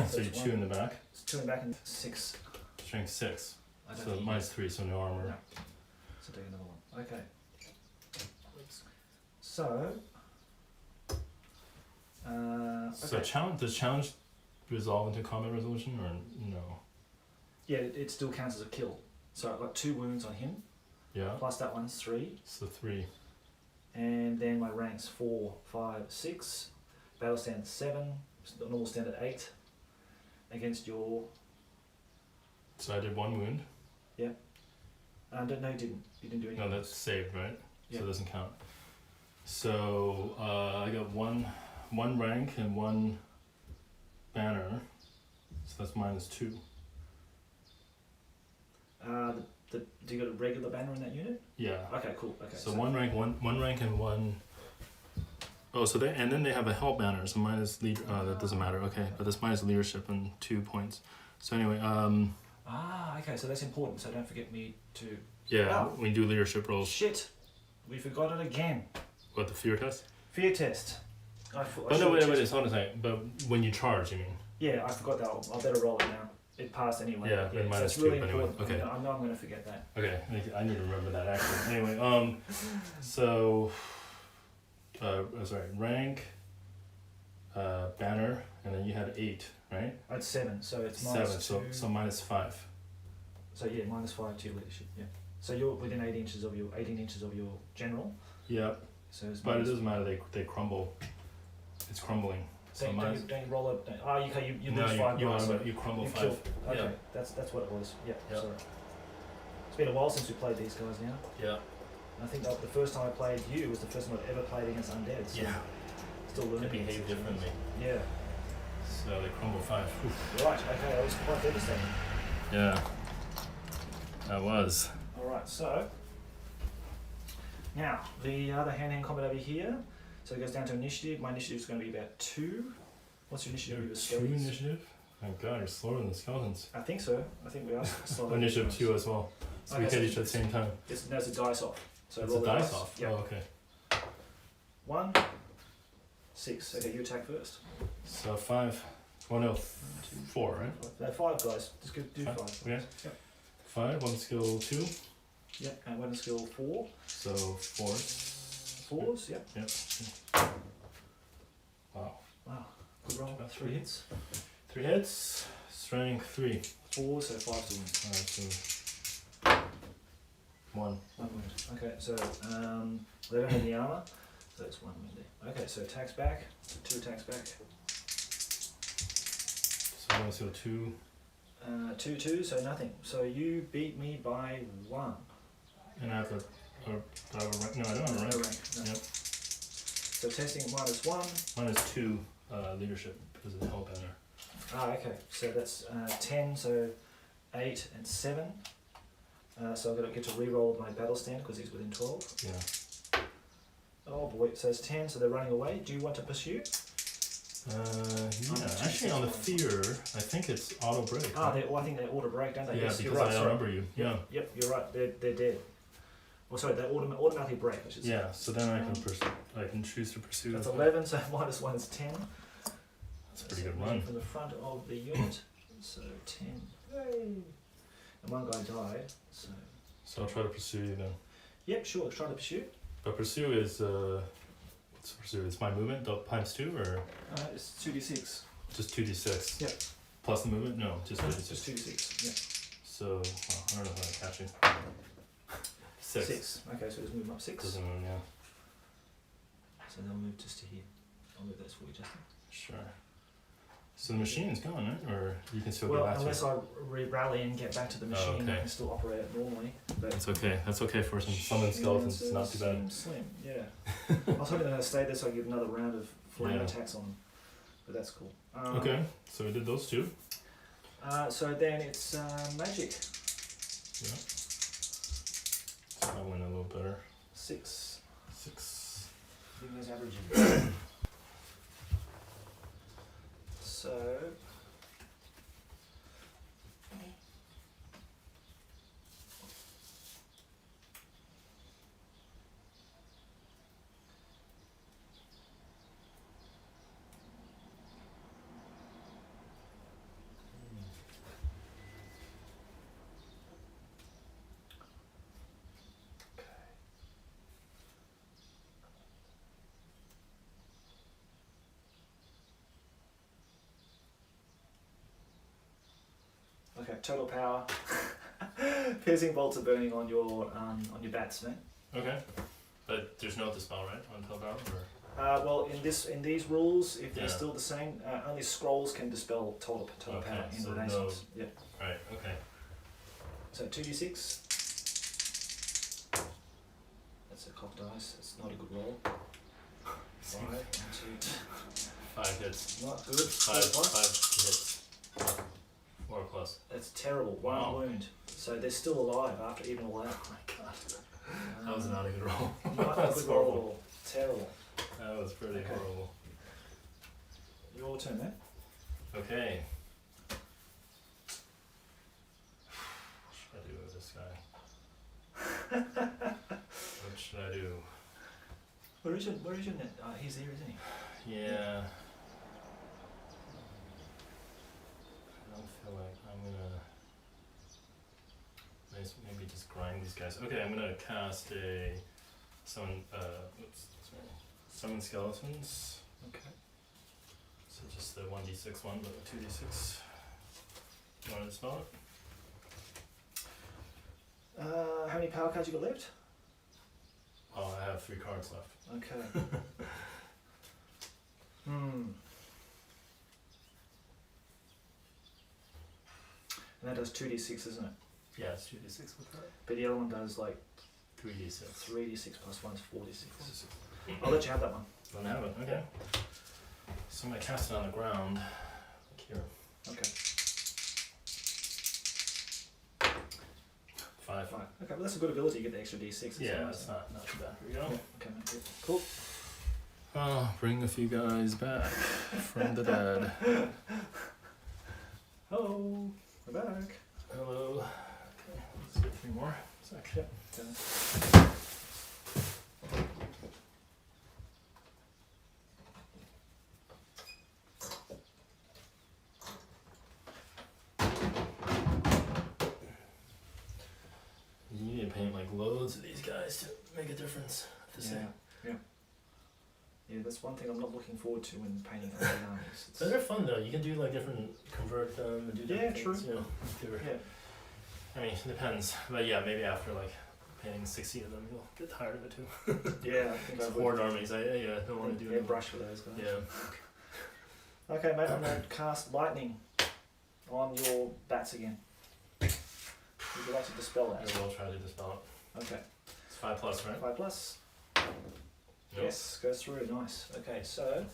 So you it's 2 in the back. It's 2 in the back and 6. Strength 6. I don't So think -3, so no armor. No. So take another one. Okay. So. So Okay. does challenge resolve into combat resolution or no? Yeah, it still counts as a kill. So I've got 2 wounds on him, Yeah. plus that one's 3. So 3. And then my ranks 4, 5, 6. Battle stand 7. Normal standard 8. Against your. So I did 1 wound. No, you didn't. You didn't do anything. No, that's saved, right? Yeah. So it doesn't count. So I got one rank and 1 banner. So that's -2. Do you got a regular banner in that unit? Yeah. Okay, cool. Okay. So 1 rank, one rank and 1. Oh, so and then they have a help banner. So minus lead. That doesn't matter. Okay, but that's minus leadership and 2 points. So anyway, okay. So that's important. So don't forget me to. yeah, Oh. we do leadership roles. Shit, we forgot it again. What, the fear test? Fear test. I Oh no, wait, it's not a thing. But when you charge, you mean? Yeah, I forgot that. I better roll it now. It passed anyway. Yeah, so minus it's 2, really but anyway, important. okay. I know I'm going to forget that. Okay, I need to remember that actually. Anyway, sorry, rank, banner, and then you had 8, right? I had 7, so it's 7, minus 2. so minus 5. So yeah, minus 5 to your leadership. Yeah. So you're within 18 inches of your general. Yep. So it's But it doesn't matter. They crumble. It's crumbling. So don't you roll it. Okay, you no, lose 5 guys. So you crumble you 5. kill. Okay, Yeah. that's what it was. Yeah. Yeah. Sorry. It's been a while since we played these guys now. Yeah. I think that the first time I played you was the first time I've ever played against undead. So Yeah. Still They learning. behave differently. Yeah. So they crumble 5. Oof. Right. Okay. That was quite devastating. Yeah. That was. All right. So now the other hand-to-hand combat over here. So it goes down to initiative. My initiative is going to be about 2. What's your initiative? Your 2 skeletons? initiative? Oh god, you're slower than the skeletons. I think so. I think we are. Initiative 2 as well. So we Okay, hit so each at the same time. It's a dice off. So It's roll a the dice off? Yeah. Oh, okay. 1, 6. Okay, you attack first. So 5. Well, no, 4, right? No, 5 guys. Just do 5. Okay. Yep. 5, 1 skill 2. Yep. And weapon skill 4. So 4. 4s. Yep. Yep. Wow. Wow. Good roll. About 3 hits. 3 hits. Strength 3. 4, so 5 to win. Alright, so 1. 1 wound. Okay, so they don't have the armor, so it's 1 wound there. Okay, so attacks back. 2 attacks back. So 1 skill 2. 2, 2, so nothing. So you beat me by 1. And I have a rank. No, I don't have a rank. No rank. No. Yep. So testing -1. Minus 2 leadership because of the hell banner. Okay. So that's 10, so 8 and 7. So I'm going to get to re-roll my battle stand because he's within 12. Yeah. Oh boy, so it's 10, so they're running away. Do you want to pursue? Yeah. Actually, on the fear, I think it's auto break. I think they auto break, don't they? Yeah, Yes, because you're right. I Sorry. outnumber you. Yeah. Yep, you're right. They're dead. Well, sorry, they automatically break. I should say. Yeah. So then I can choose to pursue. That's 11, so -1 is 10. That's a pretty good run. From the front of the unit, so 10. Hey. And 1 guy died, so. So I'll try to pursue you then. Yep, sure. Try to pursue. But pursue is what's pursue? It's my movement times 2 or It's 2d6. just 2d6. Yep. Plus the movement? No, just 2d6. Just 2d6. Yeah. So I don't know how to catch you. 6. 6. Okay, so just move them up 6. Doesn't move, yeah. So they'll move just to here. I'll move those for you, Justin. Sure. So the machine's gone, right? Or you can still Well, get back to unless it? I rally and get back to the machine, I okay. can still operate it normally. But That's okay. That's okay for some summon skeletons. It's not too bad. Slim, yeah. I was hoping they're going to stay there so I get another round of flame Yeah. attacks on them. But that's cool. Okay, so we did those 2. So then it's magic. Yeah. So I went a little better. 6. 6. Giving us average. So. Okay, total power. Piercing bolts are burning on your bats, mate. Okay. But there's no dispel, right? On Telbar? Or? Well, in these rules, if they're Yeah. still the same, only scrolls can dispel total Okay, power in so Renaissance. Yeah. Right, okay. So 2d6. That's a cocked dice. It's not a good roll. 5, 1, 2. 5 hits. Not good. 5 hits. 4 plus. That's terrible. 1 Wow. wound. So they're still alive after even all that. Oh my god. That was not a good roll. Not a That's good roll at horrible. all. Terrible. That was pretty Okay. horrible. Your turn, man. Okay. What should I do with this guy? What should I do? Where is your net? He's there, isn't he? Yeah. I don't feel like I'm gonna maybe just grind these guys. Okay, I'm gonna cast a summon skeletons. Okay. So just the 1d6 one, but the 2d6. You wanna spell it? How many power cards you got left? Oh, I have 3 cards left. Okay. And that does 2d6, isn't it? Yeah, it's 2d6 with that. But the other one does like 3d6. 3d6 plus 1 is 4d6. I'll let you have that one. Don't have it, okay. So I'm gonna cast it on the ground. Like here. Okay. 5. Fine. Okay, well that's a good ability to get the extra d6. Yeah, it's not too bad. Here we go. Yeah. Okay, mate. Good. Cool. Oh, bring a few guys back from the dead. Hello. We're back. Hello. Okay, let's get 3 more. Sec. Yep. You need to paint like loads of these guys to make a difference. Yeah, that's one thing I'm not looking forward to when painting other armies. So they're fun though. You can do like different, convert them and do different Yeah, things. true. You know, Yeah. I mean, it depends. But yeah, maybe after like painting 60 of them, you'll get tired of it too. Yeah, I think It's I would. horde armies. I don't want to do it. brush with those guys. Yeah. Okay, mate, I'm going to cast lightning on your bats again. Would you like to dispel that? I will try to dispel it. Okay. It's 5+, right? 5 plus. Nope. Yes, goes through. Nice. Okay, so.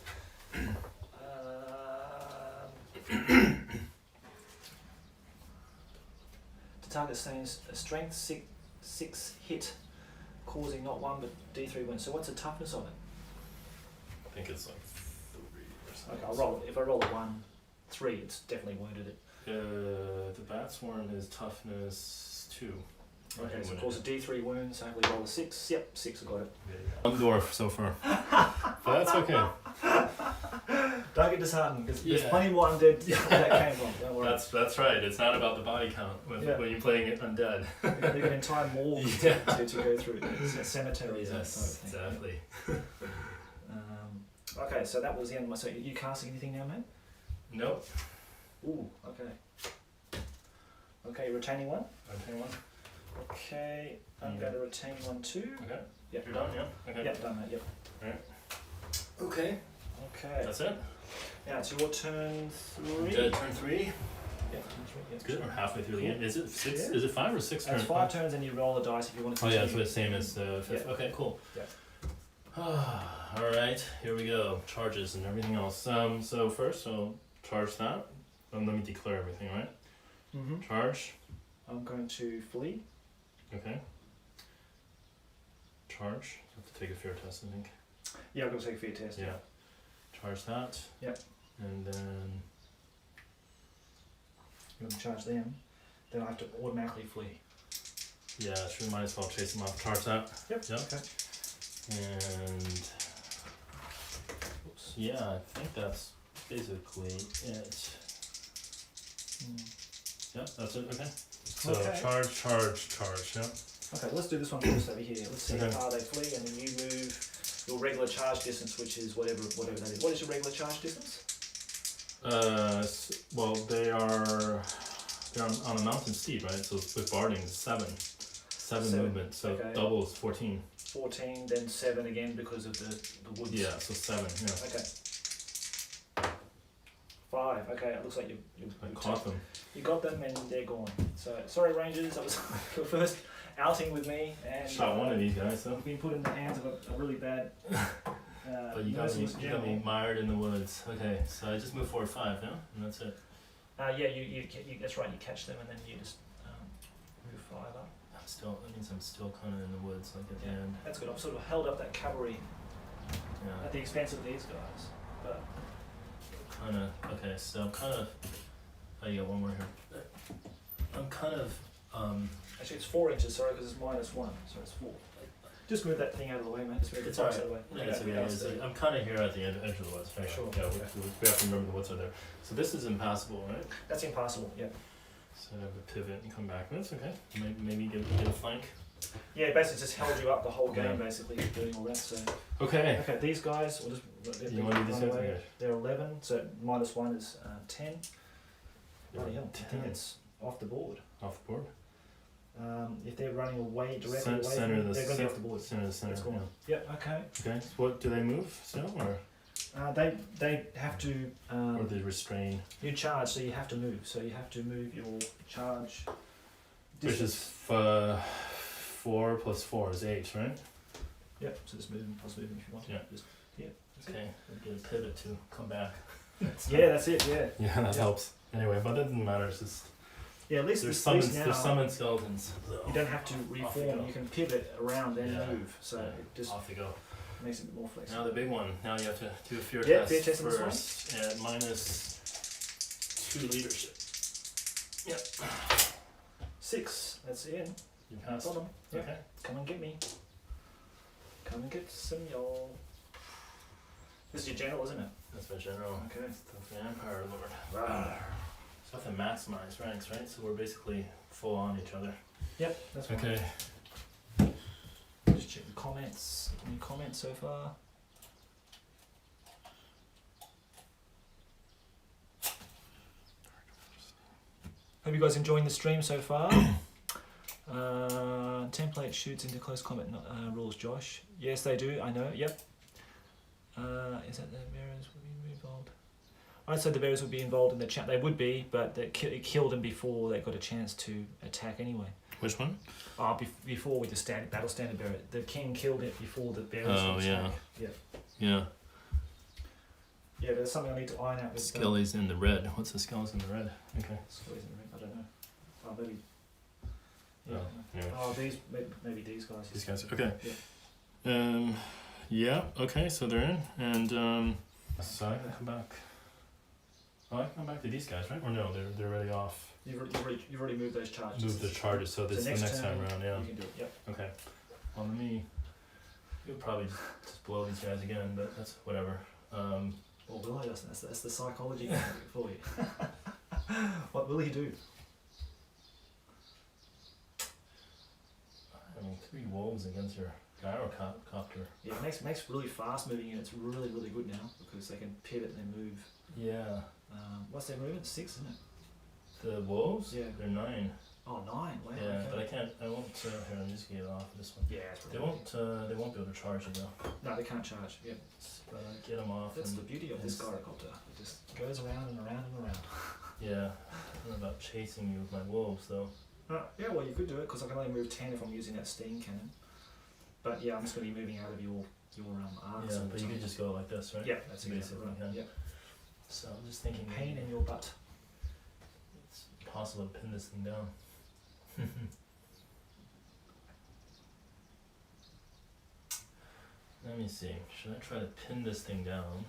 To target sustains a strength 6 hit, causing not 1 but d3 wounds. So what's the toughness of it? I think it's like 3 or something. Okay, I'll roll. If I roll a 1, 3, it's definitely wounded it. The bat swarm is toughness 2. Okay, so it causes d3 wounds. So hopefully roll a 6. Yep, 6. I got it. I'm dwarf so far. But that's okay. Don't get disheartened because there's Yeah. plenty more undead that came from. Don't worry. That's right. It's not about the body count when you're playing it undead. They've got an entire morgue to go through. It's a cemetery. Yes, exactly. Okay, so that was the end. So you casting anything now, mate? Nope. Ooh, okay. Okay, you're retaining 1? Okay, one. Okay, I'm going to retain 1 too. Okay. Yep. You're done, yeah? Okay. Yep, done that, yep. Alright. Okay. Okay. That's it? Now it's your turn 3. Dead turn 3. Yep, turn 3. Yep. Good. We're halfway through the game. Is it 6? Yeah. Is it 5 or 6 It's turns? 5 turns and you roll the dice if you want to Oh continue. yeah, it's the same as the 5th. Yeah. Okay, cool. Yeah. Alright, here we go. Charges and everything else. So first I'll charge that. Let me declare everything, right? Mm-hmm. Charge. I'm going to flee. Okay. Charge. You have to take a fear test, I think. Yeah, I've got to take a fear test. Yeah. Charge that. Yep. And then You're going to charge them. Then I have to automatically flee. yeah, sure, might as well chase them off. Charge that. Yep. Okay. And oops, yeah, I think that's basically it. Yeah, that's it. Okay. So Okay. charge. Yeah. Okay, let's do this one first over here. Let's see Okay. how far they flee, and then you move your regular charge distance, which is whatever that is. What is your regular charge distance? Well, they're on a mountain steep, right? So with barding, it's 7 Seven, movement. So okay. double is 14. 14, then 7 again because of the woods. Yeah, so 7. Yeah. Okay. 5. Okay, it looks like you I caught them. You got them and they're gone. So sorry, Rangers, that was your first outing with me, and Shot one of these guys, though. You've been put in the hands of a really bad. But you got me mired in the woods. Okay, so I just moved forward 5 now, and that's it. Yeah, you that's right. You catch them and then you just move 5 up. That means I'm still kind of in the woods, like at the end. That's good. I've sort of held up that cavalry Yeah. at the expense of these guys, but Kind of. Okay, so I'm kind of. Oh, you got one more here. I'm kind of. actually it's 4 inches. Sorry, because it's -1, so it's 4. Just move that thing out of the way, mate. Just move the It's box alright. out of the way. Yeah, it's okay. I'm kind of here at the edge of the woods. Right? Sure. Yeah, we have to remember the woods are there. So this is impassable, right? That's impassable, yeah. So I have to pivot and come back. That's okay. Maybe get a flank. Yeah, basically just held you up the whole game, Yeah. basically, doing all that. So Okay. okay, these guys, we'll just You want to do these guys? Okay. They're 11, so -1 is 10. Bloody hell, 10. it's off the board. Off the board. If they're running away directly Center away of from you, the they're going to be off the board. Center of the center. That's cool. Yeah. Yep, okay. Okay. So what do they move still, or They have to. or they restrain? You charge, so you have to move. So you have to move your charge. Which is distance. 4 plus 4 is 8, right? Yep. So just moving plus moving if you want. Yeah. Just, that's it. Okay. We'll get a pivot to come back. Yeah, that's it. Yeah. Yeah, that Yeah. helps. Anyway, but it doesn't matter. It's just Yeah. At least there's at least summons. now There's summon skeletons. So you don't have to Off you reform. go. You can pivot around and Yeah. move. So Yeah. it just off you go. makes it a bit more Now flexible. the big one. Now you have to do a fear Yeah, test fear test on this one. first at -2 leadership. Yep. 6. That's in. You passed. Bottom. Yeah. Okay. Come and get me. Come and get some y'all. This is your general, isn't it? That's my general. Okay. The Vampire Lord. Rawr. So I have to maximize ranks, right? So we're basically full on each other. Yep, that's fine. Okay. Just check the comments. Any comments so far? Hope you guys enjoying the stream so far. Template shoots into close combat rules, Josh. Yes, they do. I know. Yep. Is that the bearers would be involved? I'd say the bearers would be involved in the chat. They would be, but it killed them before they got a chance to attack anyway. Which one? Before with the battle standard bearer. The king killed it before the bearers Oh, could yeah. attack. Yeah. Yeah. Yeah, there's something I need to iron out with Skelly's in the red. What's the skelly's in the red? Okay. Skellies in the ring. I don't know. Oh, maybe. Yeah. Oh, anyway. Oh, these maybe these guys. These guys. Okay. Yeah. Yeah. Okay. So they're in, and so I can come back. Oh, I can come back to these guys, right? Or no? They're already off. You've already moved those charges. Move the charges. So this is the next time around. Yeah. You can do it. Yep. Okay. Well, let me. You'll probably just blow these guys again, but that's whatever. Well, will I just? That's the psychology for you. What will he do? I mean, 3 wolves against your gyrocopter. Yeah, it makes really fast moving units really good now because they can pivot and then move. Yeah. What's their movement? 6, isn't it? The wolves? Yeah. They're 9. Oh, 9. Wow. Yeah, okay. but I won't. Here, I'm just get it off of this one. Yeah, it's They won't be able to charge you though. No, they can't charge. Yeah. But get them off. That's and, the beauty of this gyrocopter. It just goes around and around and around. Yeah. I don't know about chasing you with my wolves though. Yeah, well, you could do it because I can only move 10 if I'm using that steam cannon. But yeah, I'm just going to be moving out of your arcs. Yeah, all the but you time. could just go like this, right? Yeah, that's exactly Basically, right. yeah. Yeah. So I'm just thinking. Pain in your butt. It's possible to pin this thing down. Let me see. Should I try to pin this thing down?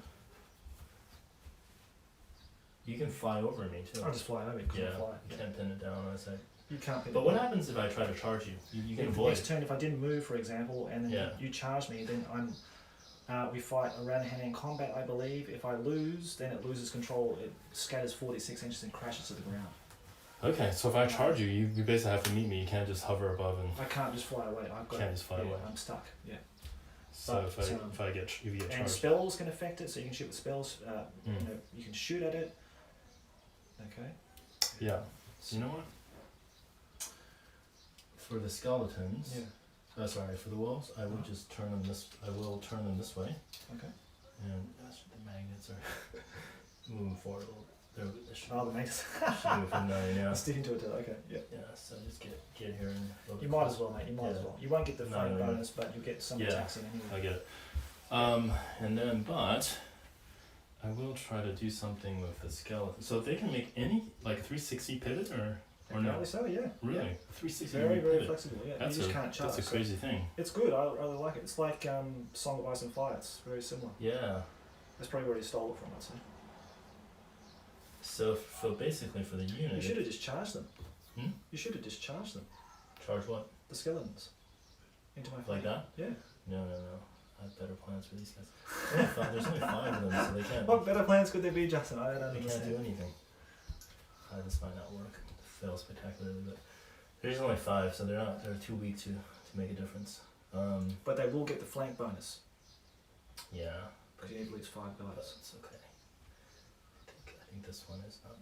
You can fly over me too. I'll just fly over because Yeah, I fly. you can't pin it down, I say. You can't pin But it what down. happens if I try to charge you? You can If avoid. next turn, if I didn't move, for example, and then Yeah. you charge me, then we fight around hand-to-hand combat, I believe. If I lose, then it loses control. It scatters 46 inches and crashes to the ground. Okay, so if I charge you, you basically have to meet me. You can't just hover above and. I can't just fly away. I've got. Can't just fly yeah, away. I'm stuck. Yeah. So But, if I get you get And charged. spells can affect it, so you can shoot with spells. Mm. You can shoot at it. Okay. Yeah. You know what? For the skeletons. Yeah. Sorry, for the wolves, I would just turn them this. I will turn them this way. Okay. And the magnets are moving forward a little. They should, Oh, the mates. should move from 9, yeah. I'm sticking to it. Okay. Yeah. Yeah, so just get here and. look. You might as well, mate. You might as Yeah. well. You won't get the No, flank no, no. bonus, but you get some Yeah. attacks in anyway. I get it. And then, but I will try to do something with the skeleton. So they can make any like 360 pivot or no? Apparently so, yeah. Really, Yeah. 360 Very pivot. flexible. Yeah. That's you just can't charge. that's a crazy thing. It's good. I really like it. It's like Song of Ice and Fire. It's very similar. Yeah. That's probably where he stole it from. I'd say. So basically for the unit. You should have discharged them. Hmm? You should have discharged them. Charge what? The skeletons. into my Like flank. that? Yeah. No. I have better plans for these guys. There's only 5 of them, so they can't. What better plans could there be, Justin? I don't They can't understand. do anything. This might not work. Fail spectacularly, but there's only 5, so they're too weak to make a difference. But they will get the flank bonus. Yeah, Because you need at least 5 but guys. it's okay. I think this one is not.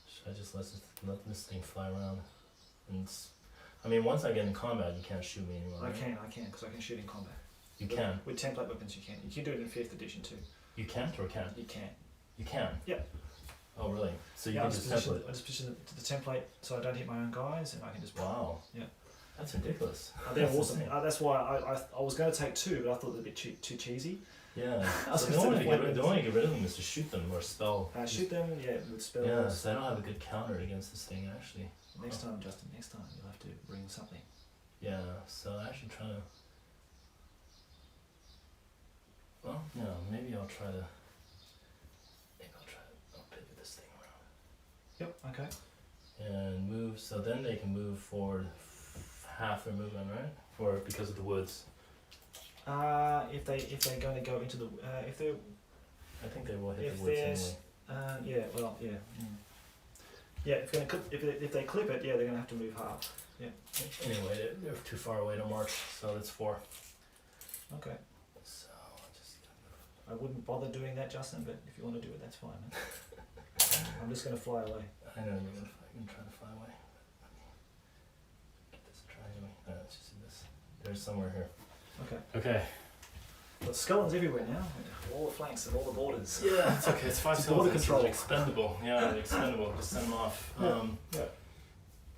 Should I just let this thing fly around? I mean, once I get in combat, you can't shoot me anymore. I Right? can, because I can shoot in combat. You can. With template weapons, you can. You can do it in 5th edition too. You can't or can't. You can. You can. Yeah. Oh really? So you Yeah, can just template. I just position the template so I don't hit my own guys, and I can just. Wow. Yeah. That's ridiculous. They're That's awesome. insane. That's why I was going to take 2, but I thought they'd be too cheesy. Yeah. I was So the gonna only say way to the get rid of them is to shoot them or spell. Shoot them, with spells. Yeah, so I don't have a good counter against this thing actually. Next time, Justin, you'll have to bring something. Yeah, so I should try to. Well, no, maybe I'll try to. I'll pivot this thing around. Yep. Okay. And move, so then they can move forward half their movement, right? Or because of the woods. If they're going to go into the if they're I think they will hit if the woods there's anyway. yeah if they clip it, they're going to have to move half. Anyway, they're too far away to march, so that's 4. Okay. So I'll just. I wouldn't bother doing that, Justin, but if you want to do it, that's fine. Man. I'm just going to fly away. I know you're gonna try to fly away. Get this triangle. No, it's just in this. There's somewhere here. Okay. Okay. But skeletons everywhere now. All the flanks and all the borders. Yeah, it's okay. It's 5 It's border seconds. control. They're expendable. Yeah, they're expendable. Just send them off. Yeah.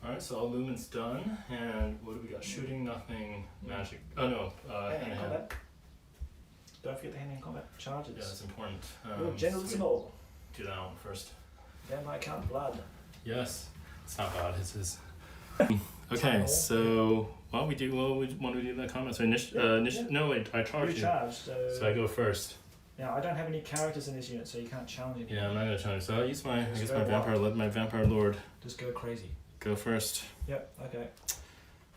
Alright, so all movement's done. And what do we got? Shooting, nothing, magic. Oh no, Hand-to-hand hand. combat. Don't forget the hand-to-hand combat charges. Yeah, that's important. Your generals so and all. do that one first. Vampire count blood. Yes. It's not bad, it is. Okay, so what we do, when we do that comment, so no wait, I charge You you. charge, So I go first. now I don't have any characters in this unit, so you can't challenge anyone. Yeah, I'm not gonna charge. So I'll use my Just let my vampire lord Just go crazy. go first. Yep, okay.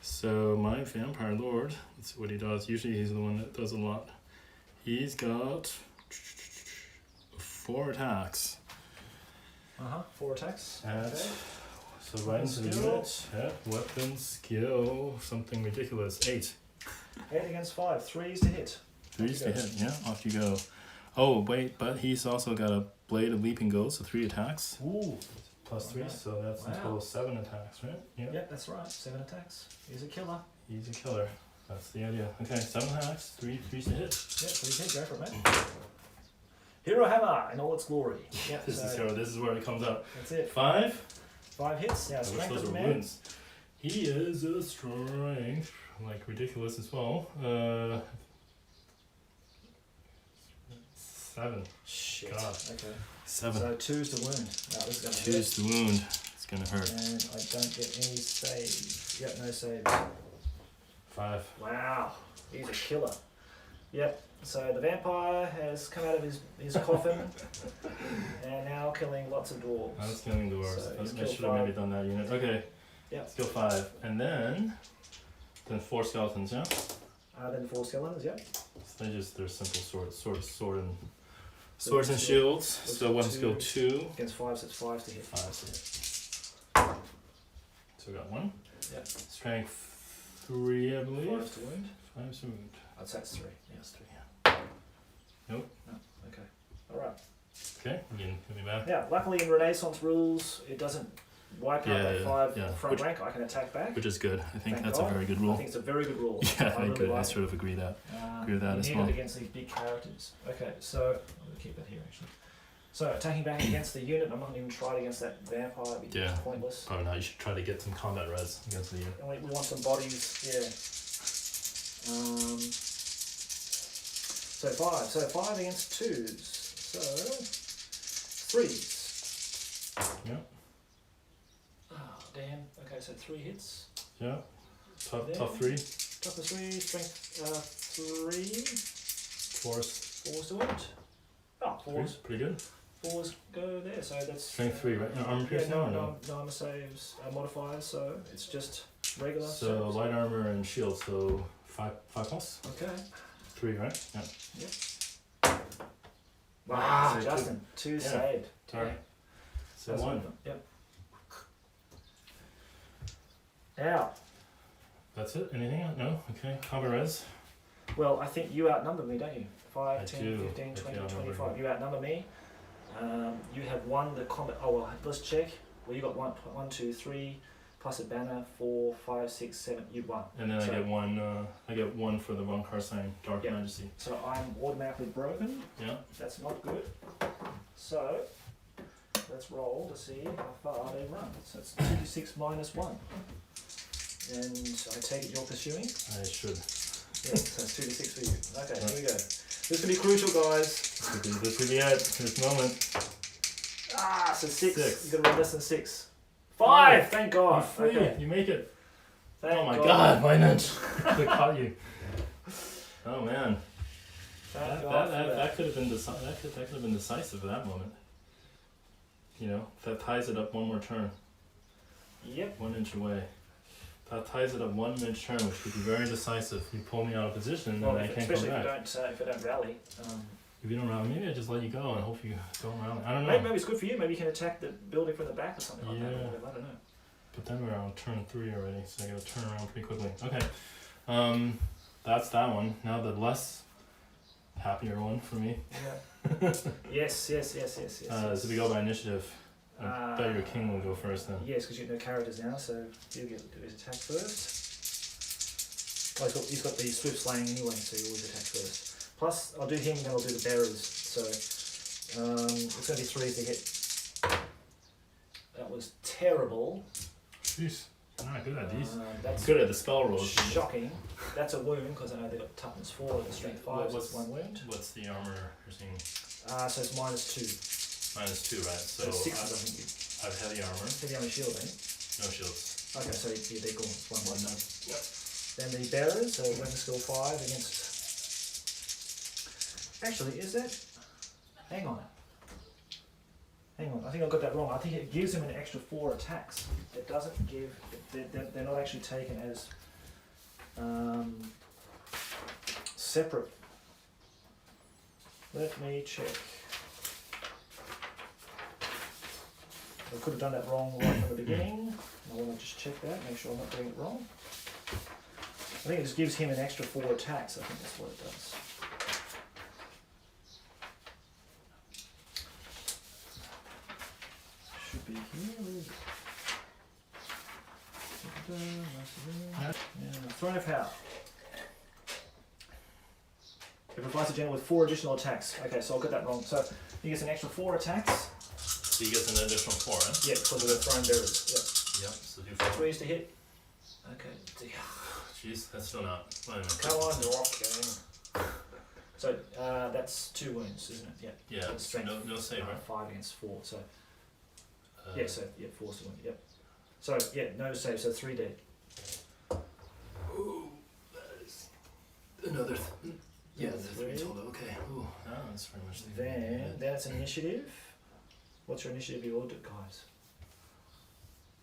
So my vampire lord, let's see what he does. Usually he's the one that does a lot. He's got 4 attacks. 4 attacks. Okay. So right into the Skill. unit. Yeah, weapon, skill, something ridiculous. 8. 8 against 5. 3s to hit. 3s to you go. hit, yeah, off you go. Oh, wait, but he's also got a blade of leaping ghost, so 3 attacks. Ooh. Plus 3, Okay. so that's in Wow. total 7 attacks, right? Yeah. Yep, that's right. 7 attacks. He's a killer. He's a killer. That's the idea. Okay, 7 attacks, 3s to hit. Yep, 3s hit. Go for it, mate. Hero Hammer in all its glory. Yep, This so is where it comes up. that's it. 5. 5 hits. Now, I wish strength those of the were man. wounds. He is a strength, like ridiculous as well. 7. Shit. God. Okay. 7. So 2's the wound. Now, this is going to 2 hit. is the wound. It's gonna hurt. And I don't get any saves. Yep, no saves. 5. Wow, he's a killer. Yep, so the vampire has come out of his coffin and now killing lots of dwarves. I was killing dwarves. So he's I killed should have 5. maybe done that unit. Okay. Yep. Skill 5. And then 4 skeletons, yeah? Then 4 skeletons, yep. So they're simple sword and So swords and it's- shields. it's So weapon 2 skill 2. Against 5, so it's 5 to hit. 5 to hit. So we got 1. Yep. Strength 3, I believe. 5 to wound. 5's a wound. I'd say it's 3. Yes, 3. Yeah. No, okay. Alright. Okay, you can hit me back. Now, luckily in Renaissance rules, it doesn't wipe out that 5 yeah. front rank. I can attack back. Which is good. I think Thank that's God. a very good I rule. think it's a very good rule. Yeah, I really agree. I like it. sort of agree with that You as need well. it against these big characters. Okay, so I'll keep that here actually. So attacking back against the unit, I'm not going to even try it against that vampire. It'd be Yeah. pointless. Probably not. You should try to get some combat res against the unit. And we want some bodies. Yeah. So 5. So 5 against 2s. So 3s. Yeah. Oh damn. Okay, so 3 hits. Yeah. Tough 3. Tough of 3. Strength 3. Force. 4's to wound. Oh, 4's. 3's pretty good. 4s go there. So that's Strength 3, right? No, armor Yeah, piercing or no armor saves, modifiers. So it's just regular. So saves. light armor and shield, so 5 plus? Okay. 3, right? Yeah. Yep. Wow, So Justin, 2 saved. Sorry. Yeah. So That's 1. Yep. Now, That's it? Anything? No? Okay. Combat res. well, I think you outnumber me, don't you? 5, I 10, do. 15, I 20, do outnumber 25. you. You outnumber me. You have won the combat. Oh, well, let's check. Well, you got 1, 2, 3, plus a banner, 4, 5, 6, 7. You won. And then So- I get 1. I get 1 for the one card sign, Dark Yeah. Majesty. So I'm automatically broken. Yeah. That's not good. So let's roll to see how far they run. So it's 2d6 minus 1. And I take it you're pursuing? I should. Yeah, so it's 2d6 for you. Okay, here we go. This can be crucial, guys. This could be it. This moment. Ah, so 6. 6. You gotta roll less than 6. 5! Thank God. You're free. Okay. You make it. Thank Oh my God, why not? I could have caught you. Oh man. Thank God for that. That could have been that could have been decisive at that moment. You know, that ties it up one more turn, Yep. 1 inch away. That ties it up 1 inch turn, which could be very decisive. You pull me out of position, Well, and I can't especially come if back. you don't rally. If you don't rally, maybe I just let you go and hope you don't rally. I don't know. Maybe it's good for you. Maybe you can attack the building from the back or something like that. Yeah. Or whatever, I don't know. But then we're on turn 3 already, so I gotta turn around pretty quickly. Okay, that's that one. Now the less happier one for me. Yeah. yes. So we go by initiative. I bet your king will go first then. Yes, because you know characters now, so he'll get to do his attack first. Oh, he's got the swift slaying anyway, so he always attack first. Plus, I'll do him, then I'll do the bearers. So it's going to be 3 to hit. That was terrible. Jeez, I'm not good at these. That's Good at the spell rolls. shocking. That's a wound because I know they got toughness 4 and strength 5, so What's- it's 1 wound. What's the armor you're seeing? So it's minus 2. -2, right? So 6 I think. I have heavy armor, Heavy armor shield, eh? no shields. Okay, so yeah, they're gone. It's 1 1 Yep. Then the bearers, so weapon skill 5 against. Actually, is that? Hang on. I think I got that wrong. I think it gives him an extra 4 attacks. It doesn't give. They're not actually taken as separate. Let me check. I could have done that wrong right from the beginning. I want to just check that, make sure I'm not doing it wrong. I think it just gives him an extra 4 attacks. I think that's what it does. Should be here. Where is it? Yeah. Throne of Power. It provides the general with 4 additional attacks. Okay, so I'll get that wrong. So he gets an extra 4 attacks. So you get an additional 4, eh? Yeah, because of the throne bearers. Yep, so do Yep. 4. 3 to hit. Okay. Jeez, that's still not. Come on, okay. So that's 2 wounds, isn't it? Yeah. Yeah, So so strength, no save, right? 5 against 4. So Uh, yeah, so yeah, 4's the wound. Yep. So yeah, no save. So 3 dead. Ooh, that is another. Yeah, Another that's 3 3. total. Okay. Ooh, that's pretty much the Then that's initiative. What's your initiative you ordered, guys?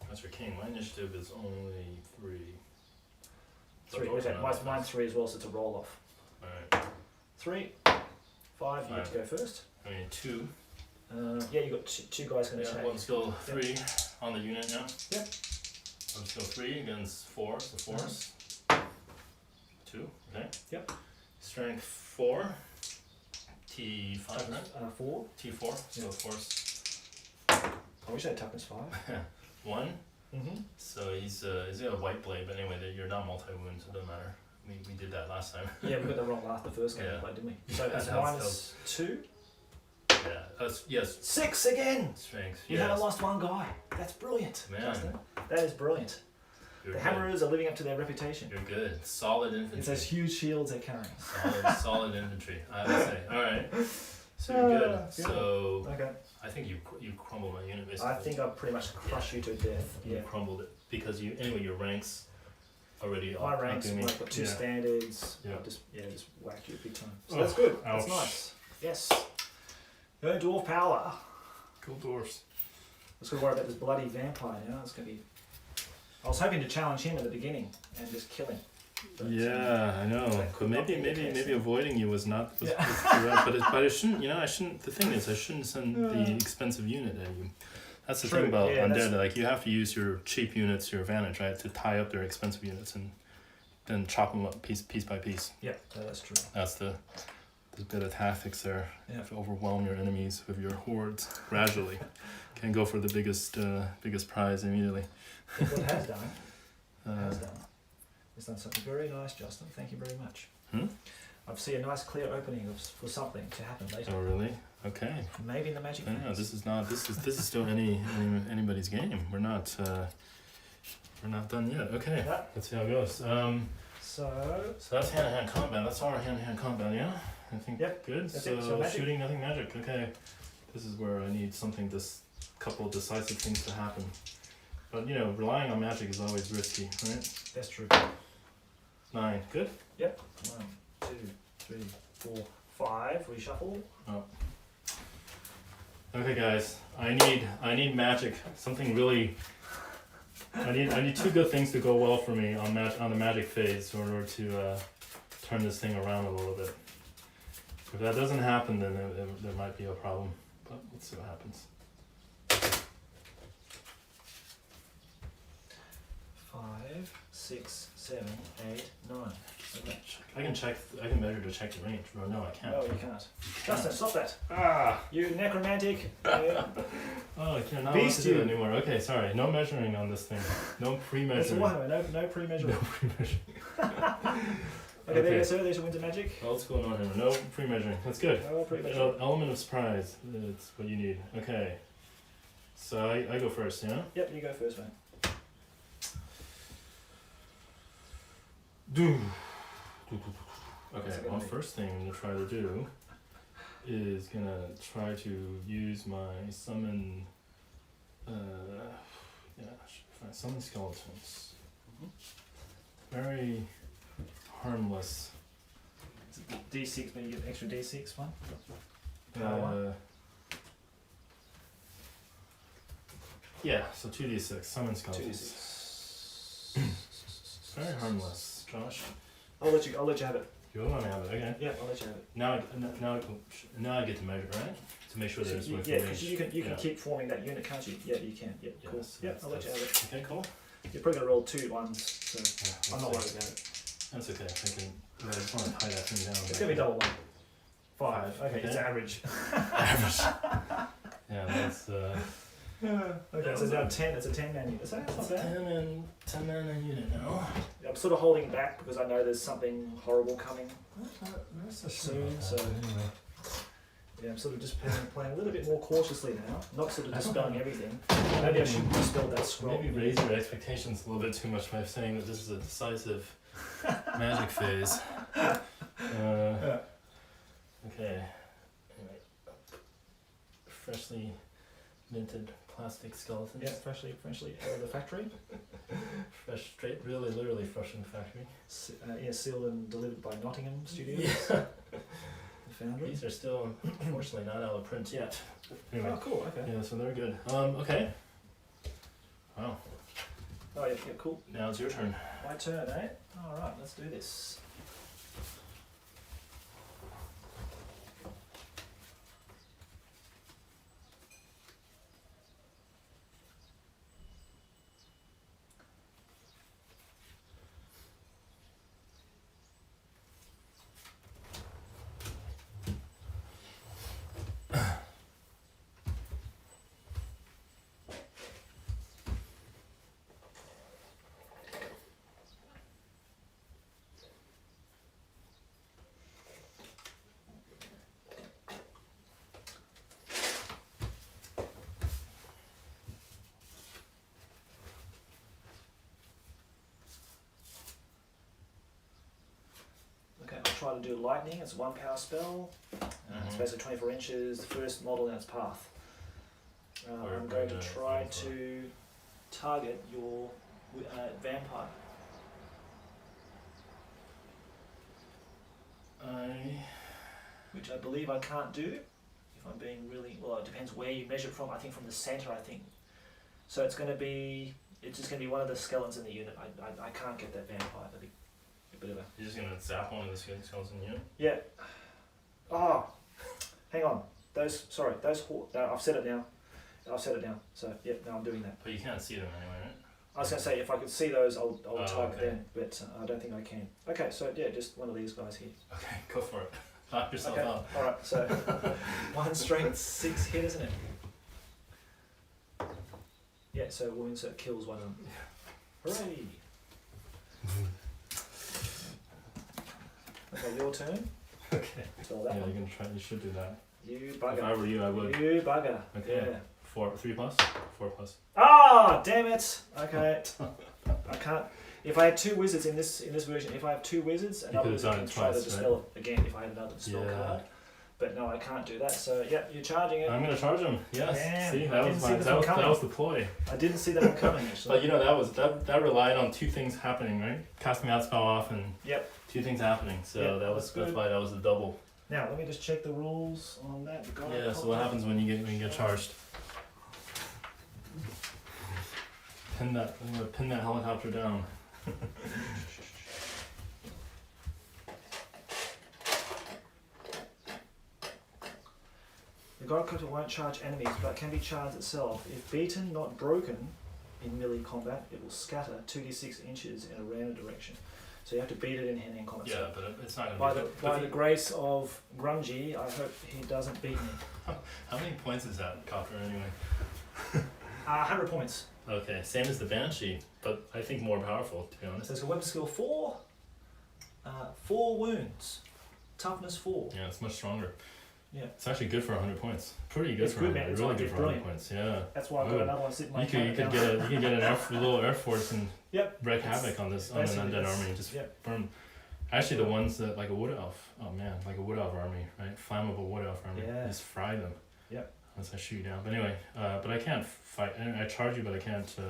That's your king. My initiative is only 3. 3. Okay, mine's 3 as well, so it's a roll off. Alright. 3, 5. You get to go first. I mean 2. Yeah, you got 2 guys going to Yeah, attack. one skill 3 on the unit now. Yep. One skill 3 against 4, so 4s. 2, okay. Yep. Strength 4. T5, right? 4. T4, so Yeah. 4's I wish I had toughness 5. 1. Mm-hmm. So he's got a white blade, but anyway, you're not multi-wound, so it doesn't matter. We did that last time. Yeah, we got that wrong the first game Yeah. we played, didn't we? So it's That was- minus 2. Yeah. Yes. 6 again! Strength. You haven't lost 1 guy. That's brilliant, Man. Justin. That is brilliant. You're The good. Hammerers are living up to their reputation. You're good. Solid It's infantry. those huge shields they're carrying. Solid infantry. I would say. All right. So you're good. Beautiful. So Okay. I think you crumbled my unit basically. I think I've pretty much crushed you to death. You Yeah. crumbled it because your ranks already. My ranks, outdo me. I've got 2 Yeah. standards. Yeah. I'll just whack you big time. So Oh, that's good. That's ouch. nice. Yes. No dwarf power. Go Dwarfs. Let's go worry about this bloody vampire now. It's gonna be. I was hoping to challenge him at the beginning and just kill him. But, Yeah, I know. that But could not be the case. maybe avoiding you was not was, Yeah. was correct. But I shouldn't. You know, I shouldn't. The thing is, I shouldn't send the expensive unit at you. That's the True, thing about yeah, undead. Like you have to use your cheap units to your advantage, right? To tie up their expensive units and then chop them up piece by piece. Yeah, that's true. That's the bit of tactics there. Yeah. You have to overwhelm your enemies with your hordes gradually. Can't go for the biggest prize immediately. What it has done, Uh, it's done something very nice, Justin. Thank you very much. Hmm? I see a nice clear opening for something to happen later. oh really? Okay. Maybe in the magic. I know phase. this is still anybody's game. We're not done yet. Okay. Yeah. Let's see how it goes. So So that's hand-to-hand combat. That's our hand-to-hand combat, yeah? I think Yep, good. that's So, it. So magic. shooting, nothing magic. Okay. This is where I need couple of decisive things to happen. But you know, relying on magic is always risky, right? that's true. 9. Good? Yep. 1, 2, 3, 4, 5. We shuffle. Oh. Okay guys, I need magic. Something really I need 2 good things to go well for me on the magic phase in order to turn this thing around a little bit. If that doesn't happen, then there might be a problem. But let's see what happens. 5, 6, 7, 8, 9. Okay. I can measure to check the range. Or no, I can't. No, you can't. Justin, stop that. Ah! You necromantic. Yeah. Oh, I can't not Beast to do you. that anymore. Okay, sorry. No measuring on this thing. No It's a pre-measuring. Warhammer. No pre-measuring. No pre-measuring. Okay, there you go, sir. There's your winter magic. What's going on here? No pre-measuring. That's good. No pre-measuring. Element of surprise. That's what you need. Okay. So I go first, yeah? Yep, you go first, mate. Okay, What's it gonna well, be? first thing I'm gonna try to do is gonna try to use my summon. Summon skeletons. Very harmless. D6, but you get an extra D6 one. Yeah, so 2d6, summon skeletons. 2D6. Very harmless, Josh. I'll let you have it. You want to have it, okay. Yeah, I'll let you have it. Now I get to measure, right? To make sure there's within Yeah, range. because you can Yeah. keep forming that unit, can't you? Yeah, you can. Yep, cool. Yes, Yep, I'll let you have it. Okay, cool. You're probably gonna roll 2 ones, so Yeah, I'm not let's worried see. about it. That's okay. I just want to tie that thing down. It's gonna be double 1. 5. Okay, it's Okay. average. Average. Yeah, that's Okay, so it's now 10. It's a 10-man unit. So that's not bad. 10 man a unit now. I'm sort of holding back because I know there's something horrible coming. Soon, so- Anyway. Yeah, I'm sort of just playing a little bit more cautiously now. Not sort of I don't dispelling know. everything. Maybe I should dispel that scroll. Maybe raise your expectations a little bit too much by saying that this is a decisive magic phase. Yeah. Okay. Anyway, freshly minted plastic skeletons. Yeah, freshly out of the factory. Fresh, straight, really, literally fresh from the factory. Yeah, sealed and delivered by Nottingham Studios. Yeah. The foundry. These are still, unfortunately, not out of print yet. Anyway. Oh, cool. Okay. Yeah, so they're good. Okay. Wow. Oh, yeah, cool. Now it's your turn. My turn, eh? All right, let's do this. Okay, I'll try to do lightning. It's a 1 power spell. It's basically 24 inches, the first model in its path. I'm going to try to target your vampire. Which I believe I can't do if I'm being really, well, it depends where you measure from. I think from the center, I think. So it's just going to be one of the skeletons in the unit. I can't get that vampire. That'd be a bit of a... You're just going to zap one of the skeleton unit? Yeah. Oh, hang on. No, I've said it now. So, yeah, no, I'm doing that. But you can't see them anyway, right? I was going to say, if I could see those, I'll type okay. then, but I don't think I can. Okay, so yeah, just one of these guys here. Okay, go for it. Knock yourself Okay, out. alright, so 1 strength, 6 hit, isn't it? Yeah, so wound, so it kills one of them. Hooray! Okay, your turn. Okay. So that Yeah, one. you should do that. You If I bugger. were you, I would. You bugger. Okay. Yeah. 3 plus? 4 plus. Ah, damn it! Okay. I can't. If I had 2 wizards in this version, if I have 2 wizards, another could've wizard done can it try to twice, dispel it again if I had another dispel Yeah. card. But no, I can't do that. So yeah, you're charging it. I'm gonna charge him. Yes. Damn, See, I that didn't was see my this that one was, coming. that was the ploy. I didn't see that one coming actually. But you know that relied on 2 things happening, right? Casting out spell off and Yep. 2 things happening. So Yep, that's good. why that was the double. Now let me just check the rules on that. Yeah. So what happens when you get charged? I'm gonna pin that helicopter down. The guard cutter won't charge enemies, but can be charged itself. If beaten, not broken, in melee combat, it will scatter 2d6 inches in a random direction. So you have to beat it in hand-to-hand combat. Yeah, So but it's not by gonna the be. by the grace of Grungy, I hope he doesn't beat me. How many points is that copter anyway? 100 points. Okay, same as the Banshee, but I think more powerful, to be honest. So it's a weapon skill 4. 4 wounds. Toughness 4. Yeah, it's much stronger. Yeah. It's actually good for 100 points. Pretty good It's for good, 100. man. It's really like good for 100 points. Yeah. That's why I've got Good. another one sitting in my You cabinet could get a little air force and Yep. wreak havoc on an basically undead that's- army and just yep. burn. Actually, the ones that like a wood elf. Oh man, like a wood elf army, right? Flammable wood elf army. Yeah. Just fry them. Yep. Once I shoot you down. But anyway, but I can't fight. I charge you, but I can't fight.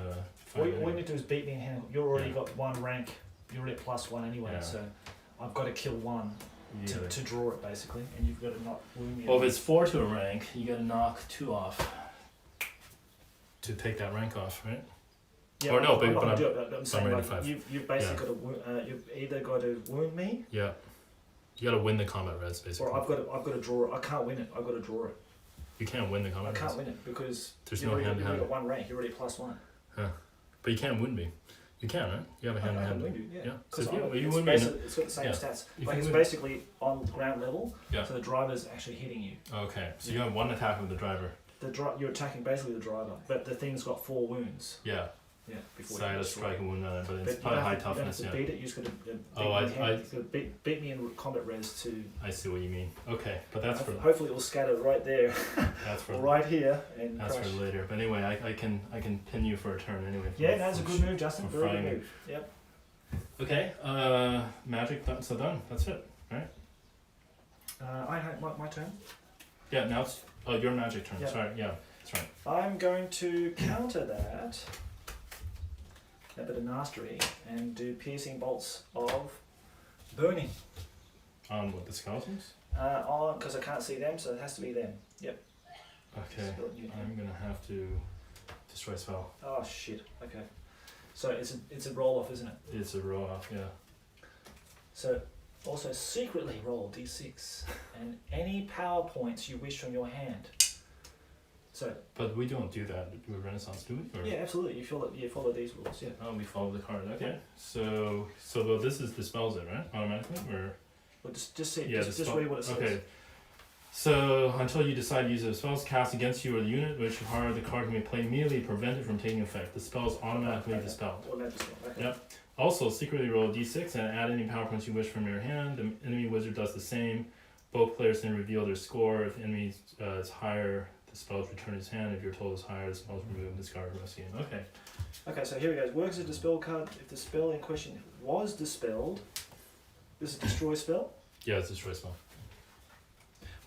What you anyway. need to do is beat me in hand. You've already Yeah. got 1 rank. You're already at +1 anyway, Yeah. so I've got to kill 1 You gotta- to draw it basically, and you've got to not wound me. Well, if it's 4 to a rank, you gotta knock 2 off to take that rank off, right? yeah, or no, but- I'm not but gonna I'm- do it. But I'm saying ready like, to fight. you've basically got to you've either got to wound me, Yeah. You gotta win the combat res, basically. or I've got to draw it. I can't win it. I've got to draw it. You can't win the I combat can't res. win it because There's you've no already, hand you've to already hand. got 1 rank. You're already +1. But you can't wound me. You can, right? You have a hand I to can hand. wound you, yeah. Yeah. So Because if you it's wound me, it's got the same yeah. stats. You Like can it's wound- basically on ground level. Yeah. So the driver's actually hitting you. okay. So you have 1 attack with the driver. You're attacking basically the driver, but the thing's got 4 wounds. Yeah. Yeah. Before So I you gotta destroy strike it. and wound on it, but But it's you probably don't high have to- toughness. You Yeah. don't have to beat it. You just got to beat Oh, me I- in hand. You got to beat me in combat res to. I see what you mean. Okay, but that's for Hopefully it will scatter right there, that's for or right here, and that's crash. for later. But anyway, I can pin you for a turn anyway. Yeah, that's a good move, Justin. for Very good frying. move. Yep. Okay. Magic. So done. That's it. I had my turn. Yeah. Now it's your magic turn. Yeah. Sorry. Yeah. That's right. I'm going to counter that a bit of mastery and do piercing bolts of burning. On what the skeletons? On because I can't see them, so it has to be them. Yep. Okay. Skeleton unit. I'm gonna have to destroy spell. Oh shit. Okay. So it's a roll off, isn't it? It's a roll off. Yeah. So also secretly roll d6 and any power points you wish from your hand. So But we don't do that with Renaissance, do we? Or? yeah, absolutely. You follow these rules. Yeah. Oh, we follow the card. Okay. Yeah. So though this is dispels it, right? Automatically, or Well, just see. yeah, just dispel- read what it says. Okay. So until you decide to use the spells cast against you or the unit, which require the card can be played immediately, prevented from taking effect. The spells automatically Okay. dispelled. Automatic dispel. Okay. Yep. Also, secretly roll a d6 and add any power points you wish from your hand. The enemy wizard does the same. Both players then reveal their score. If the enemy is higher, the spells return his hand. If your total is higher, the spells remove, discard, rest again. Okay. Okay, so here we go. Works as a dispel card. If the spell in question was dispelled, this is a destroy spell. Yeah, it's a destroy spell.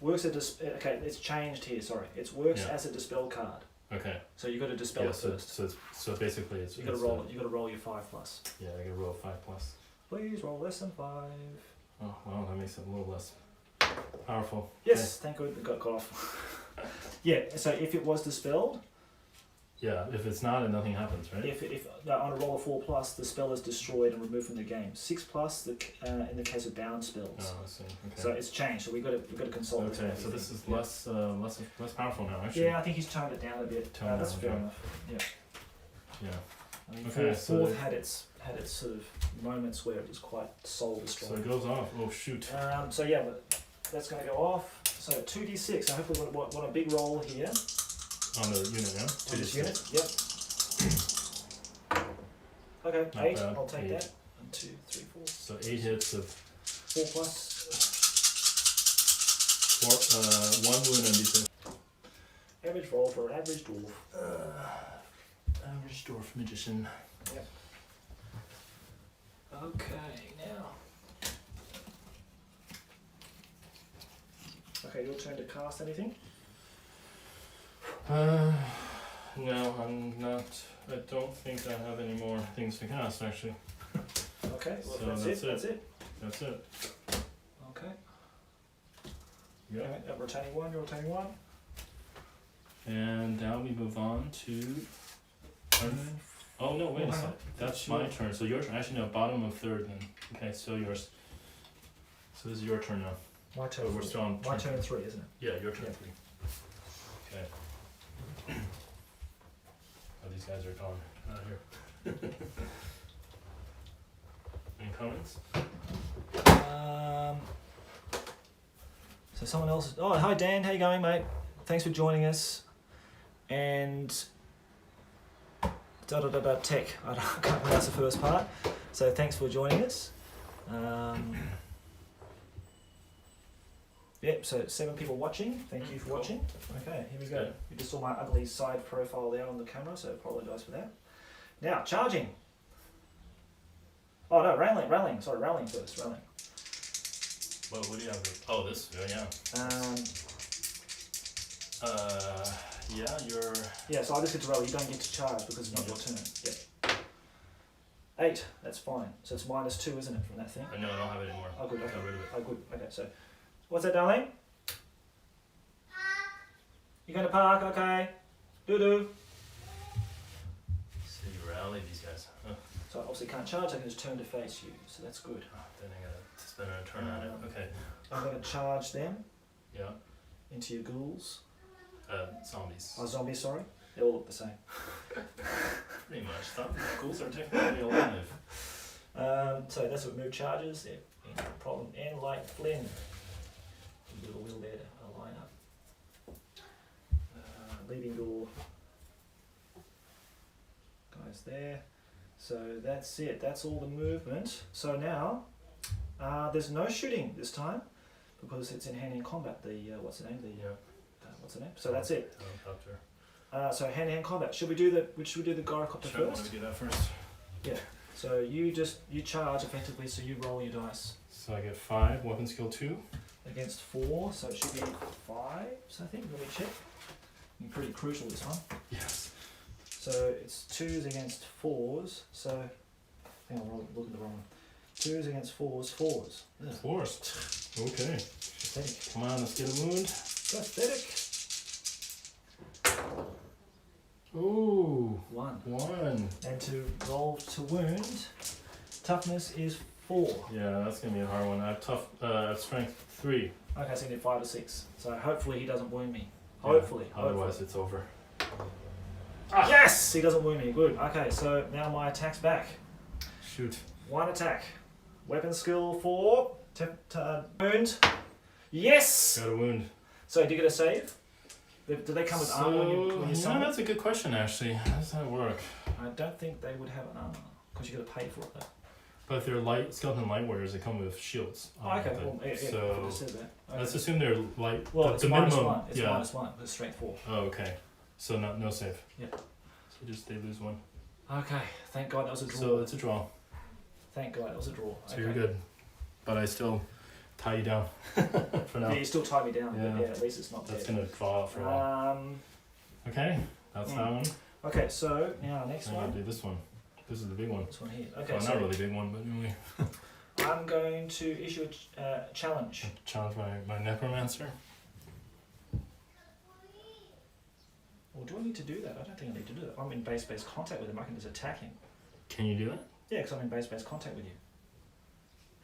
Works as okay, it's changed here. Sorry, it works Yeah. as a dispel card. Okay. So you got to dispel Yeah. it So first. so basically, it's You got to it's, roll it. You got to roll your 5+. Yeah, I gotta roll 5+. Please roll less than 5. Oh, well, that makes it a little less powerful. Yes, thank God it got off. Yeah, so if it was dispelled, Yeah, if it's not, and nothing happens, right? if on a roll of 4+, the spell is destroyed and removed from the game. 6+, in the case of bound spells. Oh, I see. Okay. So it's changed. So we've got to consult. Okay, so this is less powerful now, actually. Yeah, I think he's toned it down a bit. That's fair enough. Yeah. Yeah. I mean, Okay, fourth had its sort of moments where it was quite soul destroying. So it goes off. Oh shoot. So yeah, but that's going to go off. So 2d6. I hopefully want a big roll here. On the unit, yeah. On this unit. Yep. Okay, Not 8. bad. I'll take 8. that. 1, 2, 3, 4. So 8 hits of 4+. 4, 1 wound and d6. Average roll for an average dwarf. Average dwarf magician. Yep. Okay, now. Okay, your turn to cast anything. No, I'm not. I don't think I have any more things to cast, actually. Okay, well, So that's it. That's it. Okay. Yeah. Alright, I'm retaining 1, you're retaining 1. And now we move on to. Oh no! Wait a second. That's my turn. So yours actually no bottom of third then. Okay, so yours. So this is your turn now. My turn. Oh, we're still on. My turn 3, isn't it? Yeah, your turn Yeah. 3. Okay. Oh, these guys are gone out of here. Any comments? So someone else. Oh, hi Dan. How you going, mate? Thanks for joining us. And tech. I can't pronounce the first part. So thanks for joining us. Yep. So 7 people watching. Thank you for watching. Okay, here we go. You just saw my ugly side profile there on the camera, so apologise for that. Now charging. Oh no, railing. Sorry, railing first. Railing. Well, what do you have? Oh, this. Yeah. Yeah, you're. Yeah, so I just get to roll. You don't get to charge because it's not your turn. Yeah. 8. That's fine. So it's -2, isn't it, from that thing? No, I don't have it anymore. Oh, good. Okay. Got rid of it. Oh, good. Okay. So, what's that, darling? You going to park? Okay. Doo. So you rally these guys. Huh. So I obviously can't charge. I can just turn to face you. So that's good. Then I gotta spin a turn on it. Okay. I'm going to charge them Yeah. into your ghouls. Zombies. Oh, zombies. Sorry. They all look the same. Pretty much. Ghouls are technically alive. So that's what move charges. Yeah, no problem. And like Flynn. A little wheel there to line up. Leaving door. Guys there. So that's it. That's all the movement. So now, there's no shooting this time because it's in hand-to-hand combat. The what's the name? What's the name? So that's it. Helicopter. So hand-to-hand combat. Should we do the gyrocopter Sure, first? let me do that first. Yeah. So you charge effectively. So you roll your dice So I get 5, weapon skill 2. against 4. So it should be 5s. I think. Let me check. Pretty crucial this one. Yes. So it's 2s against 4s. So I think I'm looking at the wrong one. 2s against 4s. Yeah. Forced. Okay. Pathetic. Come on, let's get a wound. Pathetic. Ooh. 1. And to roll to wound, toughness is 4. Yeah, that's gonna be a hard one. I have strength 3. Okay, so you need 5 or 6. So hopefully he doesn't wound me. Yeah, Hopefully. Otherwise, it's over. Yes! He doesn't wound me. Good. Okay, so now my attack's back. Shoot. 1 attack. Weapon skill 4. Wound. Yes! Got a wound. So do you get a save? Do they come with armor when you summon? That's a good question, actually. How does that work? I don't think they would have an armor because you got to pay for it though. But if they're skeleton light warriors, they come with shields. Okay, well, yeah, so it says that. Okay. let's assume they're light. Well, it's the minus minimum. 1. It's yeah. -1. It's strength 4. Oh, okay. So no save. Yeah. So just they lose 1. Okay, thank God that was a draw. So it's a draw. Thank God that was a draw. So you're good. But I still tie you down for now. Yeah, you still tie me down, Yeah. but yeah, at least it's not That's dead. gonna draw out for a while. Okay, that's that one. Okay, so now next I'm one. gonna do this one. This is the big one. This one here. Okay, Well, so not really big one, but anyway. I'm going to issue a challenge. Challenge my necromancer. Well, do I need to do that? I don't think I need to do that. I'm in base contact with him. I can just attack him. Can you do that? Yeah, because I'm in base contact with you.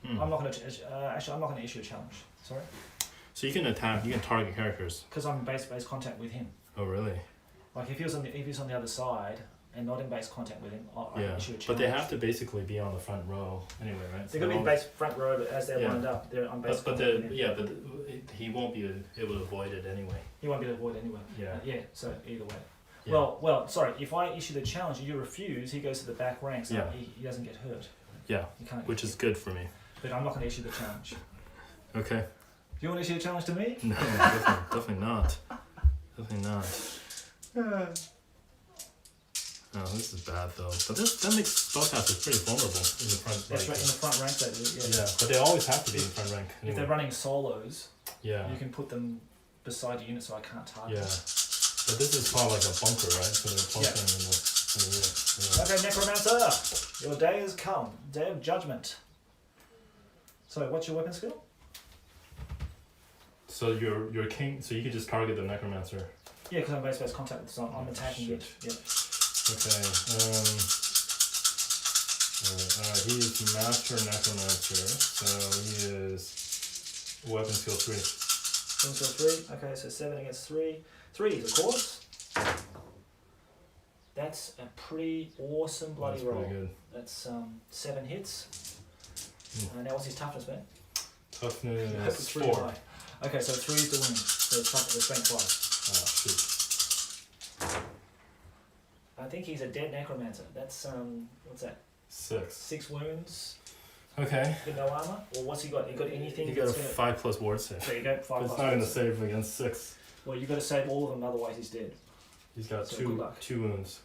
Hmm. I'm not going to actually. I'm not going to issue a challenge. Sorry. So you can attack. You can target characters. Because I'm in base contact with him. Oh really? Like if he was on the other side and not in base contact with him, I Yeah. issue a challenge. But they have to basically be on the front row anyway, right? They're going to be in base front row, but as they're Yeah. lined up, they're on base But contact with him. he won't be able to avoid it anyway. He won't be able to avoid anyway. Yeah. Yeah. So either way. Yeah. Well. Sorry. If I issue the challenge and you refuse, he goes to the back ranks. Yeah. He doesn't get hurt. Yeah. He can't. Which is good for me. But I'm not going to issue the challenge. Okay. Do you want to issue a challenge to me? No, definitely not. Definitely not. Oh, this is bad though. But that makes spellcasters pretty vulnerable in the front. That's right. In the front rank, they do. Yeah, but they always have to be in the front rank. If Anyway. they're running solos, Yeah. you can put them beside the unit so I can't target. Yeah. But this is called like a bunker, right? So they're bunkering in the unit. Yeah. Okay, Necromancer, your day has come. Day of judgment. So, what's your weapon skill? So you're king. So you could just target the necromancer. Yeah, because I'm base contact, so I'm attacking shit. it. Yep. Okay. He's master necromancer. So he is weapon skill 3. Weapon skill 3. Okay, so 7 against 3. 3 is of course. That's a pretty awesome bloody That's roll. pretty good. That's 7 hits. Now what's his toughness, man? Toughness It's 4. high. Okay, so 3 is the win. So it's the strength 5. Oh shoot. I think he's a dead necromancer. That's what's that? 6. 6 wounds. Okay. With no armor. Or what's he got? He got anything? He got a that's gonna... 5+ ward save. There you go. 5. But it's not gonna save against 6. Well, you got to save all of them, otherwise he's dead. He's got So good luck. 2 wounds.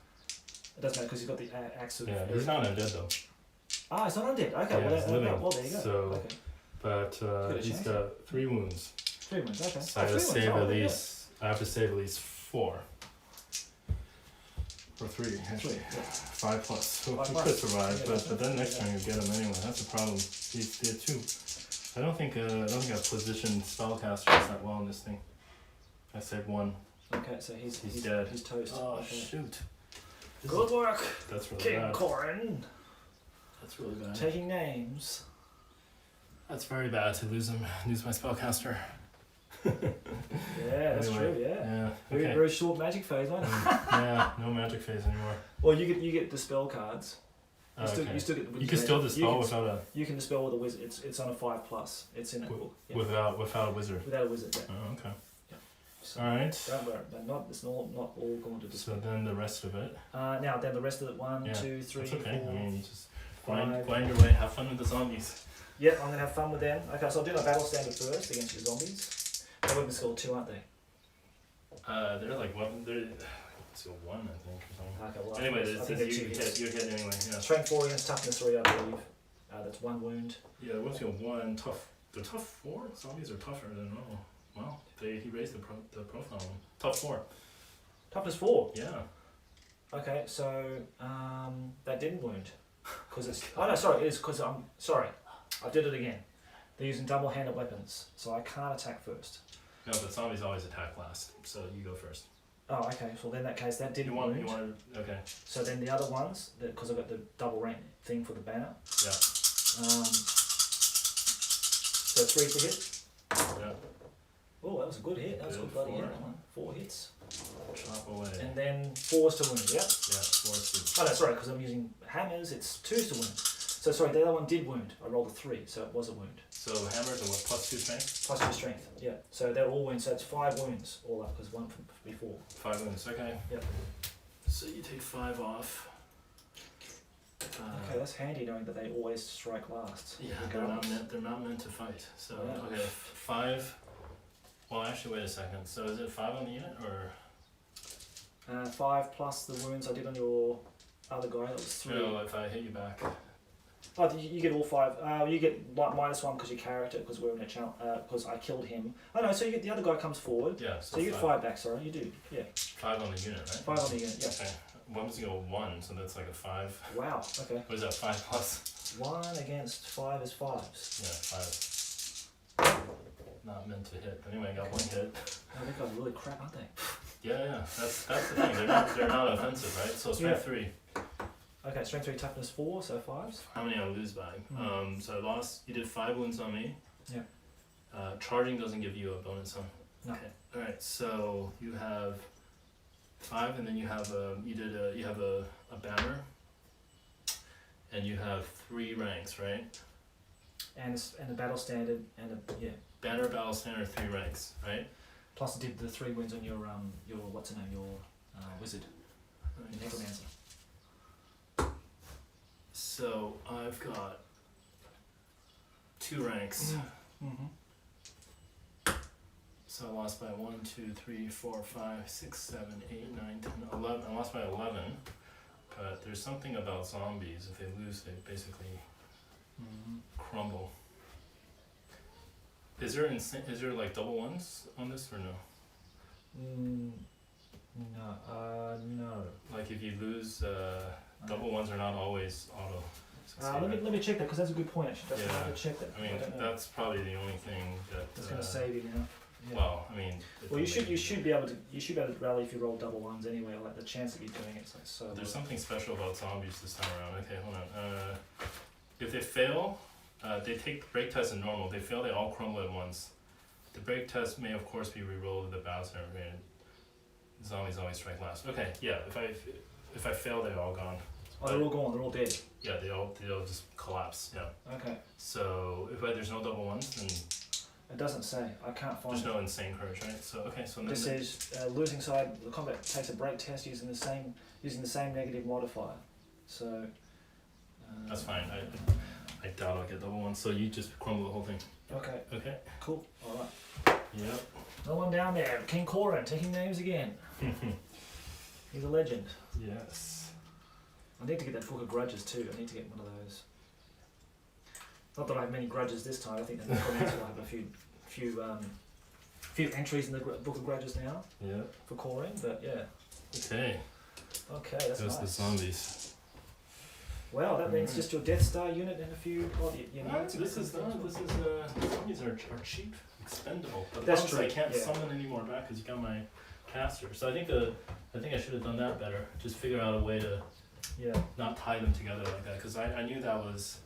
It doesn't matter because he's got the axe of. Yeah, he's not undead though. Ah, it's not undead. Okay, Yeah, well, he's there, living. well, there you go. So, okay. But he's got 3 wounds. 3 wounds. Okay. So I have to 3 wounds. save Oh, at there you go. least. I have to save at least 4. Or 3, actually. 3, yeah. 5 plus. So Five he plus. could survive, Yeah, but then next time you get him anyway. That's the problem. He's there too. I don't think I've positioned spellcasters that well in this thing. I saved 1. Okay, so he's dead. He's toast. Oh okay. shoot. Good work, That's really King bad. Corin. That's really bad. Taking names. That's very bad to lose my spellcaster. Yeah, that's Anyway, true. Yeah. Yeah. Very, Okay. very short magic phase, right? Yeah. No magic phase anymore. Well, you get the spell cards. You still get. You can still dispel without a You can dispel with a wizard. It's on a 5+. It's in a book. Yeah. without a wizard. Without a wizard. Yeah. Oh, okay. So All right. don't worry. It's not all going to dispel. So then the rest of it. Now then the rest of it. 1, Yeah, 2, 3, That's okay. 4. I mean, you just 5. grind your way. Have fun with the zombies. Yep, I'm gonna have fun with them. Okay, so I'll do my battle standard first against your zombies. They're weapon skill 2, aren't they? They're like weapon. They're skill 1, I think, or something. Okay, well Anyway, I it think says they're you 2 hits. hit anyway. Yeah. Strength 4 against toughness 3, I believe. That's 1 wound. Yeah, what's your 1 tough? They're tough 4. Zombies are tougher than normal. Wow, he raised the profile one. Tough 4. Toughness 4. Yeah. Okay, so that didn't wound. Cause it's it is because I'm sorry. I did it again. They're using double-handed weapons, so I can't attack first. No, but zombies always attack last, so you go first. Oh, okay. So then in that case, that didn't wound. You want okay. So then the other ones, because I've got the double rank thing for the banner. Yeah. So 3 to hit. Yeah. Oh, that was a good hit. That was a good bloody 4. hit. That one. 4 hits. Chop away. And then 4s to wound. Yeah. Yeah, 4 Oh no, sorry, because I'm using hammers. It's 2s to wound. So sorry, the other one did wound. I rolled a 3, so it was a wound. So hammers are what, +2 strength? +2 strength. Yeah. So they're all wounds. So it's 5 wounds all up because 1 from before. 5 wounds. Okay. Yep. So you take 5 off. Okay, that's handy knowing that they always strike last. Yeah, regardless. they're not meant to fight. So Yeah. okay, 5. Well, actually, wait a second. So is it 5 on the unit or? 5 plus the wounds I did on your other guy. That was 3. No, if I hit you back. Oh, you get all 5. You get -1 because you character because we're in a channel. Because I killed him. Oh no, so you get the other guy comes forward. Yeah. So you get 5 back. Sorry, you do. Yeah. 5 on the unit, right? 5 on the unit. Yeah. Okay. One's go 1, so that's like a 5. Wow. Okay. What is that? 5 plus? 1 against 5 is 5s. Yeah, 5. Not meant to hit. Anyway, I got 1 hit. Oh, these guys are really crap, aren't they? Yeah. That's the thing. They're not offensive, right? So strength 3. Okay, strength 3, toughness 4, so 5s. How many I lose by? So I lost. You did 5 wounds on me. Yeah. Charging doesn't give you a bonus, huh? No. Okay. All right. So you have 5, and then you have a banner, and you have 3 ranks, right? And a battle standard and a Banner, battle standard, 3 ranks, right? Plus, I did the 3 wounds on your what's her name, your wizard, your necromancer. So I've got 2 ranks. Mm-hmm. So I lost by 1, 2, 3, 4, 5, 6, 7, 8, 9, 10, 11. I lost by 11. But there's something about zombies. If they lose, they basically crumble. Is there like double ones on this or no? No. Like if you lose, double ones are not always auto. Let me check that, because that's a good point actually. Just to check that. I mean, that's probably the only thing that. That's going to save you now. Yeah. Well, I mean. Well, you should be able to rally if you roll double ones anyway. Like the chance of you doing it's like so. There's something special about zombies this time around. Okay, hold on. If they fail, they take the break test in normal. They fail, they all crumble at once. The break test may of course be re-rolled with the battle center. Zombies always strike last. Okay, yeah. If I fail, they're all gone. Oh, they're all gone. They're all dead. Yeah, they'll just collapse. Yeah. Okay. So if there's no double ones, then it doesn't say. I can't find. There's no insane courage, right? So okay, so this says losing side. The combat takes a break test using the same negative modifier. So. That's fine. I doubt I'll get double ones. So you just crumble the whole thing. Okay. Okay. Cool. All right. Yep. No one down there. King Corin taking names again. He's a legend. Yes. I need to get that book of grudges too. I need to get one of those. Not that I have many grudges this time. I think the necromancer will have a few entries in the book of grudges now. Yeah. For Corin, but yeah. Okay. Okay, that's Those nice. the zombies. Well, that means just your Death Star unit and a few units. Zombies are cheap, expendable. But the That's problem is true. I can't summon any more back because you got my caster. So I think I should have done that better. Just figure out a way to not tie them together like that, because I knew that was.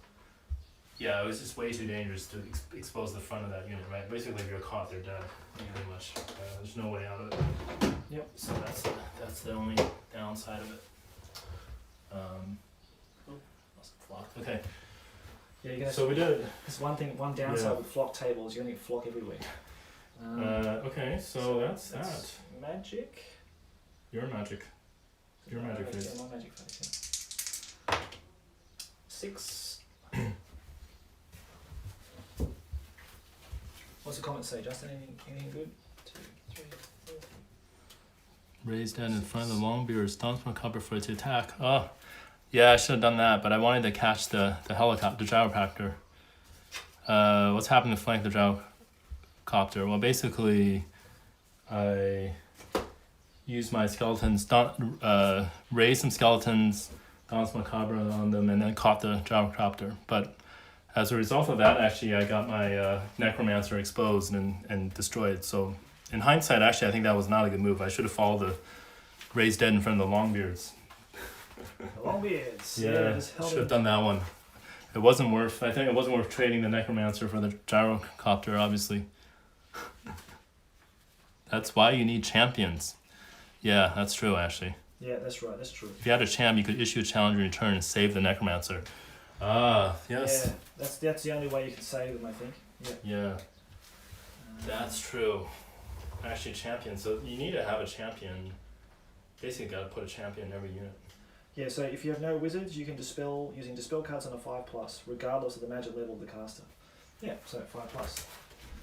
Yeah, it was just way too dangerous to expose the front of that unit, right? Basically, if you're caught, they're dead, pretty much. There's no way out of it. Yep. So that's the only downside of it. Okay. Yeah, you're gonna. So we did. There's one downside with flock tables. You're gonna get flock everywhere. Okay, so that's that. Magic. Your magic. Your magic phase. Yeah, my magic phase. Yeah. 6. What's the comment say, Justin? Anything good? 2, 3, 4. Raise dead in front of the longbeard, stomps my cover for it to attack. Oh, yeah, I should have done that, but I wanted to catch the helicopter, the gyrocopter. What's happened to flank the gyrocopter? Well, basically, I used my skeletons, raised some skeletons, Danse Macabre on them, and then caught the gyrocopter. But as a result of that, actually, I got my necromancer exposed and destroyed. So in hindsight, actually, I think that was not a good move. I should have followed the raised dead in front of the longbeards. Longbeards. Yeah, should have done that one. It wasn't worth. I think it wasn't worth trading the necromancer for the gyrocopter. Obviously, that's why you need champions. Yeah, that's true. Actually. Yeah, that's right. That's true. If you had a champ, you could issue a challenge in return and save the necromancer. Ah, yes. Yeah, that's the only way you can save them, I think. Yeah. Yeah. That's true. Actually, champion. So you need to have a champion. Basically, got to put a champion in every unit. Yeah, so if you have no wizards, you can dispel using dispel cards on a 5+, regardless of the magic level of the caster. Yeah, so 5+.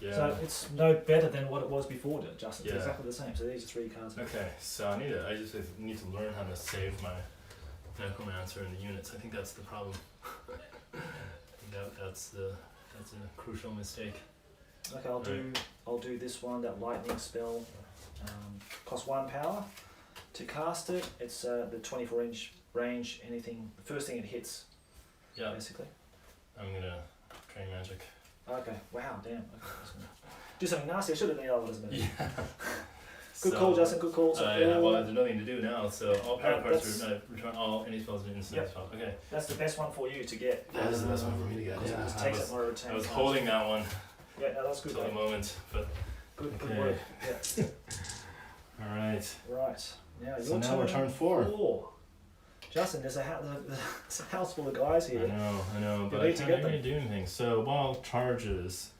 Yeah. So it's no better than what it was before, Justin. It's Yeah. exactly the same. So these are 3 cards. Okay, so I just need to learn how to save my necromancer in the units. I think that's the problem. That's a crucial mistake. Okay, I'll do this one, that lightning spell. Costs 1 power to cast it. It's the 24-inch range. Anything, the first thing it hits. Yeah. Basically. I'm gonna train magic. Okay. Wow. Damn. Okay. Do something nasty. I should have done the other. Yeah. Good call, Justin. Good call. So Well, there's nothing to do now, so all power cards that's- return all any spells in instant Yep. spell. Okay. that's the best one for you to get. That is the best one for me to get. Because it just takes up more retain. I was holding that one Yeah, no, that's good. till the Mate. moment, but Good okay. work. Yeah. All right. Right. Now your So now we're turn 4. Justin, there's there's a house full of guys here. I know, but You I need to can't get really do anything. So wall charges.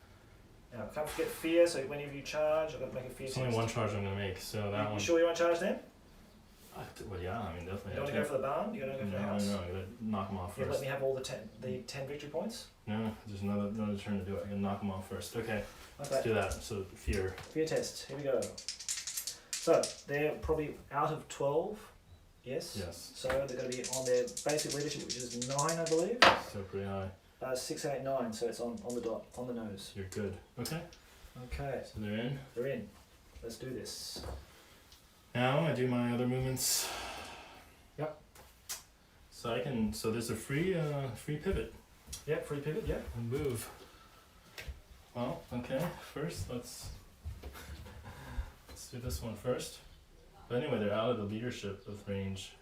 Now, can't forget fear. So whenever you charge, I've got to make a fear It's only test. one charge I'm gonna make, so that You one. sure you want to charge then? Well, yeah, I mean definitely. You want to go for the barn? You want to go for the house? No, I gotta knock them off You let first. me have all the 10 victory points. No, there's another turn to do it. I gotta knock them off first. Okay, let's Okay. do that. So fear. Fear test. Here we go. So they're probably out of 12. Yes. Yes. So they're going to be on their basic leadership, which is 9, I believe. So pretty high. 6, 8, 9. So it's on the dot, on the nose. You're good. Okay. Okay. So they're in. They're in. Let's do this. Now I do my other movements. Yep. So I can. So there's a free pivot. Yep. Free pivot. Yep. And move. Well, okay. First, let's do this one first. But anyway, they're out of the leadership of range,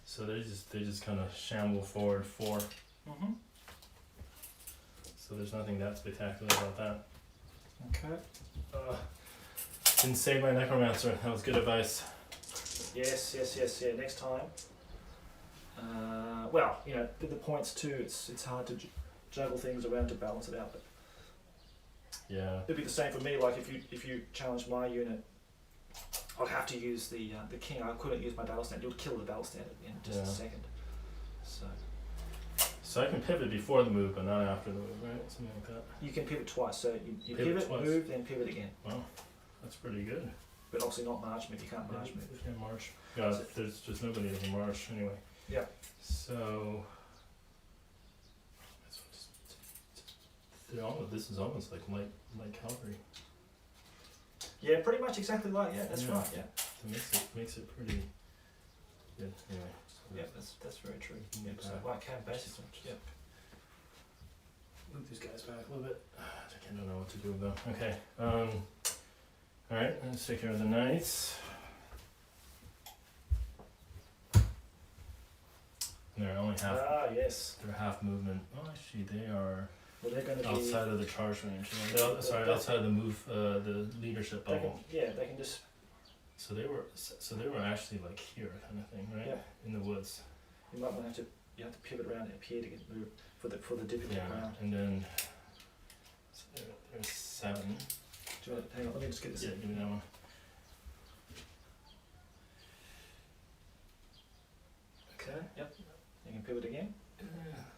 so they just kind of shamble forward 4. Mm-hmm. So there's nothing that spectacular about that. Okay. Didn't save my necromancer. That was good advice. Yes. Yeah. Next time. Well, you know, with the points too, it's hard to juggle things around to balance it out. But Yeah. it'd be the same for me. Like if you challenge my unit, I'd have to use the king. I couldn't use my battle stand. You'd kill the battle stand in just a second. So I can pivot before the move, but not after the move, right? Something like that. You can pivot twice. So you Pivot pivot, twice. move, then pivot again. Wow, that's pretty good. But obviously not march move. You can't march move. You can't march. Yeah, there's just nobody that can march anyway. Yeah. So. This is almost like light cavalry. Yeah, pretty much exactly like that's Yeah. right. Yeah. It makes it pretty good. Anyway. So Yeah, that's very true. Yeah, so back. like can basically. Yeah. Move these guys back a little bit. I don't know what to do with them. Okay. All right. Let's take care of the knights. And they're only half. Yes. They're half movement. Oh, actually, they are Well, they're going to be. outside of the charge range. Sorry, outside of the move, the leadership They can, bubble. they can just. So they were actually like here, kind of thing, right? Yeah. In the woods. You might have to. You have to pivot around up here to get moved for the difficult Yeah. round. And then so there's 7. Do you want, hang on, let me just get this. Yeah, give me that one. Okay. Yep. You can pivot again.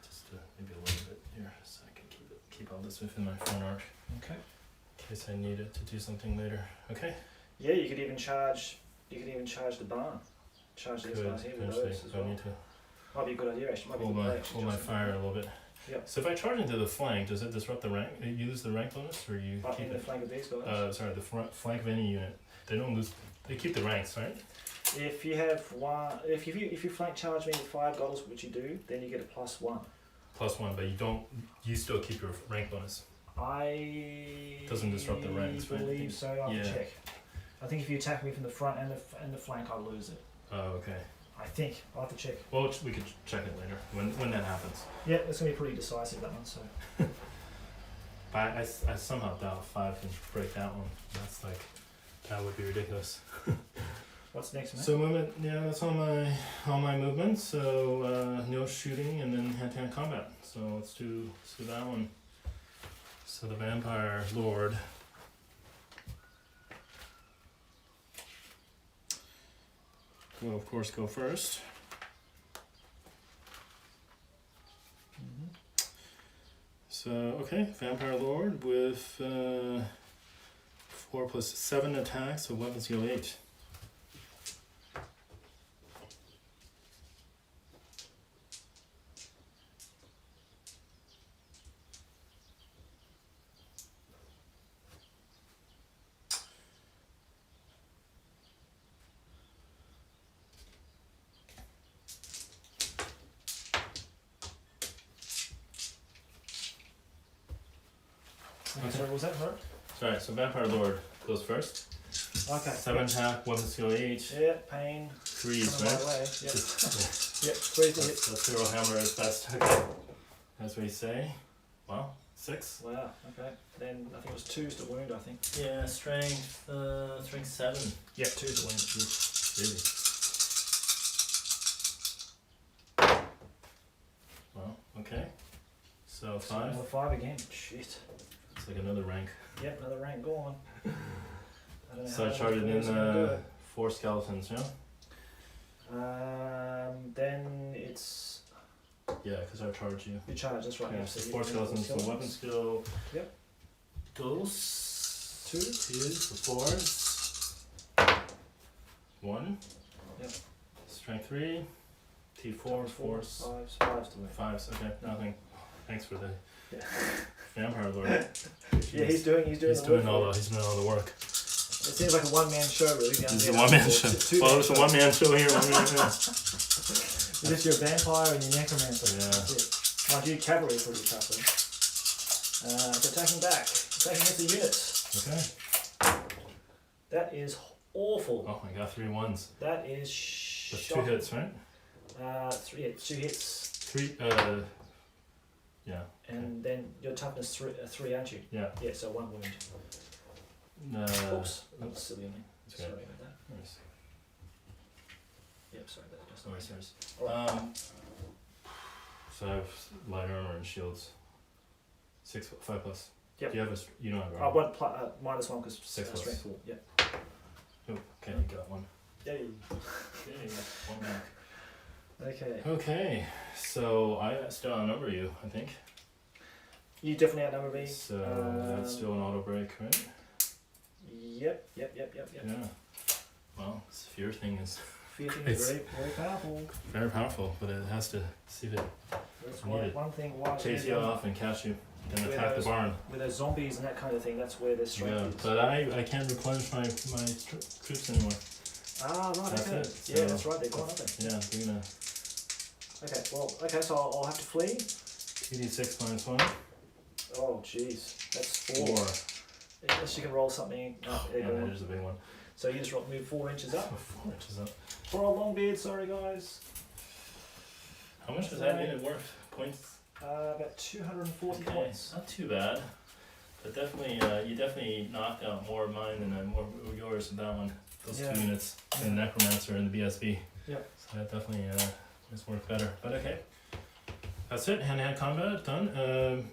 Just maybe a little bit here, so I can keep all this within my front arc. Okay. In case I need it to do something later. Okay. Yeah, you could even charge. You could even charge the barn. Charge these guys here with Eventually, those as I well. need to Might be a good idea actually. Might hold be a good my play, actually, hold my Justin. fire a little bit. Yep. So if I charge into the flank, does it disrupt the rank? You lose the rank bonus, or you keep In the it? flank of these guys. Sorry, the flank of any unit. They don't lose. They keep the ranks, right? If you have one, if you flank charge me with 5 goals, which you do, then you get a +1. +1, but you don't. You still keep your rank bonus. Doesn't disrupt the ranks, right? believe so. I have to Yeah. check. I think if you attack me from the front and the flank, I lose it. Oh, okay. I think I'll have to check. Well, we could check it later when that happens. Yeah, it's gonna be pretty decisive that one. So But I somehow doubt 5 can break that one. That would be ridiculous. what's next, mate? So movement, yeah, that's all my movements. So no shooting and then hand-to-hand combat. So let's do that one. So the Vampire Lord. Will of course go first. So okay, Vampire Lord with 4 + 7 attacks, so weapon skill 8. Okay. Sorry, what was that right? Sorry, so Vampire Lord, goes first. Okay. 7 attack, weapon skill 8. Yeah, pain. 3s, Coming right? my way. Yep. Just, Yep, 3 to hit. that's zero hammer is best. Okay. That's what you say. Wow, 6. Wow, okay. Then I think it was 2's to wound, I think. Yeah, strength 7. Yep, 2's to wound. Really? Well, okay. So 5. Another 5 again. Shit. It's like another rank. Yep, another rank gone. I don't know So I how charted much in gonna do it. 4 skeletons, yeah? Then it's Yeah, because I charged you. you charge. That's right. Yeah, Yeah, so you 4 do skeletons, so weapon skill. Yep. Goes 2. 2s, 4s. 1. Yep. Strength 3. T4, 4s. 5's to wound. 5s, okay, nothing. Thanks for the Yeah. vampire lord. Yeah, he's doing He's the doing work. all the work. It seems like a one-man show, really. It's a one man show. Well, it's a one man show here. You're just your vampire and your necromancer. Yeah. That's it. Mind you, cavalry is pretty tough though. So attacking back. Attacking against the unit. Okay. That is awful. Oh, I got 3 1s. That is That's 2 shocking. hits, right? 2 hits. 3, yeah. And then your toughness 3, aren't you? Yeah. Yeah, so 1 wound. Oops. That's silly of me. It's Sorry okay. about that. Nice. Yep, sorry about that. Just No worries, no worries. Alright. So I have light armor and shields. 5 plus. Yep. Do you have you don't have I armor? went -1 because 6 plus. strength 4. Yep. Oh, okay, you got 1. Yay. Okay, 1 back. Okay. Okay, so I still outnumber you, I think. You definitely outnumber me. So that's still an auto break, right? Yep. Yeah. Well, this fear thing is Fear thing It's- is very, very powerful. very powerful, but it has to see if it That's Need why it. one thing why chase you off and catch you and With attack the those- barn. with those zombies and that kind of thing, that's where their strength Yeah, is. but I can't replenish my troops anymore. Ah, right, That's okay. it, Yeah, so- that's right, they're gone, aren't they? Yeah, they're gonna Okay, well, okay, so I'll have to flee. 2d6 minus 1. Oh, jeez, that's 4. 4. Unless you can roll something. Oh, there you Yeah, go. there's a big one. So you just move 4 inches up. 4 inches up. For a long beard, sorry guys. How much does that unit worth? Points? About 240 Okay, points. not too bad. But definitely, you definitely knocked out more of mine than more of yours with that one. Those Yeah. 2 units, Yeah. the Necromancer and the BSB. Yep. So that definitely has worked better. But okay. That's it, hand-to-hand combat, done.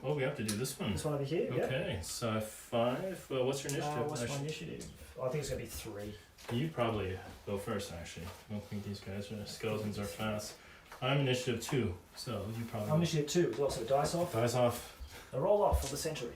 Oh, we have to do this one. This one over here, yeah. Okay, so 5. Well, what's your initiative? What's my Actually, initiative? I think it's going to be 3. you probably go first, actually. I don't think these guys are, skeletons are fast. I'm initiative 2, so you probably I'm initiative 2, it's also dice off. Dice off. A roll off for the century.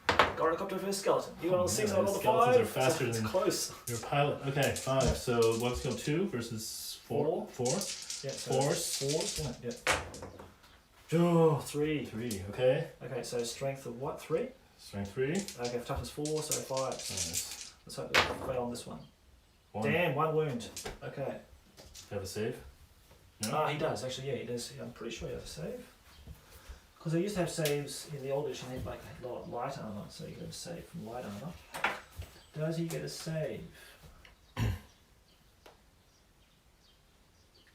Gyrocopter for a skeleton. You got all Oh, 6, man, I rolled a these skeletons 5. are faster so it's than- close. You're a pilot. Okay, 5. Yeah. So what's skill 2 versus 4? 4? Yeah, so Force. 4, isn't it? Yeah. Oh, 3. 3. Okay. Okay, so strength of what? 3? Strength 3. Okay, toughness 4, so 5. Nice. Let's hope we fail on this one. 1. Damn, 1 wound. Okay. Do you have a save? No? Ah, he does, actually, yeah, he does. I'm pretty sure he has a save. Because they used to have saves in the old edition, they had like a lot of light armor, so you get a save from light armor. Does he get a save?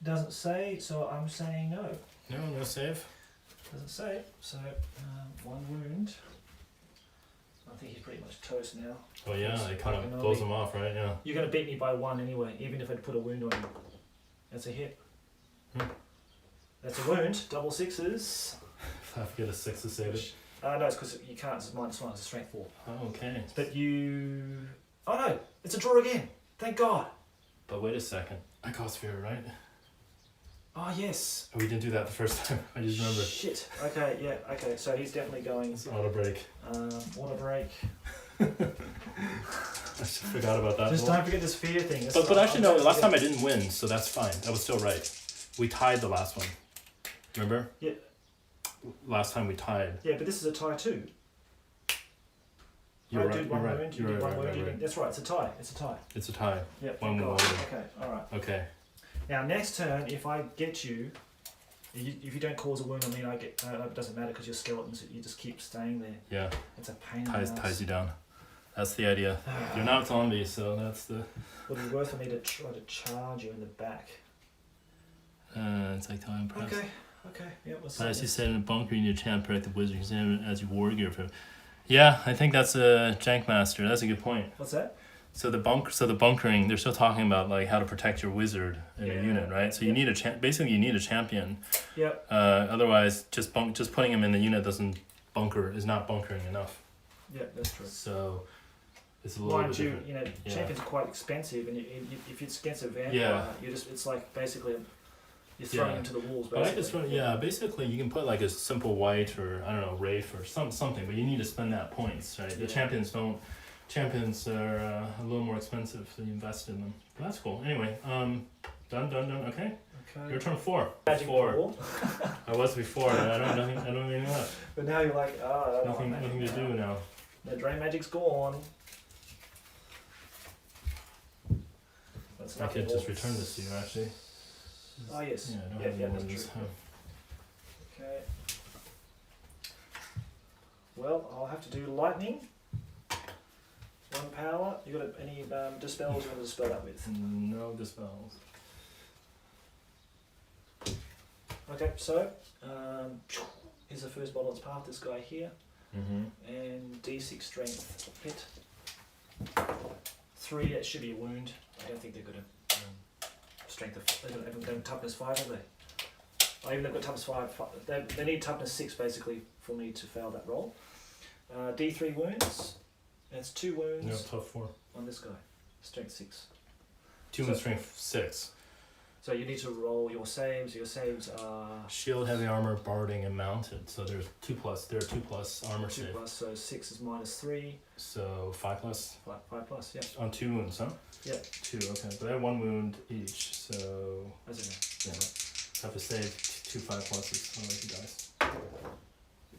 Doesn't say, so I'm saying no. No save. Doesn't say, so 1 wound. I think he's pretty much toast now. Oh yeah, Yes, it kind fucking of blows early. them off, right? Yeah. You're going to beat me by 1 anyway, even if I'd put a wound on you. That's a hit. Hmm. That's a wound, double 6s. I have to get a 6 to save it. No, it's because you can't, it's -1, it's a strength 4. Oh, okay. But you... Oh no, it's a draw again. Thank God. But wait a second. I cost fear, right? Oh yes. Oh, we didn't do that the first time. I just remembered. Shit. Okay, yeah, okay, so he's definitely going It's auto break. water break. I just forgot about that. Just one. don't forget this fear thing. But actually no, last time I didn't win, so that's fine. That was still right. We tied the last one. Remember? Yeah. Last time we tied. Yeah, but this is a tie too. You're I right. did You're one right. wound, you You're did right. one wound, Right. you Right. did- That's right, it's a tie. It's a tie. It's a tie. Yeah, One thank more God. wound. Okay, alright. Okay. Now next turn, if I get you, if you don't cause a wound on me, I get. It doesn't matter because you're skeletons. You just keep staying there. Yeah. It's a pain in the ass. Ties you down. That's the idea. You're not zombies, so that's the. Would it be worth for me to try to charge you in the back? It's like time perhaps. Okay, yeah, we'll see. As you said in a bunker, you need to champ protect the wizard examine as your war gear for. Yeah, I think that's a jank master. That's a good point. What's that? So the bunkering, they're still talking about like how to protect your wizard in a unit, right? So you need basically you need a champion. Yep. Otherwise, just putting him in the unit is not bunkering enough. Yeah, that's true. So it's a little bit different. You know, champions are quite expensive, and if it's against a vampire, it's like basically you're throwing into the walls. Basically. Basically you can put like a simple white or I don't know Wraith or something, but you need to spend that points, right? The champions don't. Champions are a little more expensive, so you invest in them. But that's cool. Anyway, done. Okay. Your turn 4. Magic 4. I was before, and I don't anything left. But now you're like, nothing to do now. The drain magic's gone. I could just return this to you, actually. Oh yes. Yeah, I don't have that's this. true. Okay. Well, I'll have to do lightning. 1 power. You got any dispels you want to dispel that with? No dispels. Okay, so here's the first bottle of its path. This guy here, and D6 strength hit. 3. That should be a wound. I don't think they've got a strength of. They haven't toughness 5, have they? Oh, even they've got toughness 5. They need toughness 6 basically for me to fail that roll. D3 wounds. That's 2 wounds. No, tough 4. On this guy, strength 6. 2 and strength 6. So you need to roll your saves. Your saves are shield, heavy armor, barding, and mounted. So there's 2+. There are 2+ armor 2 save. plus. So 6 is -3. So 5+. 5+. Yeah. On 2 wounds, huh? Yeah. 2. Okay. But I have 1 wound each. So That's okay. yeah. Have to save 2 5+s. Oh, like he dies.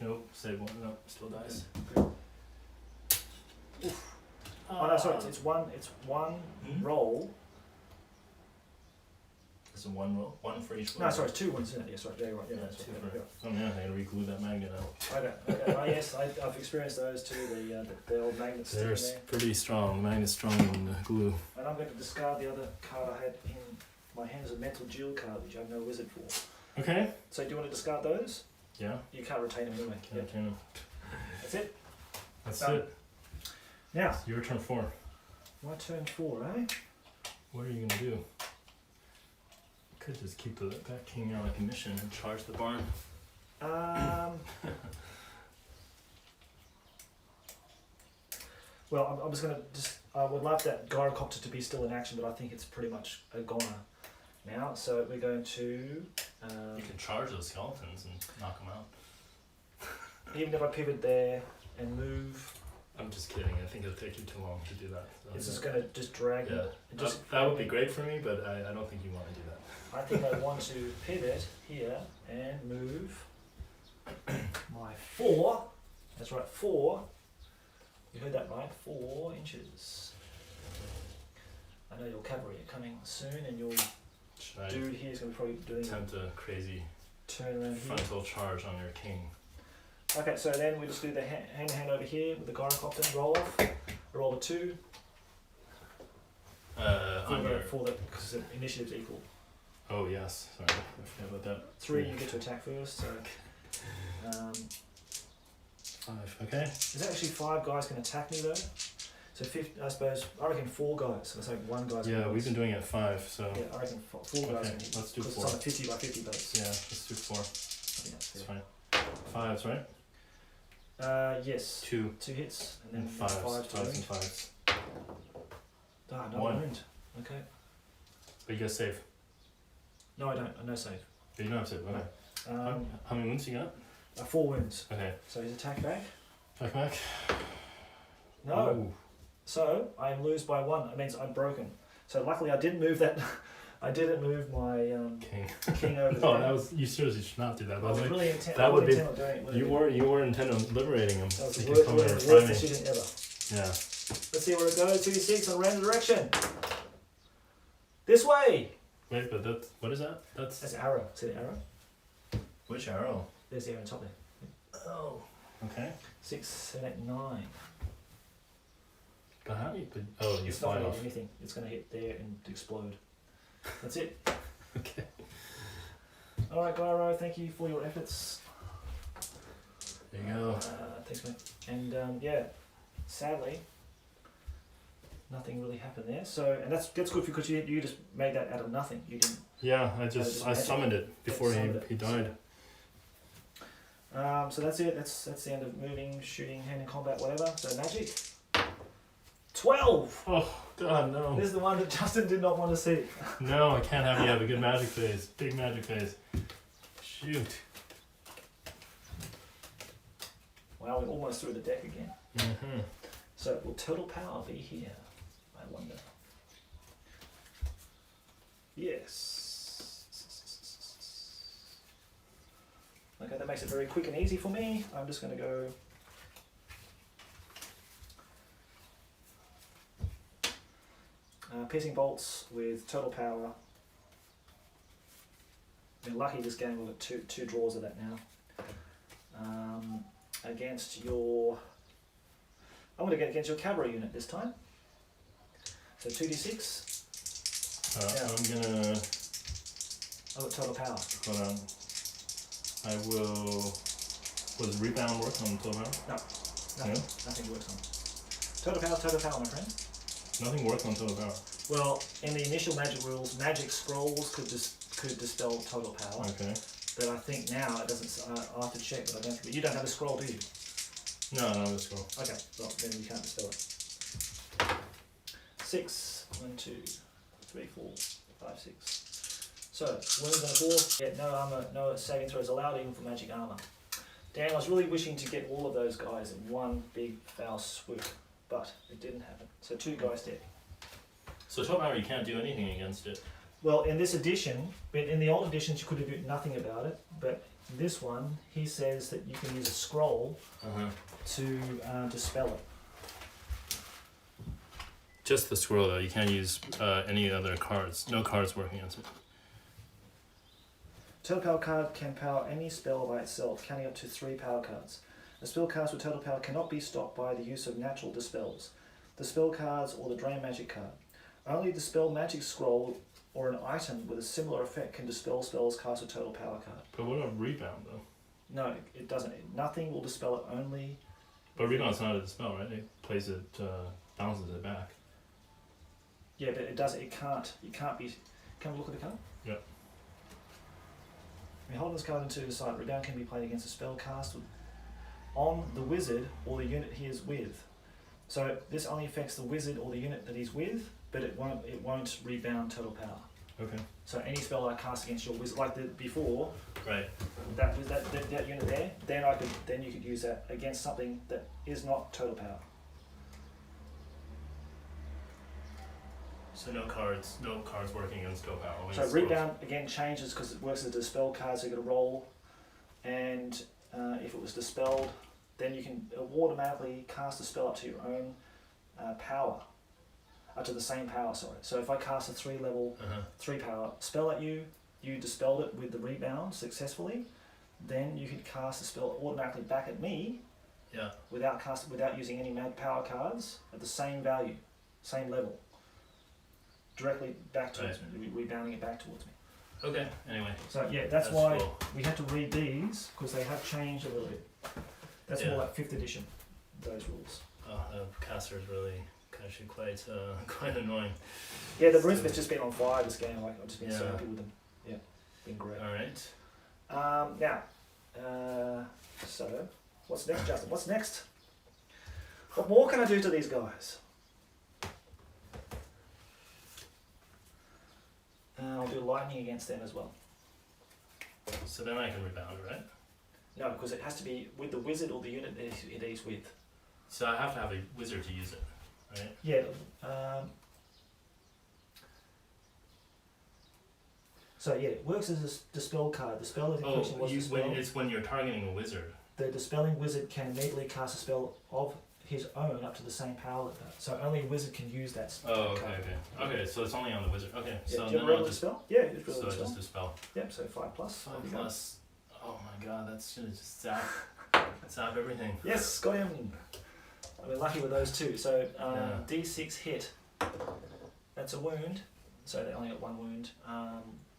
Nope. Save 1. Nope. Still dies. Okay. Oh no, sorry. It's one roll. It's a 1 roll. 1 for each one. No, sorry, it's 2 wounds, isn't it? Yeah, sorry. Yeah, you're right. Yeah, that's 2 right. for. Oh yeah, I gotta reglue that magnet out. Okay. Oh yes, I've experienced those too. The old magnets They're sticking there. pretty strong. The magnet's stronger than the glue. And I'm going to discard the other card I had in my hand as a mental duel card, which I have no wizard for. Okay. So do you want to discard those? Yeah. You can't retain them anyway. Can't retain them. That's it. That's Done. it. Now, It's your turn 4. my turn 4, eh? What are you gonna do? Could just keep that king out of commission and charge the barn. Well, I'm just gonna I would love that gyrocopter to be still in action, but I think it's pretty much a goner now. So we're going to. You can charge those skeletons and knock them out. Even if I pivot there and move, I'm just kidding. I think it'll take you too long to do that. So it's just gonna just drag me. Yeah. That would be great for me, but I don't think you want to do that. I think I want to pivot here and move my 4. That's right, 4. You heard that right, 4 inches. I know your cavalry are coming soon, and your dude here is going to probably doing attempt a crazy turn around frontal charge on your king. Okay, so then we just do the hand to hand over here with the gyrocopter. Roll off. Roll a 2. For the because the initiative's equal. Oh yes, sorry, I forgot about that. 3, you get to attack first. So 5. Okay. There's actually 5 guys can attack me though. So I suppose I reckon 4 guys. So it's like 1 guy's. Yeah, we've been doing it at 5, so. Yeah, I reckon 4 guys. Okay, can hit, let's do 4. It's on a 50 by 50 base. Yeah, let's do 4. I think that's It's fair. fine. 5s, right? Yes. 2 hits and then and 5s. 5 to 5s wound. and 5s. Ah, no 1. wound. Okay. But you guys save. No, I don't. No save. But you don't have save. Okay. How many wounds you got? 4 wounds. Okay. So he's attack back. Back. No. Ooh. So I lose by 1. It means I'm broken. So luckily I didn't move that. I didn't move my king over No, there. that was. You seriously should not do that. I was Like, really intent. that I would be. intent on doing it. You were intent on liberating him. That was He the can come in and fry worst me. decision ever. Yeah. Let's see where it goes. 2d6 on random direction. This way. Wait, but that. What is that? That's. That's an arrow. See the arrow? Which arrow? There's the arrow on top there. Oh. Okay. 6, 7, 8, 9. But how do you put... Oh, you It's not fly going to off. hit anything. It's going to hit there and explode. That's it. Okay. Alright, Gyro, thank you for your efforts. There you go. Thanks, mate. And yeah, sadly, nothing really happened there. So, and that's good because you just made that out of nothing. You didn't. Yeah, I summoned it before he died. So that's it. That's the end of moving, shooting, hand in combat, whatever. So magic. 12. Oh God, no. This is the one that Justin did not want to see. No, I can't have you have a good magic phase. Big magic phase. Shoot. Wow, we're almost through the deck again. Mm-hmm. So will total power be here? I wonder. Yes. Okay, that makes it very quick and easy for me. I'm just going to go. Piercing bolts with total power. We're lucky this game, we've got two draws of that now. Against your... I'm going to get against your cavalry unit this time. So 2d6. I'm gonna... I've got total power. Hold on. I will... Was rebound work on total power? No. Nothing works on. Total power, my friend. Nothing works on total power. Well, in the initial magic rules, magic scrolls could dispel total power. Okay. But I think now it doesn't. I'll have to check, but I don't. You don't have a scroll, do you? No, let's go. Okay, well then you can't dispel it. 6. 1, 2, 3, 4, 5, 6. So wounds on a 4. Yeah, no armor, no saving throws allowed even for magic armor. Dan, I was really wishing to get all of those guys in one big foul swoop, but it didn't happen. So 2 guys dead. So total power, you can't do anything against it. Well, in this edition, but in the old editions you could do nothing about it, but this one, he says that you can use a scroll to dispel it. Just the scroll though, you can't use any other cards. No cards working against it. Total power card can power any spell by itself, counting up to 3 power cards. A spell cast with total power cannot be stopped by the use of natural dispels, the spell cards or the drain magic card. Only the spell magic scroll or an item with a similar effect can dispel spells cast with total power card. But what about rebound though? No, it doesn't. Nothing will dispel it, only... But rebound's not a dispel, right? It plays it, bounces it back. Yeah, but it doesn't. It can't be... Can we look at the card? Yep. When holding this card into the side, rebound can be played against a spell cast on the wizard or the unit he is with. So this only affects the wizard or the unit that he's with, but it won't rebound total power. Okay. So any spell I cast against your wizard, like the before, Right. that unit there, then you could use that against something that is not total power. So no cards working against total power. Only So scrolls. rebound again changes because it works as a dispel card, so you got to roll, and if it was dispelled, then you can automatically cast a spell up to your own power, up to the same power. Sorry. So if I cast a 3 level, 3 power spell at you, you dispelled it with the rebound successfully, then you could cast the spell automatically back at me. Yeah. Without using any mad power cards at the same value, same level. Directly back towards me, rebounding it back towards me. Okay. Anyway. So yeah, that's why cool. we had to read these because they have changed a little bit. That's more like 5th edition. Those rules. Oh, the caster is really actually quite annoying. Yeah, the Brunsmith's just been on fire this game. Like I've just been so Yeah. happy with them. Yeah, been great. All right. Now, so what's next, Justin? What's next? What more can I do to these guys? I'll do lightning against them as well. So then I can rebound, right? No, because it has to be with the wizard or the unit that he's with. So I have to have a wizard to use it, right? Yeah. So yeah, it works as a dispel card. The spell that in question was dispelled. It's when you're targeting a wizard. The dispelling wizard can immediately cast a spell of his own up to the same power that does. So only a wizard can use that spell card. Okay, so it's only on the wizard. Okay, Yeah, so do you then have a I'll dispel? Yeah, it's really so dispel. just dispel. Yep, so 5 plus. 5 There you go. plus. Oh my god, that's gonna just zap everything. Yes, got him. I've been lucky with those two. So Yeah. D6 hit. That's a wound. So they only got one wound.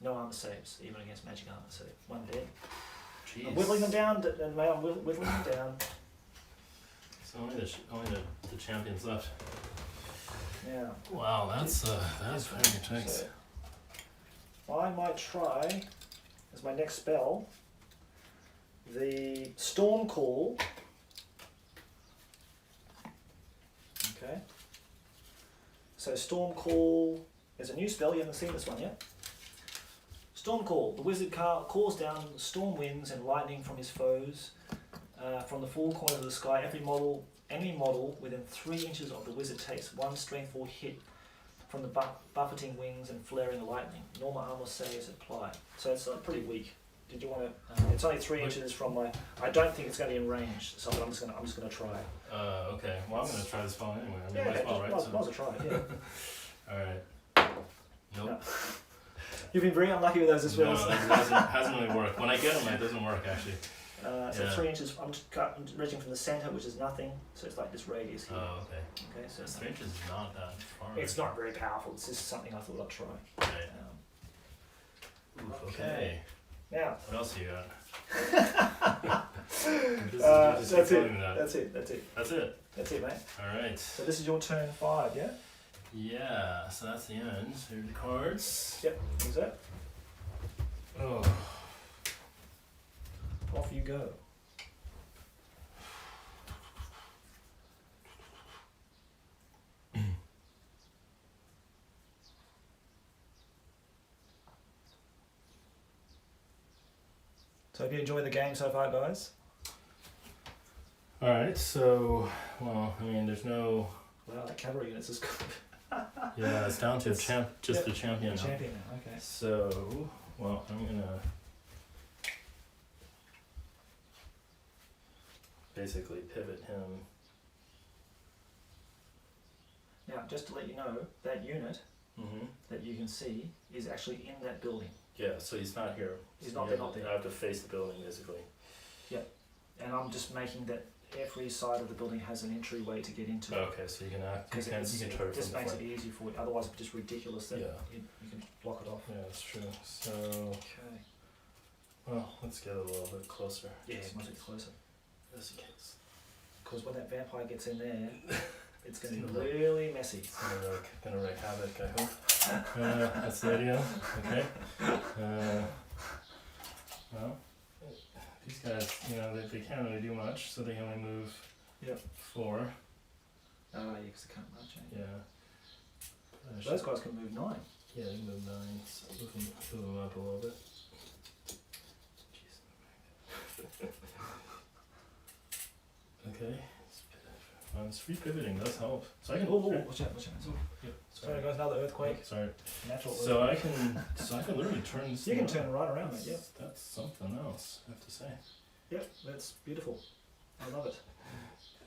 No armor saves, even against magic armor. So one dead. Jeez. I'm whittling them down, and I'm whittling them down. So only the champions left. Yeah. Wow, that's very intense. So I might try as my next spell the Storm Call. Okay. So Storm Call is a new spell. You haven't seen this one yet. Storm Call. The wizard calls down storm winds and lightning from his foes from the four corners of the sky. Any model within 3 inches of the wizard takes 1 strength 4 hit from the buffeting wings and flaring lightning. Normal armor saves apply. So it's pretty weak. Did you want to? It's only 3 inches from my. I don't think it's going to be in range, so I'm just gonna try. Okay. Well, I'm gonna try this spell anyway. I mean, Yeah, might as well, right? might as well try it. Yeah. All right. Nope. No. You've been very unlucky with those as well. No, it hasn't really worked. When I get them, it doesn't work actually. So Yeah. 3 inches. I'm reaching from the center, which is nothing. So it's like this radius here. Oh, okay. Okay, so 3 inches is not that far. it's not very powerful. It's just something I thought I'd try. Right. Um, Okay. Now. What else you got? That's keep it. telling me that. That's it. That's it. That's it. That's it, mate. All right. So this is your turn 5, yeah? Yeah. So that's the end. Here are the cards. Yep. Is that? Oh. Off you go. So have you enjoyed the game so far, guys? All right. So, well, I mean, there's no. Wow, that cavalry unit's just Yeah, it's down to It's- just the champion. now. champion now. Okay. So, well, I'm gonna basically pivot him. Now, just to let you know, that unit Mm-hmm. that you can see is actually in that building. Yeah, so he's not here. He's So not you there, have- not there. I have to face the building basically. And I'm just making that every side of the building has an entryway to get into. Okay, so you can act. You Because can try it just from the makes it front. easy for you. Otherwise, it's just ridiculous that Yeah. you can block it off. Yeah, that's true. So, Okay. well, let's get a little bit closer. Yeah, just it must be closer. Just in case. Because when that vampire gets in there, it's going to It's be gonna really messy. It's gonna wreak havoc, I hope. That's the idea. Okay. Well, these guys, they can't really do much, so they only move Yep. 4. Yeah, because they can't march. Eh? Yeah. Those guys can move 9. Yeah, they can move 9. So move them up a little bit. Jeez. Okay. It's free pivoting does help. So I can. Oh, watch out, watch out. Yep. Sorry, guys, another earthquake. Sorry. Natural So earthquake. I can literally turn this. You can thing turn right around, mate. Yep. That's something else, I have to say. Yep, that's beautiful. I love it.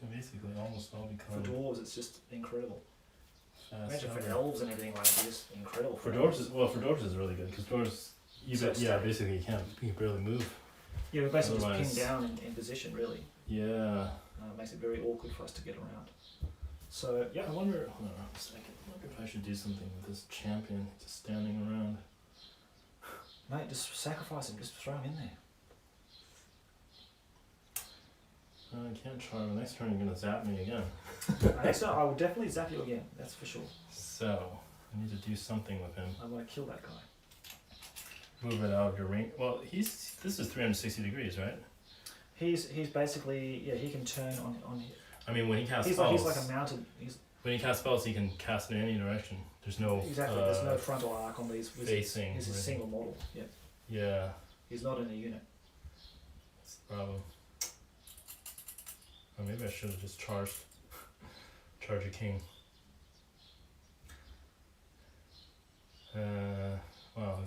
They basically almost all For become dwarves, it's just incredible. fast. Imagine for cover. elves and everything like that, it's just incredible. For dwarves, for dwarves is really good because dwarves, basically you can barely move. Yeah, we're basically Otherwise- just pinned down in position, really. Yeah. It makes it very awkward for us to get around. So, yeah. I wonder. Hold on a second. I wonder if I should do something with this champion just standing around. Mate, just sacrifice him, just throw him in there. I can't try. The next turn you're gonna zap me again. Next time, I will definitely zap you again, that's for sure. So I need to do something with him. I want to kill that guy. Move it out of your range. Well, this is 360 degrees, right? He's basically, yeah, he can turn on I mean, when he casts he's spells, like a mounted, when he casts spells, he can cast in any direction. There's no exactly, there's no frontal arc on these wizards. facing. He's a or anything. single model, yeah. Yeah, He's not in a unit. that's the problem. Or maybe I should have just charged a king. Well,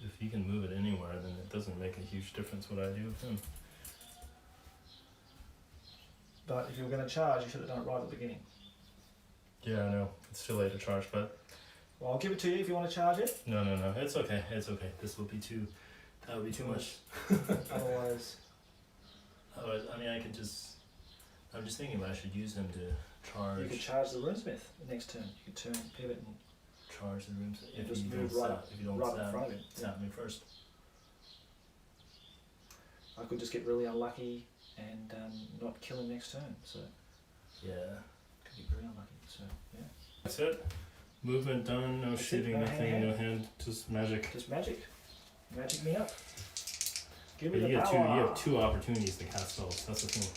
if he can move it anywhere, then it doesn't make a huge difference what I do with him. But if you were going to charge, you should have done it right at the beginning. Yeah, I know. It's too late to charge, but Well, I'll give it to you if you want to charge it. no. It's okay. It's okay. That would be too much. Otherwise, Otherwise, I mean, I'm just thinking if I should use him Charge. You could charge the runesmith the next turn. You could turn, pivot, and Charge the rooms if just you move don't right, stab. If you don't right in stab, front of him. stab me first. I could just get really unlucky and not kill him next turn. So Yeah. could be very unlucky. So yeah, That's it. Movement done. No That's it, shooting. no Nothing. hand. No hand. Just magic. just magic, magic me up. Give But me you the get power. you have 2 opportunities to cast spells. That's the thing.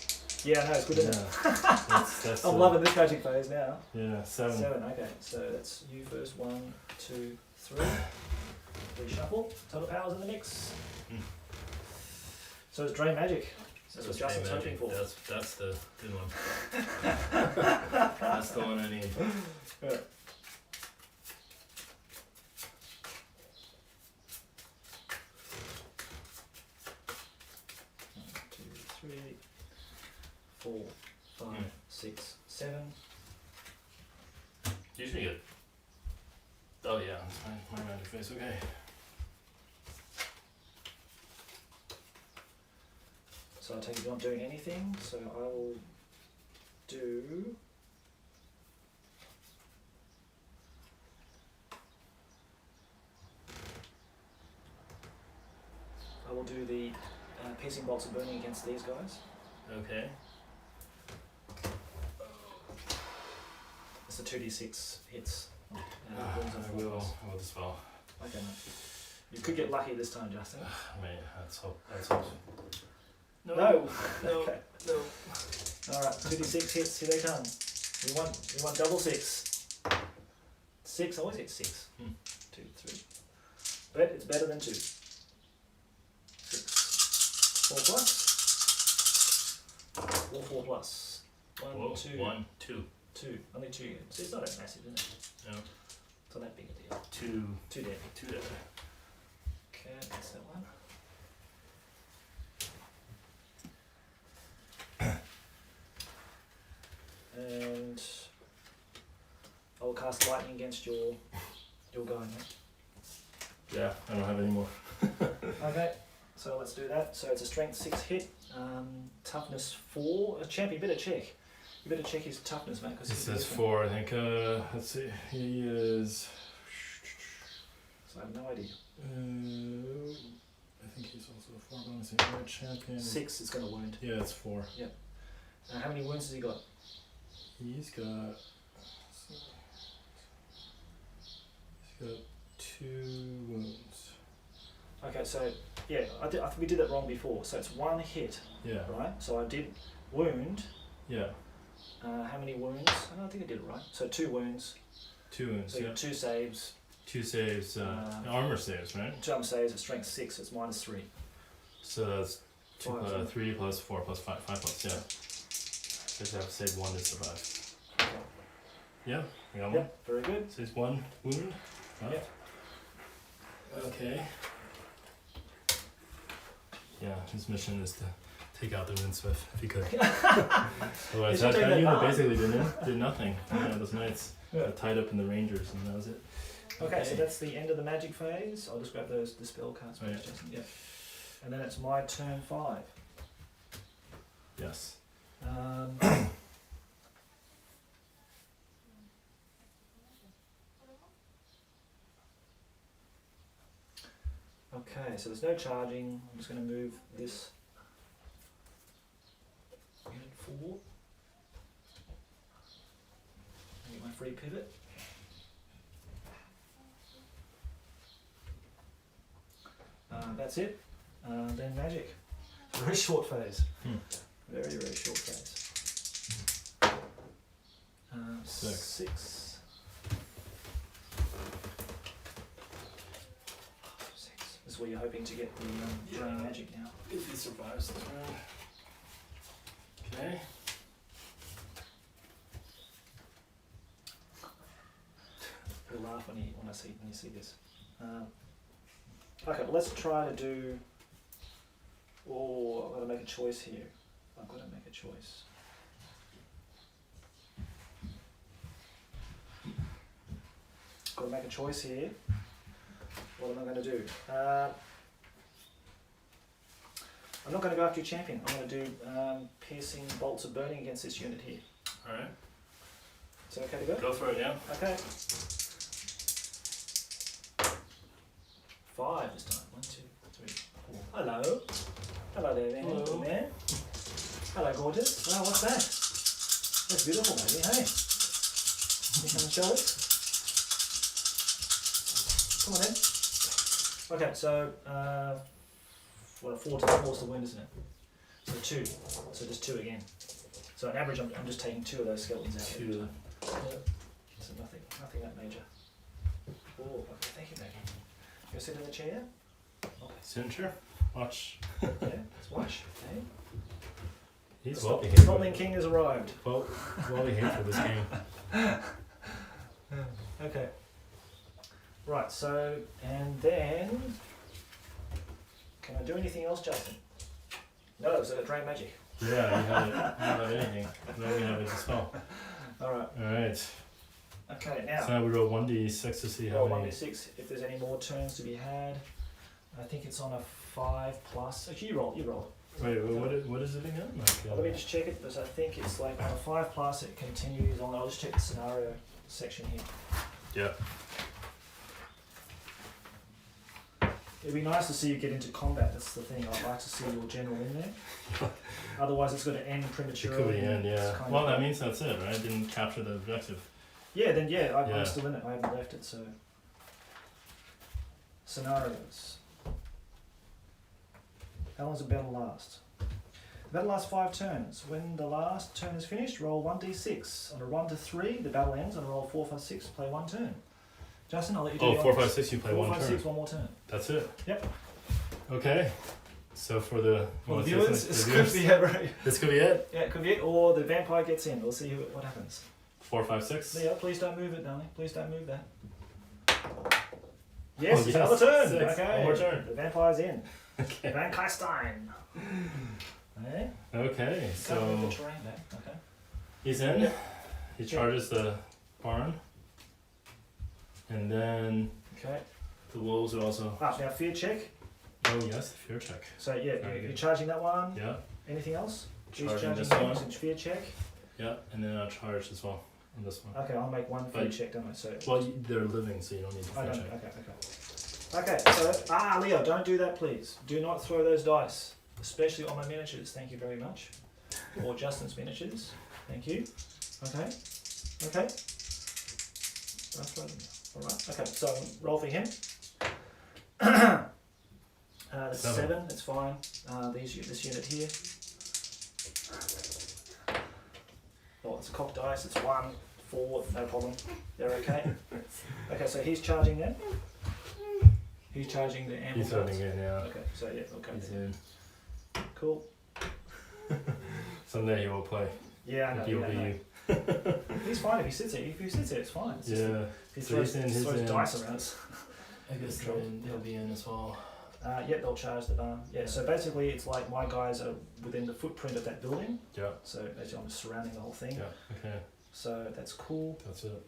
Yeah, no, it's good, isn't it? That's I'm loving this magic phase now. Yeah, 7. 7, okay. So that's you first. 1, 2, 3. Reshuffle. Total powers in the mix. Mm. So it's drain magic. That's So what Justin's hoping for. That's the good one. That's the one I need. Yeah. One, 2, 3, 4, 5, Mm. 6, 7. Usually good. Oh yeah, my magic face. Okay. So I take it you're not doing anything. So I will do. I will do the piercing bolts of burning against these guys. Okay. It's a 2d6 hits. Wounds on I four will. plus. I will dispel. Okay, mate. You could get lucky this time, Justin. Mate, let's hope. Let's hope. No. No. Okay. No. All right. 2d6 hits. Here they come. We want double 6. 6 always hits 6. Hmm. 2, 3. But it's better than 2. 6. 4 plus. 4 plus. 1, Whoa, 2. 1, 2. 2. Only 2. So it's not that massive, is it? No. It's not that big a deal. 2. 2 dead. 2 dead. Okay, that's that one. And I will cast lightning against your guy, mate. Yeah, I don't have any more. Okay, so let's do that. So it's a strength 6 hit, toughness 4. Champ, you better check. You better check his toughness, mate. Because It says 4. I think. Let's see. He is. So I have no idea. I think he's also a 4 bonus red champion. 6 is going to wound. Yeah, it's 4. How many wounds has he got? He's got 2 wounds. Okay, so yeah, I think we did that wrong before. So it's 1 hit, Yeah. right? So I did wound. Yeah. How many wounds? I don't think I did it right. So 2 wounds. 2 wounds. So Yeah. 2 saves. 2 saves. Armor saves, right? 2 armor saves at strength 6. So it's -3. So that's 2 5, plus 3 plus 4 plus 5. 5 plus. Yeah. Just have to save 1 to survive. Okay. Yeah. We got 1. Yep, very good. So it's 1 wound. Right? Yep. Okay. Yeah, his mission is to take out the runesmith if he could. Otherwise, should that take that unit back. basically did nothing. Yeah, those knights Yeah. got tied up in the rangers, and that was it. Okay, so that's the end of the magic phase. I'll just grab the spell cards, Oh, please, yeah. Jason. Yep. And then it's my turn 5. Yes. Okay, so there's no charging. I'm just going to move this unit forward. Get my free pivot. That's it. Then magic. Very short phase. Very, very short phase. 6. 6. 6. This is where you're hoping to get the drain magic now. If he survives this round. Okay. You'll laugh when you see this. Okay, well, let's try to do. Oh, I've got to make a choice here. I've got to make a choice. Got to make a choice here. What am I going to do? I'm not going to go after your champion. I'm going to do piercing bolts of burning against this unit here. Alright. Is that okay to go? Go for it, yeah. Okay. 5 this time. 1, 2, 3, 4. Hello. Hello there, man. Hello. Good man. Hello, gorgeous. Wow, what's that? That's beautiful, baby. Hey. You come and show us? Come on in. Okay, so what a 4 to the force to win, isn't it? So 2. So just 2 again. So on average, I'm just taking 2 of those skeletons out. 2. So nothing that major. Oh, okay, thank you, baby. You sit in the chair? Okay. Center. Watch. Yeah, let's watch. Okay. He's The well behaved. Scotland King has arrived. Well behaved for this game. Okay. Right, so, and then, can I do anything else, Justin? No, so I drain magic. Yeah, you have anything. Now we have it to spell. Alright, Alright. okay, now, So now we roll 1d6 to see how roll many. 1d6 if there's any more turns to be had. I think it's on a 5 plus. Actually, you roll it. Wait, what is it again? Like, Let me just check it, because I think it's like on a 5 plus it continues on. I'll just check the scenario section here. yeah. It'd be nice to see you get into combat, that's the thing. I'd like to see your general in there. Otherwise it's going to end It prematurely. could be in, It's yeah. kind Well, of- that means that's it, right? Didn't capture the objective. Yeah, then yeah, I'm Yeah. still in it. I haven't left it, so. Scenarios. How long does a battle last? The battle lasts 5 turns. When the last turn is finished, roll 1d6. On a 1 to 3, the battle ends. On a roll 4, 5, 6, play 1 turn. Justin, I'll let you do Oh, the 4, honors. 5, 6, you play 4, one 5, turn. 6, one more turn. That's it. Yep. Okay. So for the For the wanna say viewers, something? this The could viewers? be it, right? This could be it. Yeah, it could be it, or the vampire gets in. We'll see what happens. 4, 5, 6. Leah, please don't move it, darling. Please don't move that. Oh, Yes, yes, another turn. 6. Okay. One more turn. The vampire's in. Okay. Van Kleistein. Okay. Okay. Can't So move the terrain back. Okay. he's in. Yeah. He charges the barn, and then Okay. the wolves would also. Ah, now fear check. Oh yes, the fear check. So yeah, Very you're good. charging that one. Yeah. Anything else? She's Charging charging this him, one. so fear check. Yeah, and then I'll charge as well on this one. Okay, I'll make one fear But- check, don't I? So. Well, they're living, so you don't need the I fear don't. check. Okay. So Leo, don't do that, please. Do not throw those dice, especially on my miniatures. Thank you very much. Or Justin's miniatures. Thank you. Okay. Okay. Don't throw them. All right. Okay. So roll for him. That's 7. That's fine. This unit here. Oh, it's a cocked dice. It's 1, 4. No problem. They're okay. Okay. So he's charging then. He's charging the ample. He's running in, yeah. Okay, so yeah, okay. He's in. Cool. Someday he will play. Yeah, I know. He will Yeah, be I know. you. He's fine if he sits there. If he sits there, it's fine. It's just Yeah. if he So throws, he's in, throws he's in. dice around. It's, I guess he'll be in as well. yeah, they'll charge the barn. Yeah, so basically it's like my guys are within the footprint of that building. Yeah. So basically I'm just surrounding the whole thing. Yeah. Okay. So that's cool. That's it.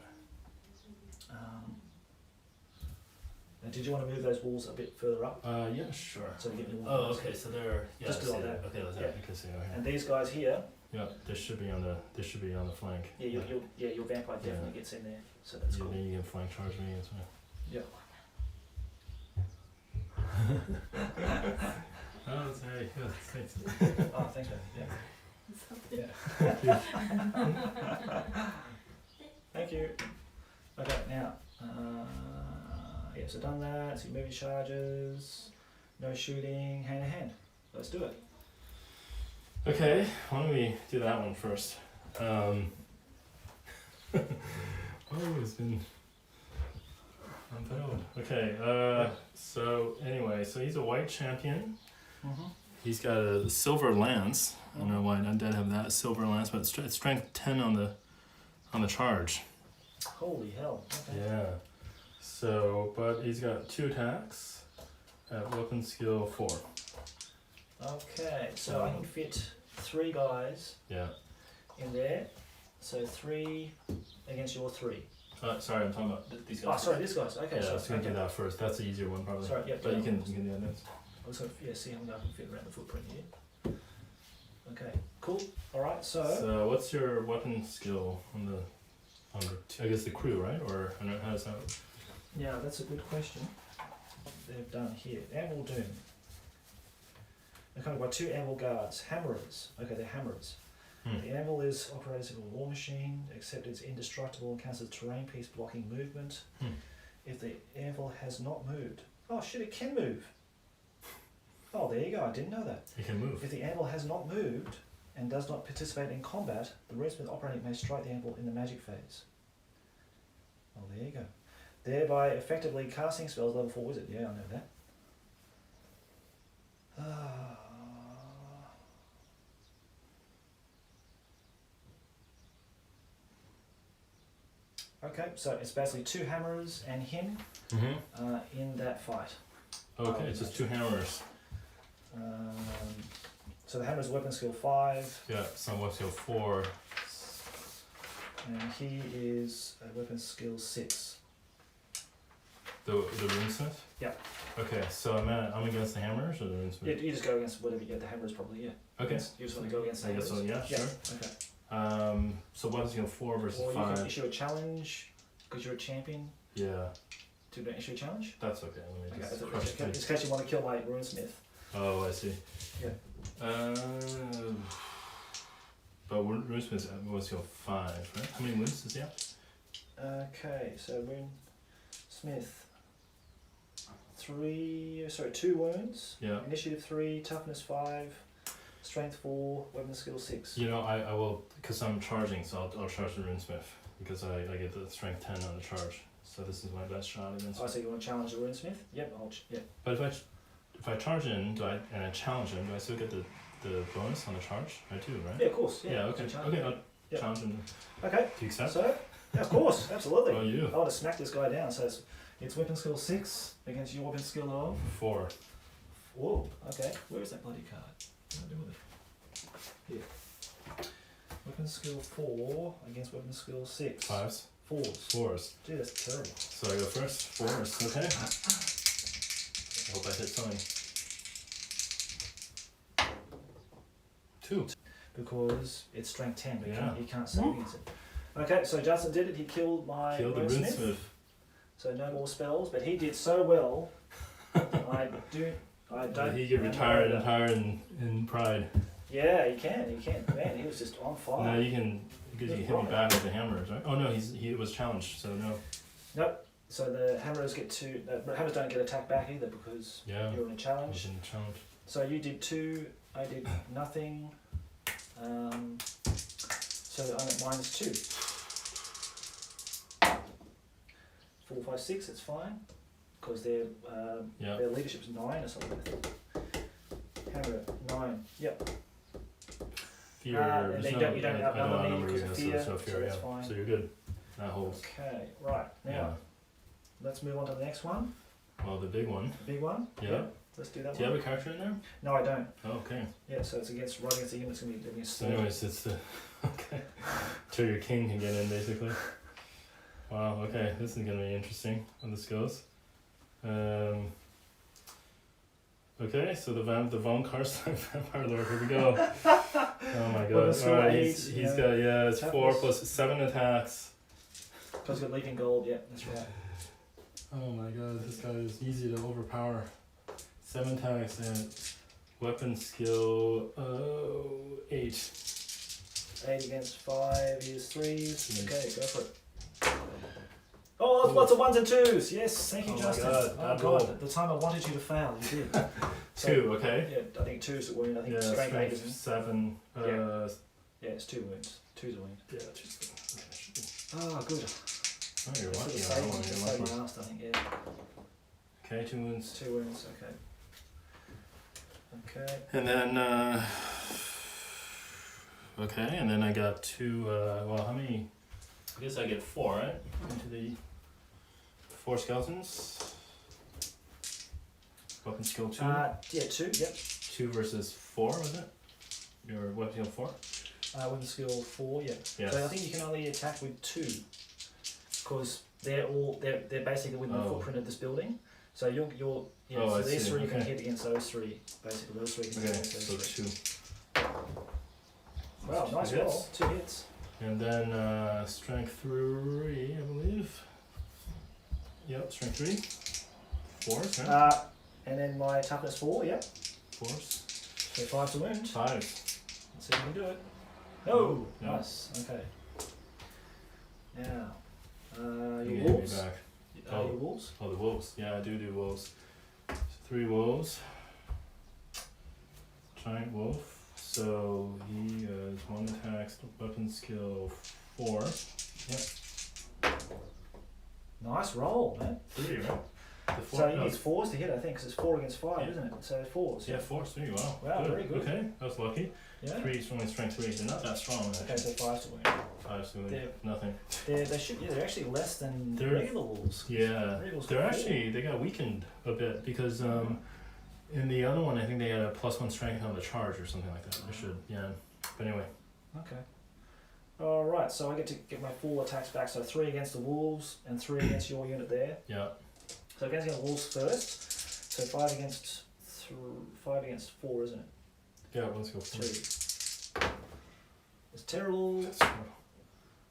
Now did you want to move those walls a bit further up? Yeah, sure. So we get more Oh, walls? okay. So they're yeah. Just do I all see that. Okay, that's Yeah. it. Because yeah. And these guys here, Yeah, this should be on the flank. yeah, your vampire definitely Yeah. gets in there. So that's cool. Then you can flank charge me as well. Yeah. Oh, that's very good. Thanks. Oh, thanks, man. Yeah. Thank you. Okay, now, yeah, so done that. So you move your charges, no shooting, hand to hand. Let's do it. Okay, why don't we do that one first? Oh, it's been unveiled. Okay, so anyway, so he's a white champion. Mm-hmm. He's got a silver lance. I don't know why undead have that silver lance, but it's strength 10 on the charge. Holy hell. Okay. Yeah. So, but he's got 2 attacks at weapon skill 4. Okay, so I can fit 3 guys Yeah. in there. So 3 against your 3. Sorry, I'm talking about these guys. Oh, sorry, this guy's. Okay, Yeah, so I was gonna do that first. That's the easier one, probably. Sorry, yeah. But you can do that next. I was going to see how many I can fit around the footprint here. Okay, cool. Alright, so So, what's your weapon skill on the I guess the crew, right? Or I don't know, how does that? Yeah, that's a good question. They've done here. Anvil Doom. They've kind of got 2 anvil guards. Hammerers. Okay, they're hammerers. The anvil is operated as a war machine, except it's indestructible and counts as terrain piece blocking movement. If the anvil has not moved. Oh shit, it can move. Oh, there you go, I didn't know that. It can move. If the anvil has not moved and does not participate in combat, the runesmith operating may strike the anvil in the magic phase. Oh, there you go. Thereby effectively casting spells level 4 wizard. Yeah, I know that. Okay, so it's basically 2 hammerers and him in that fight. Okay, it's just 2 hammers. So the hammer's weapon skill 5. Yeah, some weapon skill 4. And he is a weapon skill 6. The runesmith? Yeah. Okay, so I'm against the hammers or the runesmith? Yeah, you just go against whatever you get. The hammerers probably, yeah. Okay. You just want to go against the I guess hammerers? so, yeah, sure. Okay. So weapon skill 4 versus Or you 5. can issue a challenge because you're a champion. Yeah. To issue a challenge? That's okay. Let me Okay, just crush in case you want to kill my runesmith. Oh, I see. Yeah. But runesmith was skill 5, right? How many wounds does he have? Okay, so runesmith. 2 wounds. Yeah. Initiative 3, toughness 5, strength 4, weapon skill 6. You know, I will, because I'm charging, so I'll charge the runesmith because I get the strength 10 on the charge. So this is my best shot against. Oh, so you want to challenge the runesmith? Yep, yeah. But if I charge in, and I challenge him, do I still get the bonus on the charge? I do, right? Yeah, of course. Yeah. Okay. Okay. I'll challenge him. Okay. Do you accept? So, yeah, of course, absolutely. Oh, you. I want to smack this guy down. So it's weapon skill 6 against your weapon skill of 4. Whoa. Okay. Where is that bloody card? What do I do with it? Here. Weapon skill 4 against weapon skill 6. 5s. 4s. Gee, that's terrible. So I go first. 4s. Okay. I hope I hit something. 2. Because it's strength 10, but Yeah. you can't save against it. Okay, so Justin did it. He killed my Kill the runesmith. runesmith. So no more spells, but he did so well. I don't. He get retired in pride. Yeah, he can. Man, he was just on fire. No, you can because you hit me back with the hammers, right? Oh no, he was challenged, so no. Nope. So the hammerers get to. The hammers don't get attacked back either because Yeah. you're in a challenge. In challenge. So you did 2. I did nothing. So I'm at -2. 4, 5, 6. It's fine because their leadership's 9 or something. Hammer 9. Yep. Fear. and you don't outnumber me because of fear, so so that's yeah. fine. So you're good. That holds. Okay, right now let's move on to the next one. Well, the big one. The big one. Yeah. Let's do that Do you one. have a character in there? No, I don't. Oh, okay. Yeah, so it's right against the unit. It's gonna be against. So anyways, it's the okay. So your king can get in basically. Wow. Okay, this is gonna be interesting how this goes. Okay, so the Von Karstein Vampire Lord. Here we go. Oh my god! All right, he's got it's 4 plus 7 attacks. Because we're leaving gold. Yeah, that's right. Oh my god, this guy is easy to overpower. 7 attacks and weapon skill 8. 8 against 5 is 3s. Okay, go for it. Oh, lots of 1s and 2s. Yes, thank you, Justin. God, the time I wanted you to fail, you did. 2, okay. Yeah, I think 2's a wound. I think Yeah, strength 8 strength is 7. Yeah, it's 2 wounds. 2's a wound. Yeah, 2's good. Okay, should be. Oh, good. Oh, you're lucky on that Saved one. You're lucky. my ass, I think, yeah. Okay, 2 wounds. 2 wounds, okay. Okay. And then, okay, and then I got 2, well, how many? I guess I get 4, right? Into the 4 skeletons. Weapon skill 2. Yeah, 2, yep. 2 versus 4, was it? Your weapon skill 4? Weapon skill 4, yeah. Yes. So I think you can only attack with 2. Because they're basically within the footprint of this building. So you're so these 3 you can hit against those 3. Basically, those 3 can hit against those 3. So 2. Wow, nice roll. 2 hits. And then strength 3, I believe. Yep, strength 3. Force, right? And then my toughness 4, yep. Force. So 5 to wound. 5. Let's see if we can do it. No! No. Nice, okay. Now, You your hit me wolves. back. Your wolves. Oh, the wolves. Yeah, I do wolves. 3 wolves. Giant wolf. So he has 1 attack, weapon skill 4. Yep. Nice roll, man. 3, right? The 4. So he needs 4s to hit, I think, because it's 4 against 5, isn't it? So 4s. Yeah, 4, 3. Wow. Wow, very good. Okay, that was lucky. Yeah. 3 is only strength 3. They're not that strong. Actually. Okay, so 5 to win. 5 to They're- nothing. They're actually less than They're- regular wolves. Yeah, Regulars they're got 4. actually they got weakened a bit because in the other one I think they had a +1 strength on the charge or something like that. They should, yeah. But anyway, Okay. Alright, so I get to get my full attacks back. So 3 against the wolves and 3 against your unit there. yeah, So against the wolves first. So 5 against 4, isn't it? yeah. Let's go. 3. It's terrible.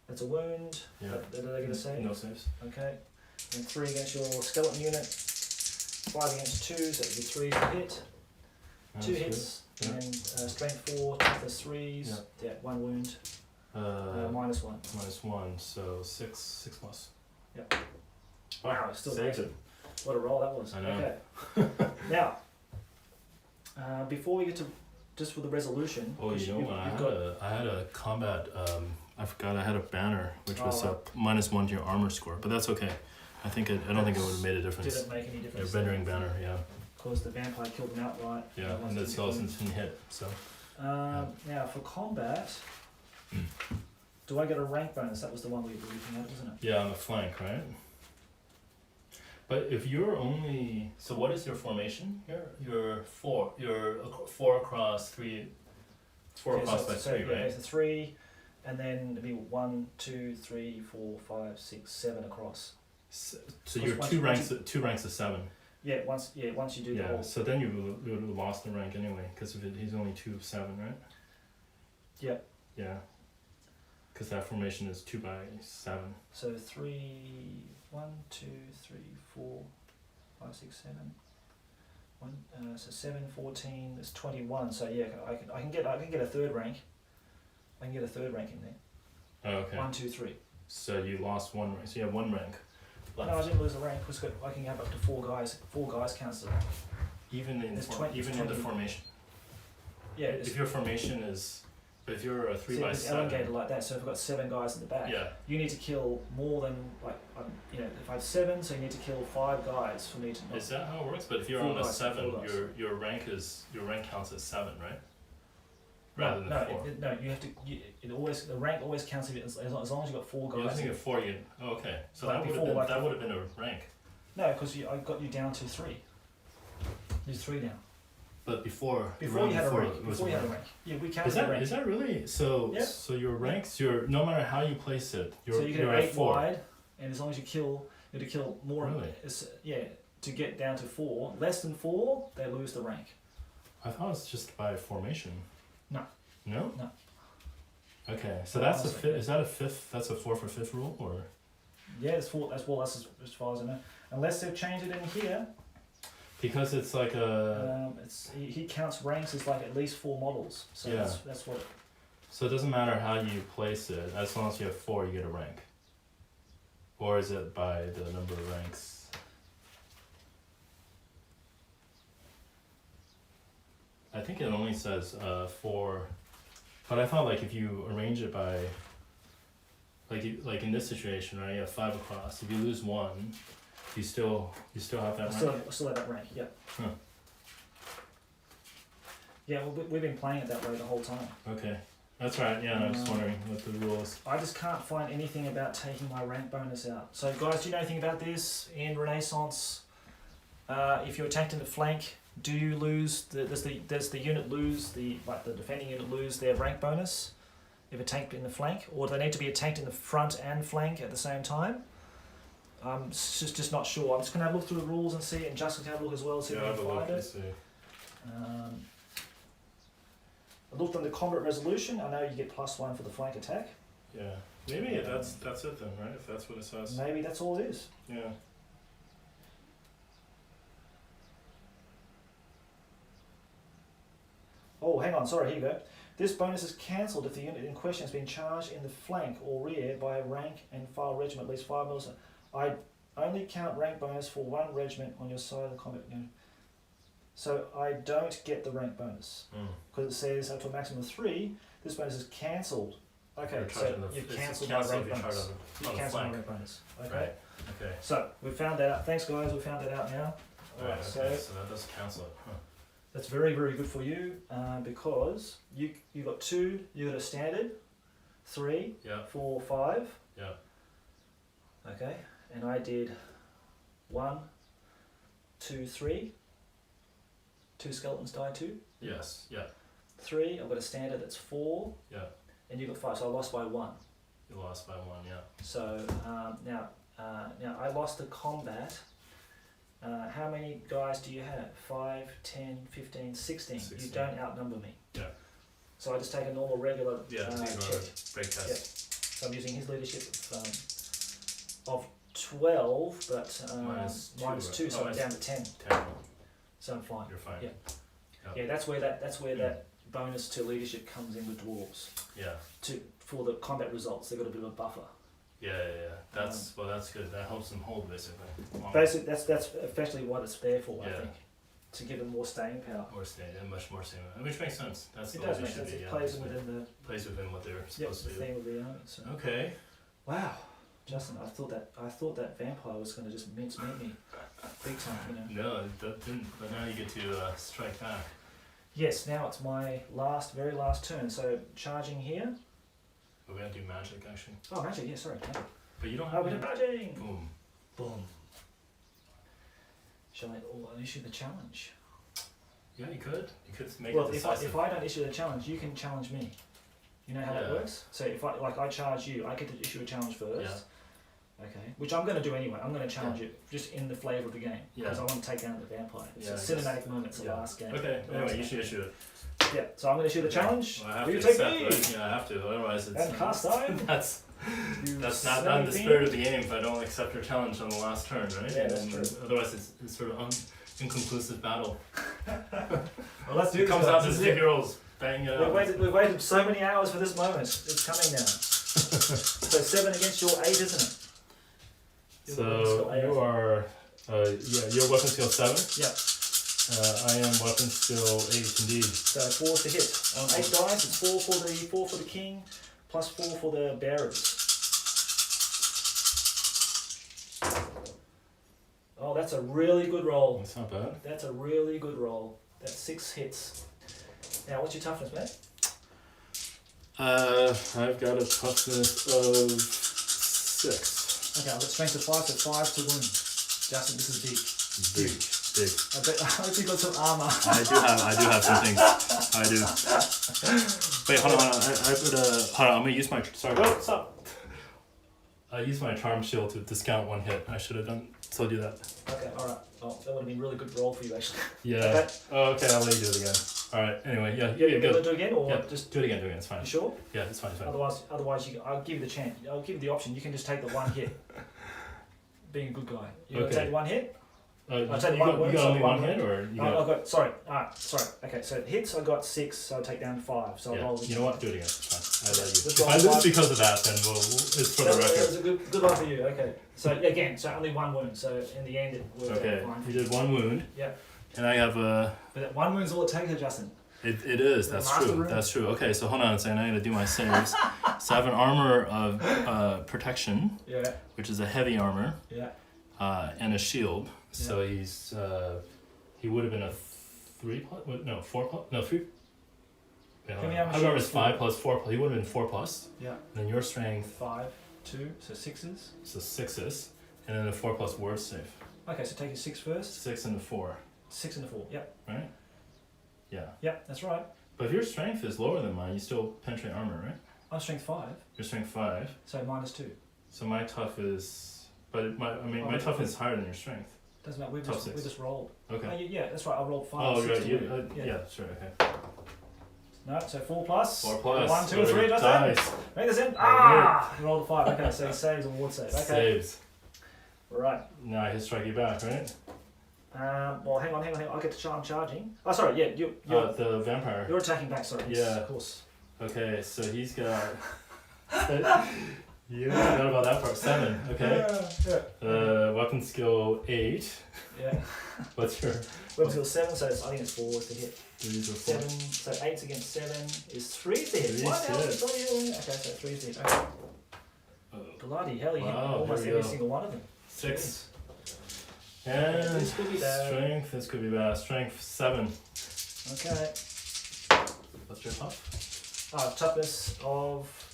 That's a wound. Yeah. Did they get a save? No saves. Okay. And 3 against your skeleton unit. 5 against 2, so that would be 3 to hit. That's 2 good. hits. Yeah. And then strength 4, toughness 3s. Yeah, 1 wound. Minus 1. -1, so 6 plus. Yep. Wow, still saved great. it. What a roll that was. I know. Okay. Now, before we get to just for the resolution. Oh, you know you've what? got- I had a combat. I forgot I had a banner which was Oh, -1 to your armor score, but that's okay. I think I don't think it would have made a difference. Didn't make any Your difference. rendering banner, yeah, Because the vampire killed him outright. yeah, That and the one's skeletons didn't hit, so. Now for combat, do I get a rank bonus? That was the one we were looking at, wasn't it? Yeah, on the flank, right? But if you're only so, what is your formation here? You're 4. You're 4 across 3. 4 Okay, across so, by so 3, yeah, right? it's a 3, and then it'd be 1, 2, 3, 4, 5, 6, 7 across. So Because you're once- 2 once ranks. 2 ranks of 7. Once you do the Yeah. whole. So then you would have lost the rank anyway, because he's only 2 of 7, right? Yep. Yeah. Because that formation is 2 by 7. So 1, 2, 3, 4, 5, 6, 7. So 7, 14. It's 21. So yeah, I can get a third rank. I can get a third rank in there. Oh, okay. 1, 2, 3. So you lost 1 rank. So you have 1 rank left. No, I didn't lose a rank. Because I can have up to 4 guys. 4 guys counts as a rank. Even in It's 20 even in the formation. Yeah. It's, If your formation is, but if you're a 3 by it's 7. elongated like that. So if I've got 7 guys in the back, Yeah. you need to kill more than if I have 7, so you need to kill 5 guys for me to. Is that how it works? But if you're 4 on a guys, 7, 4 guys. your rank counts as 7, right? Rather than 4. No, you have to. The rank always counts if as long as you've got 4 You're guys. looking at 4. Okay. So Like that would have before, been like- that would have been a rank. No, because I got you down to 3. There's 3 now. But before Before you had a rank. it was Before you had a rank. rank. Yeah, we counted Is the rank. that really so? Yep. So your ranks, no matter how you place it, So you you're get at 8 4. wide, and as long as you have to kill more. Really? To get down to 4. Less than 4, they lose the rank. I thought it was just by formation. No. No. No. Okay, so No, that's the honestly. fifth. Is that a fifth? That's a 4 for 5th rule, or? Yeah, it's 4. That's as far as I know. Unless they've changed it in here. Because it's like a. He counts ranks as like at least 4 models. So Yeah. that's what. So it doesn't matter how you place it, as long as you have 4, you get a rank. Or is it by the number of ranks? I think it only says 4, but I thought like if you arrange it by, like in this situation, right? You have 5 across. If you lose 1, you still have that rank. Still have that rank. Yeah. Huh. Yeah, well, we've been playing it that way the whole time. Okay, that's right. Yeah, I'm just wondering what the rule is. I just can't find anything about taking my rank bonus out. So guys, do you know anything about this in Renaissance? If you're attacked in the flank, do you lose? Does the unit lose the defending unit lose their rank bonus if attacked in the flank, or do they need to be attacked in the front and flank at the same time? I'm just not sure. I'm just gonna have a look through the rules and see, and Justin can have a look as well, see if Yeah, we have can a look find and it. see. I looked on the combat resolution. I know you get +1 for the flank attack. Yeah. Maybe that's it then, right? If that's what it says. Maybe that's all it is. Yeah. Oh, hang on, sorry, here you go. This bonus is cancelled if the unit in question has been charged in the flank or rear by a rank and file regiment at least 5 mils. I only count rank bonus for 1 regiment on your side of the combat unit. So I don't get the rank bonus because it says up to a maximum of 3. This bonus is cancelled. Okay, so you've cancelled my rank bonus. You've cancelled my rank bonus. Okay. Right. Okay. So we found that out. Thanks, guys. We found that out now. Alright. Okay. So that does cancel it. Huh. that's very, very good for you because you got 2. You got a standard, 3, Yeah. 4, 5. Yeah. Okay, and I did 1, 2, 3. 2 skeletons die 2. Yes. Yeah. 3. I've got a standard that's 4. Yeah. And you got 5, so I lost by 1. You lost by 1. Yeah. So now I lost the combat. How many guys do you have? 5, 10, 15, 16. You don't outnumber me. Yeah. So I just take a normal regular check. Break test. Yeah. So I'm using his leadership of 12, but minus 2, so I'm down to 10. 10. So I'm fine. You're fine. Yeah. Yep. Yeah, that's where that bonus to leadership comes in with dwarves. Yeah. For the combat results, they've got a bit of a buffer. Yeah. That's good. That helps them hold basically. Basically, that's effectively what it's there for. I Yeah. think, to give them more staying power. More staying, much more staying, which makes sense. That's It the does way make they should sense. be. It plays within what they're the supposed to do. theme of the army. So. Okay. Wow, Justin, I thought that vampire was going to just mince meat me, big time. No, that didn't. But now you get to strike back. Yes. Now it's my very last turn. So charging here. We're gonna do magic actually. Oh, magic. Yeah, sorry. Magic. But you don't have. Oh, we're magic. Boom. Boom. Shall I issue the challenge? Yeah, you could. You could make Well, it if decisive. I don't issue the challenge, you can challenge me. You know how that Yeah. works? So if I charge you, I get to issue a challenge first. Yeah. Okay. Which I'm going to do anyway. I'm going to challenge it just in the flavour of the game because I want to take down the vampire. It's a cinematic moment. It's the last game. Okay. Anyway, you should issue it. Yeah. So I'm going to issue the challenge. Well, I have Will you to take accept me? it. Yeah, I have to. Otherwise, it's And cast iron. That's not in the spirit of the game if I don't accept your challenge on the last turn, right? Yeah, that's true. Otherwise, it's sort of inconclusive battle. Well, let's do It this. comes guys. out to This is the it. heroes. Bang it out. We've waited so many hours for this moment. It's coming now. So 7 against your 8, isn't it? So you are, your weapon skill 7. Yeah. I am weapon skill 8 indeed. So 4 to hit. On 8 dice, it's 4 for the king, plus 4 for the bearers. Oh, that's a really good roll. That's not bad. That's a really good roll. That's 6 hits. Now, what's your toughness, mate? I've got a toughness of 6. Okay, I've got strength of 5, so 5 to wound. Justin, this is big. Big. Big. I hope you got some armor. I do have some things. I do. Wait, hold on. Hold on. I'm gonna use my. Sorry. Oh, stop. I used my charm shield to discount 1 hit. I should have told you that. Okay, alright. Oh, that would have been a really good roll for you, actually. Yeah. Okay. Oh, okay. I'll let you do it again. All right. Anyway, yeah. You're Go. going to do it again, or Yeah, just... do it again. It's fine. You sure? Yeah, it's fine. Otherwise, I'll give you the chance. I'll give you the option. You can just take the 1 hit. Being a good guy. You're going to take 1 hit? You take got one only wound, 1 hit, or you No, got? I've got... Sorry. Sorry. Okay, so hits, I got 6, so I'll take down 5. So I'll roll the... You know what? Do it again. It's fine. I let you. Just If I roll lose 5. because of that, then it's for the That record. was a good one for you. Okay. So again, so only 1 wound. So in the end, it worked Okay. out fine. You did 1 wound. Yeah. And I have a. But that 1 wound's all it takes, Justin. It is. The That's master true. room. That's true. Okay, so hold on a second. I gotta do my saves. So I have an armor of protection, Yeah. which is a heavy armor, Yeah. and a shield. So he's he would have been a 3 plus. No, 4 plus. No, 3. Yeah, Give me how much I remember it's shield 5 plus 4 plus. He would have been 4 plus. Yeah. And then your strength, 5, 2, so 6s. so 6s, and then a 4 plus word save. Okay, so take your 6 first. 6 and a 4, 6 and a 4. Yep. right? Yeah. Yep, that's right. But if your strength is lower than mine, you still penetrate armor, right? I'm strength 5, Your strength 5. so minus 2. So my tough is, but my tough is higher than your strength. Doesn't matter. We Top just 6. rolled. Okay. Yeah, that's right. I rolled 5. Oh, 6 right. to You, wound. yeah, sure. Okay. No, so 4 plus. 4 plus. 1, 2, 3, Justin. Dice. Make this in. Ah! Roll the 5. Okay, so he saves a ward save. Okay. Saves. Right. Now I hit strike you back, right? Well, hang on. I get to I'm charging. Oh, sorry. Yeah, you're The vampire. you're attacking back. Sorry. Yes, Yeah. of course. Okay, so he's got. You forgot about that part. 7. Okay. Yeah. Weapon skill 8. Yeah. What's your? Weapon skill 7, so I think it's 4 to hit. 3s or 4? 7, so 8's against 7 is 3 to hit. 3's What to else? hit. Okay, so 3's to hit. Okay. Bloody hell, you hit Wow, almost here we every go. single one of them. 6. Okay, And this could be bad. strength. This could be bad. Strength 7. Okay. What's your tough? Toughness of.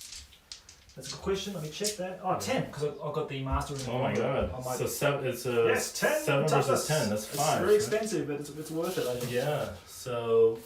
That's a good question. Let me check that. Oh, 10, because I've got the master. Oh my god. on my- So 7. It's a Yes, 10 7 toughness. versus 10. That's 5. It's very right? expensive, but it's worth it, I think. Yeah. So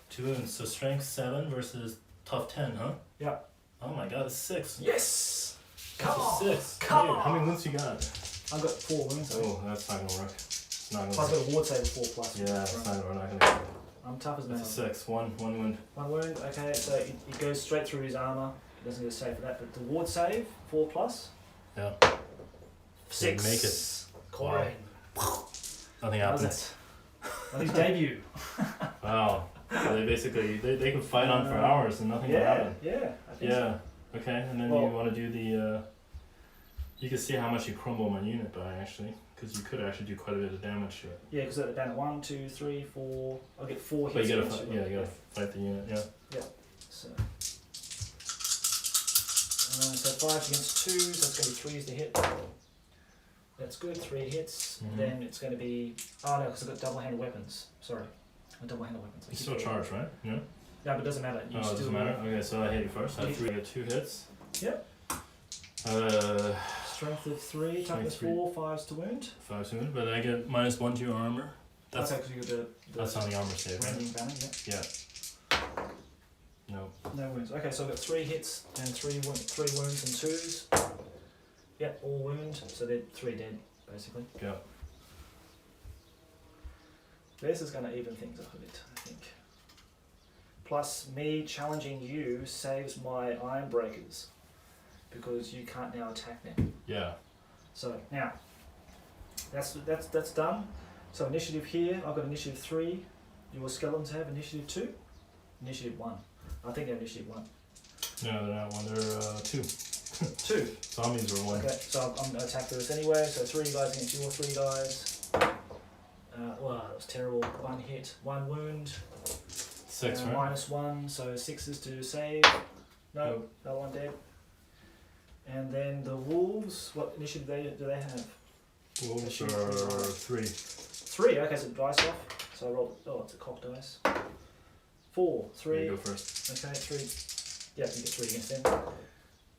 2 wounds. So strength 7 versus tough 10, huh? Yeah. Oh my god. It's 6. Yes! Come That's on! a 6. Come Dude, on! how many wounds you got? I've got 4 wounds. Oh, that's not gonna work. It's not Plus gonna I've work. got a ward save of 4 plus. Yeah, it's Right. not, we're not gonna. I'm tough as That's a nails. 6. One wound. 1 wound, okay, so it goes straight through his armour. It doesn't get a save for that, but the ward save, 4 plus. Yeah. 6. Make it. Corey. Nothing How's happens. it? On his debut. Wow. So they basically they can fight on for hours and nothing will Yeah, happen. yeah. I think so. Yeah. Okay. And then Well- you want to do the. You can see how much you crumble my unit by actually, because you could actually do quite a bit of damage to it. Yeah, because at down at 1, 2, 3, 4. I'll get 4 hits. But you gotta against fight. you. Yeah, you gotta fight the unit. Yeah. So 5 against 2, so it's going to be 3s to hit. That's good, 3 hits. Mhm. Then it's going to be. Oh no, because I've got double-handed weapons. Sorry. Double-handed weapons. You still charge, right? Yeah. No, but it doesn't matter. You Oh, it still doesn't matter. Okay, so I hit you first. I have 3. I get 2 hits. Yep. Strength of 3, toughness 3. 4, 5s to wound. 5 to wound, but I get -1 to your armor. That's actually the that's on the armor save, right? wounding banner, yeah. Yeah. No. No wounds. Okay, so I've got 3 hits and 3 wounds and 2s. Yep, all wound, so they're 3 dead, basically. Yeah. This is going to even things up a bit, I think. Plus, me challenging you saves my iron breakers, because you can't now attack them. Yeah. So now, that's done. So initiative here, I've got initiative 3. Your skeletons have initiative 2, initiative 1. I think they're initiative 1. No, they're not 1. They're 2. 2. Zombies are 1. Okay, so I'm going to attack this anyway. So 3 guys against your 3 guys. Wow, that was terrible. 1 hit, 1 wound. 6, right? -1, so 6s to save. No, Nope. no one dead. And then the wolves, what initiative do they have? Wolves Issue are 3. 3. 3, okay, so dice off. So I roll, it's a cock dice. 4, 3. You go first. Okay, 3. Yeah, you get 3 against them.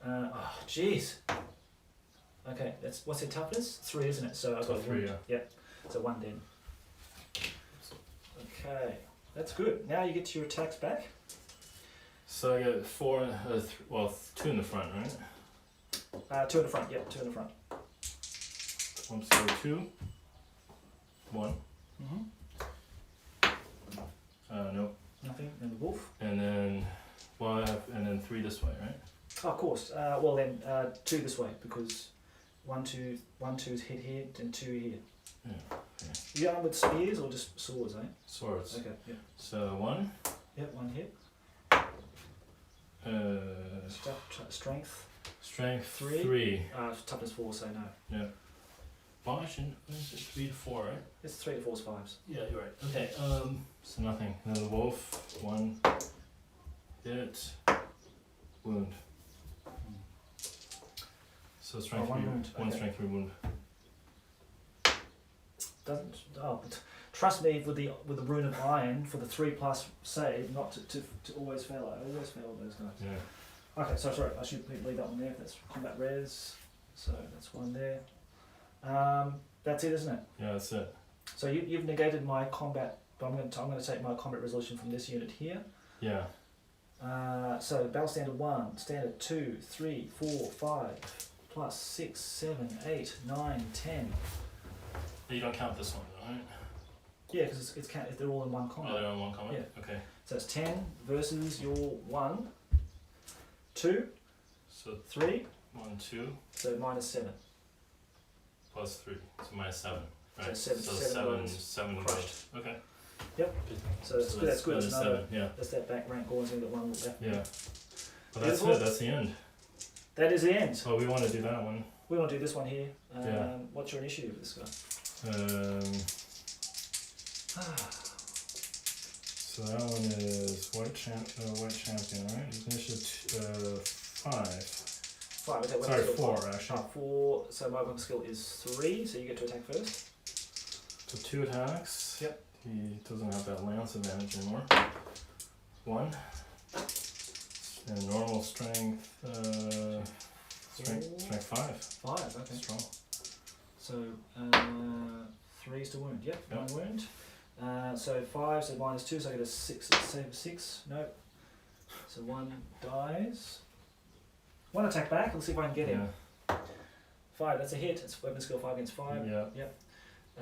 Oh, jeez. Okay, what's their toughness? 3, isn't it? So I've got 3, one. yeah. So 1 dead. Okay, that's good. Now you get to your attacks back. So I get 4, 2 in the front, right? 2 in the front, yep, 2 in the front. So 2. 1. Nope. Nothing, and the wolf. And then, and then 3 this way, right? Oh, of course. Well then, 2 this way, because 1, 2 is hit here, and 2 here. Yeah. You armed with spears or just swords, eh? Swords. Okay, yeah. So 1. Yep, 1 hit. Strength. Strength 3. 3. Toughness 4, so no. Yeah. Well, actually, is it 3 to 4, right? It's 3 to 4's 5s. Yeah, you're right. Okay. So nothing. Then the wolf. 1 hit. Wound. So strength 1 3. wound, 1 okay. strength 3 wound. But trust me, with the rune of iron for the 3+ save, not to always fail. I always fail those guys. Yeah. Okay, so sorry, I should leave that one there. That's combat res. So that's 1 there. That's it, isn't it? Yeah, that's it. So you've negated my combat, but I'm going to take my combat resolution from this unit here. Yeah. So battle standard 1, standard 2, 3, 4, 5, plus 6, 7, 8, 9, 10. You don't count this one, right? Yeah, because they're all in one Oh, combat. they're on one comment? Yeah. Okay. So it's 10 versus your 1, 2, So 3, 1, 2 so minus 7. plus 3. So minus 7. Right. So seven seven crushed. goes. Okay. Yep. So that's good. That's good. That's It's another, 7. Yeah. that's that back rank Gordon's going to get one left. Yeah. Well, that's Beautiful. it. That's the end. That is the end. So we want to do that one. We want to do this one here. Yeah. What's your initiative with this guy? So that one is white champion, right? Initiative 5. 5. Okay, weapon Sorry, skill 4 five. actually. 4. So my weapon skill is 3, so you get to attack first. So 2 attacks. Yep. He doesn't have that lance advantage anymore. 1. And normal strength. Strength 5. 5. Okay. Strong. So 3 is to wound. Yep. Yep. 1 wound. So 5. So minus 2. So I get a 6. Save 6. No. So 1 dies. 1 attack back. Let's see if I can get him. 5. That's a hit. It's weapon skill 5 against 5. Yeah. Yep.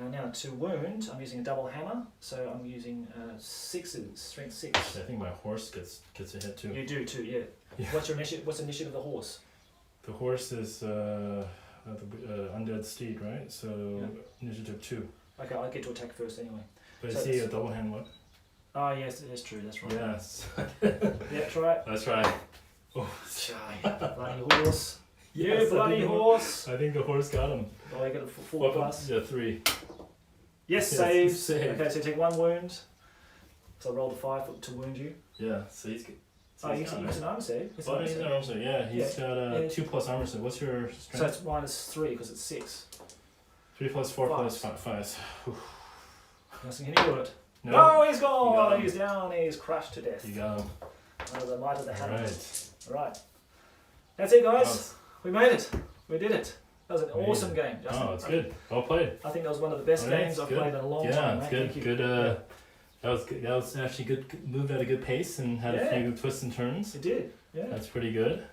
Now to wound, I'm using a double hammer, so I'm using 6s, strength 6. I think my horse gets a hit too. You do too, yeah. Yeah. What's your initiative? What's the initiative of the horse? The horse is the undead steed, right? So initiative 2. Okay, I'll get to attack first anyway. But So is he it's- a double hand weapon? Oh yes, that's true. That's right. Yes. Yeah, try it. That's right. Oh. Bloody horse. Yes, You I bloody think the horse. I think the horse got him. Oh, I get a 4 Weapon- plus. Yeah, 3. Yes, Yes, saves. saved. Okay, so you take 1 wound. So I rolled a 5 to wound you. Yeah, so he's good. Oh, you can use an armor save. It's an Oh, armor he's save. got armor save. Yeah, he's got Yeah. 2 plus armor save. What's your So strength? it's minus 3 because it's 6. 3 plus 4 plus Fives. 5. Yes, can you do it? No, No, he's You got gone. him. He's down. He's crushed to death. you got him. Under the might of the hammer. Alright. Right. That's it, guys. Oh, We made it. We did it. That was an Amazing. awesome game. Justin. oh, it's good. Well played. I think that was one of the best Alright, games I've good. played in a long Yeah, time. it's mate. good. Thank you. Good. That was good. That was actually good. Moved at a good pace and had Yeah. a few twists and turns. It did. Yeah. That's pretty good.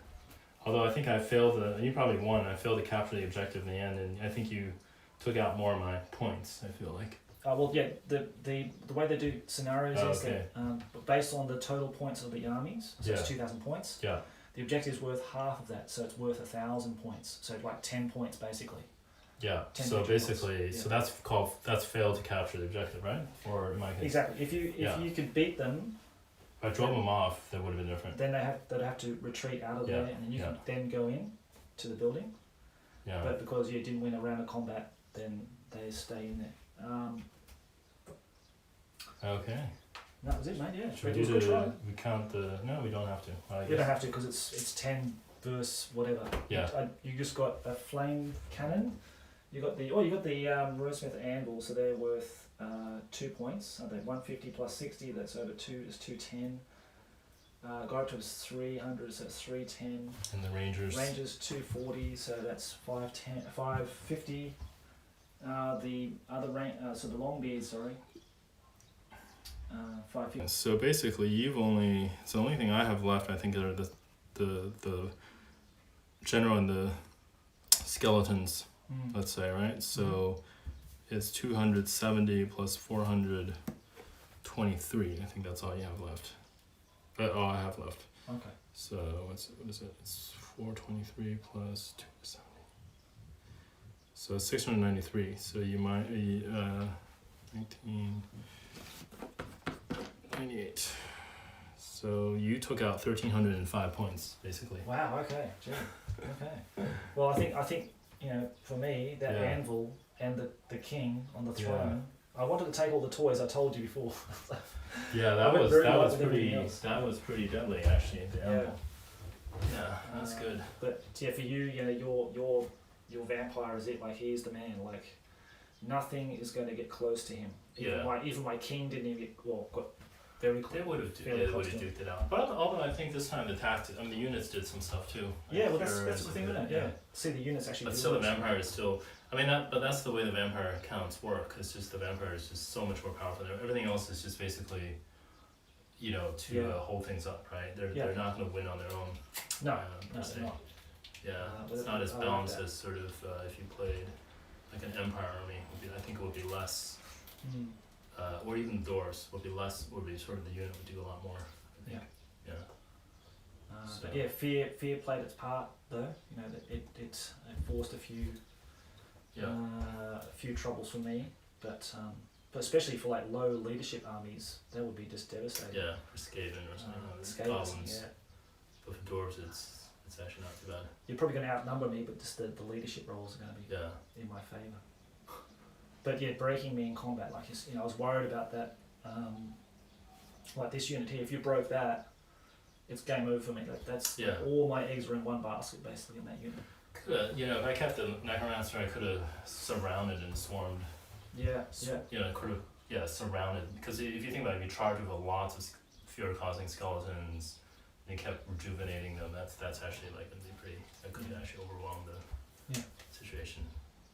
Although I think I failed. You probably won. I failed to capture the objective in the end, and I think you took out more of my points. I feel like. Well, yeah. The way they do scenarios Oh, is okay. that based on the total points of the armies, so it's Yeah. 2,000 points. Yeah. The objective is worth half of that, so it's worth 1,000 points. So like 10 points basically. Yeah. 10 So victory basically, points. so that's failed to capture the objective, right? Or in my case, Exactly. If Yeah. you could beat them, if I drove them off, that would have been different. then they'd have to retreat out of Yeah, there, and then you yeah. can then go in to the building. Yeah. But because you didn't win a round of combat, then they stay in there. Okay. That was it, mate. Yeah, Should it we was do a good try. we count the? No, we don't have to. I You guess. don't have to because it's 10 versus whatever. Yeah. You just got a flame cannon. You got the Rosemith anvil, so they're worth 2 points. They're 150 plus 60. That's over 2 is 210. Go up to 300, so it's 310. And the Rangers. Rangers 240, so that's 550. The other so the Longbeard, sorry. 550. So basically, it's the only thing I have left. I think are the general and the skeletons. Let's say, right? So it's 270 plus 423. I think that's all you have left. All I have left. Okay. So what is it? It's 423 plus 270. So it's 693. So you might 1998. So you took out 1,305 points, basically. Wow. Okay. Gee. Okay. Well, I think for me that Yeah. anvil and the king on the throne. I wanted to take all the toys. I told you before. Yeah, I that went was very that light was with everything pretty else. that was pretty deadly actually. The Yeah. animal. Yeah, that's good. But yeah, for you, your vampire is it. Like he's the man. Like nothing is going to get close to him. Even my king didn't even got very close. They would have Fairly close to duked it out. But although I think this time the the units did some stuff too. Yeah, well Like, that's yours the thing, and isn't it? Yeah. See, the units actually. But do still, the work. vampire is still. I mean, but that's the way the vampire counts work. It's just the vampire is just so much more powerful. Everything else is just basically, to hold things up, right? They're not going to win on their own. No, per no, se. they're not. Yeah, but it's not as I like balanced that. as sort of if you played like an empire army. I think it would be less. or even Dwarfs would be less. Would be sort of the unit would do a lot more. I think. Yeah. So- But yeah, fear played its part though. You know, that it forced a few troubles for me, but especially for like low leadership armies, that would be just devastating. Yeah, for Skaven or something. Scalers, Goblins. yeah. But for Dwarves, it's actually not too bad. You're probably going to outnumber me, but just the leadership roles are going to be Yeah. in my favour. But yeah, breaking me in combat, like you know, I was worried about that. Like this unit here, if you broke that, it's game over for me. That's Yeah. all my eggs were in one basket basically in that unit. Could you know if I kept the Necromancer, I could have surrounded and swarmed. Yeah, You know, could have surrounded, because if you think about it, if you charge with lots of fear causing skeletons and you kept rejuvenating them, that's actually like gonna be pretty. That could actually overwhelm the situation.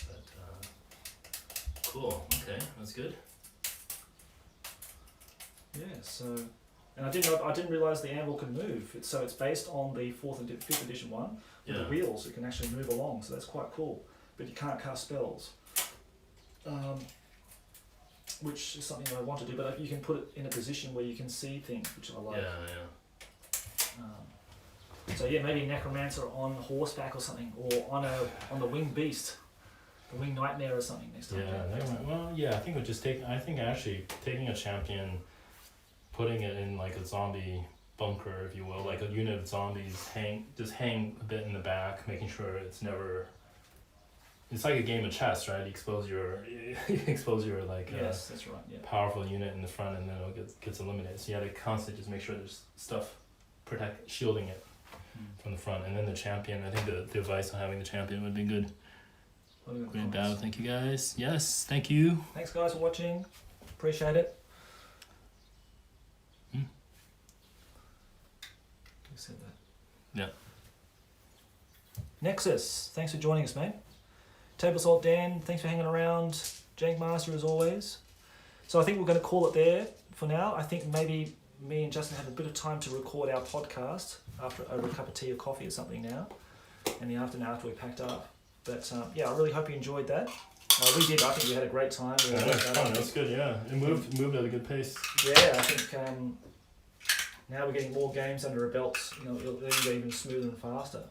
But cool. Okay, that's good. Yeah. So, and I didn't realize the anvil could move. So it's based on the 5th edition one with the wheels. It can actually move along. So that's quite cool. But you can't cast spells. Which is something I want to do, but you can put it in a position where you can see things, which I like. So yeah, maybe Necromancer on horseback or something, or on the winged beast, the winged nightmare or something next time. I think I think actually taking a champion, putting it in like a zombie bunker, if you will, like a unit of zombies, hang a bit in the back, making sure it's never. It's like a game of chess, right? You expose your like yes, that's right. Yeah. powerful unit in the front, and then it gets eliminated. So you have to constantly just make sure there's stuff shielding it from the front, and then the champion. I think the advice on having the champion would be good. Great battle. Thank you guys. Yes, thank you. Thanks guys for watching. Appreciate it. Who said that? Yeah. Nexus, thanks for joining us, mate. Table Salt Dan, thanks for hanging around. Jank Master as always. So I think we're going to call it there for now. I think maybe me and Justin have a bit of time to record our podcast over a cup of tea or coffee or something now, in the afternoon after we packed up. But I really hope you enjoyed that. We did. I think we had a great time. That's good. Yeah, it moved at a good pace. Yeah, I think now we're getting more games under our belts. You know, it'll go even smoother and faster.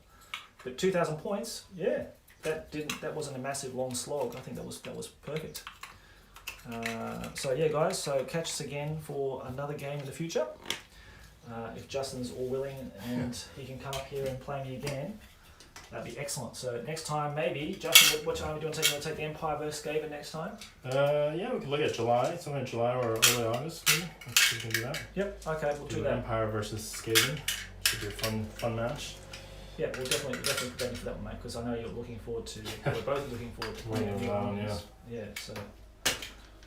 But 2,000 points, yeah. That wasn't a massive long slog. I think that was perfect. So yeah, guys. So catch us again for another game in the future. If Justin's all willing and he can come up here and play me again, that'd be excellent. So next time, maybe Justin, what time are we doing? Take the Empire versus Skaven next time? Yeah, we could look at July, somewhere in July or early August. Maybe we can do that. Yep. Okay, we'll do that. Empire versus Skaven. Should be a fun match. Yeah, we'll definitely prepare for that one, mate, because I know you're looking forward to. We're both looking forward to playing new ones. Yeah. So,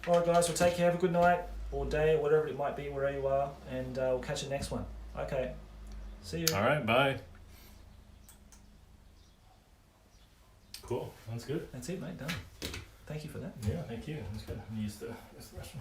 all right, guys. Well, take care. Have a good night or day or whatever it might be wherever you are, and we'll catch you next one. Okay. See you. All right. Bye. Cool. That's good. That's it, mate. Done. Thank you for that. Yeah. Thank you. That's good. Use the restroom.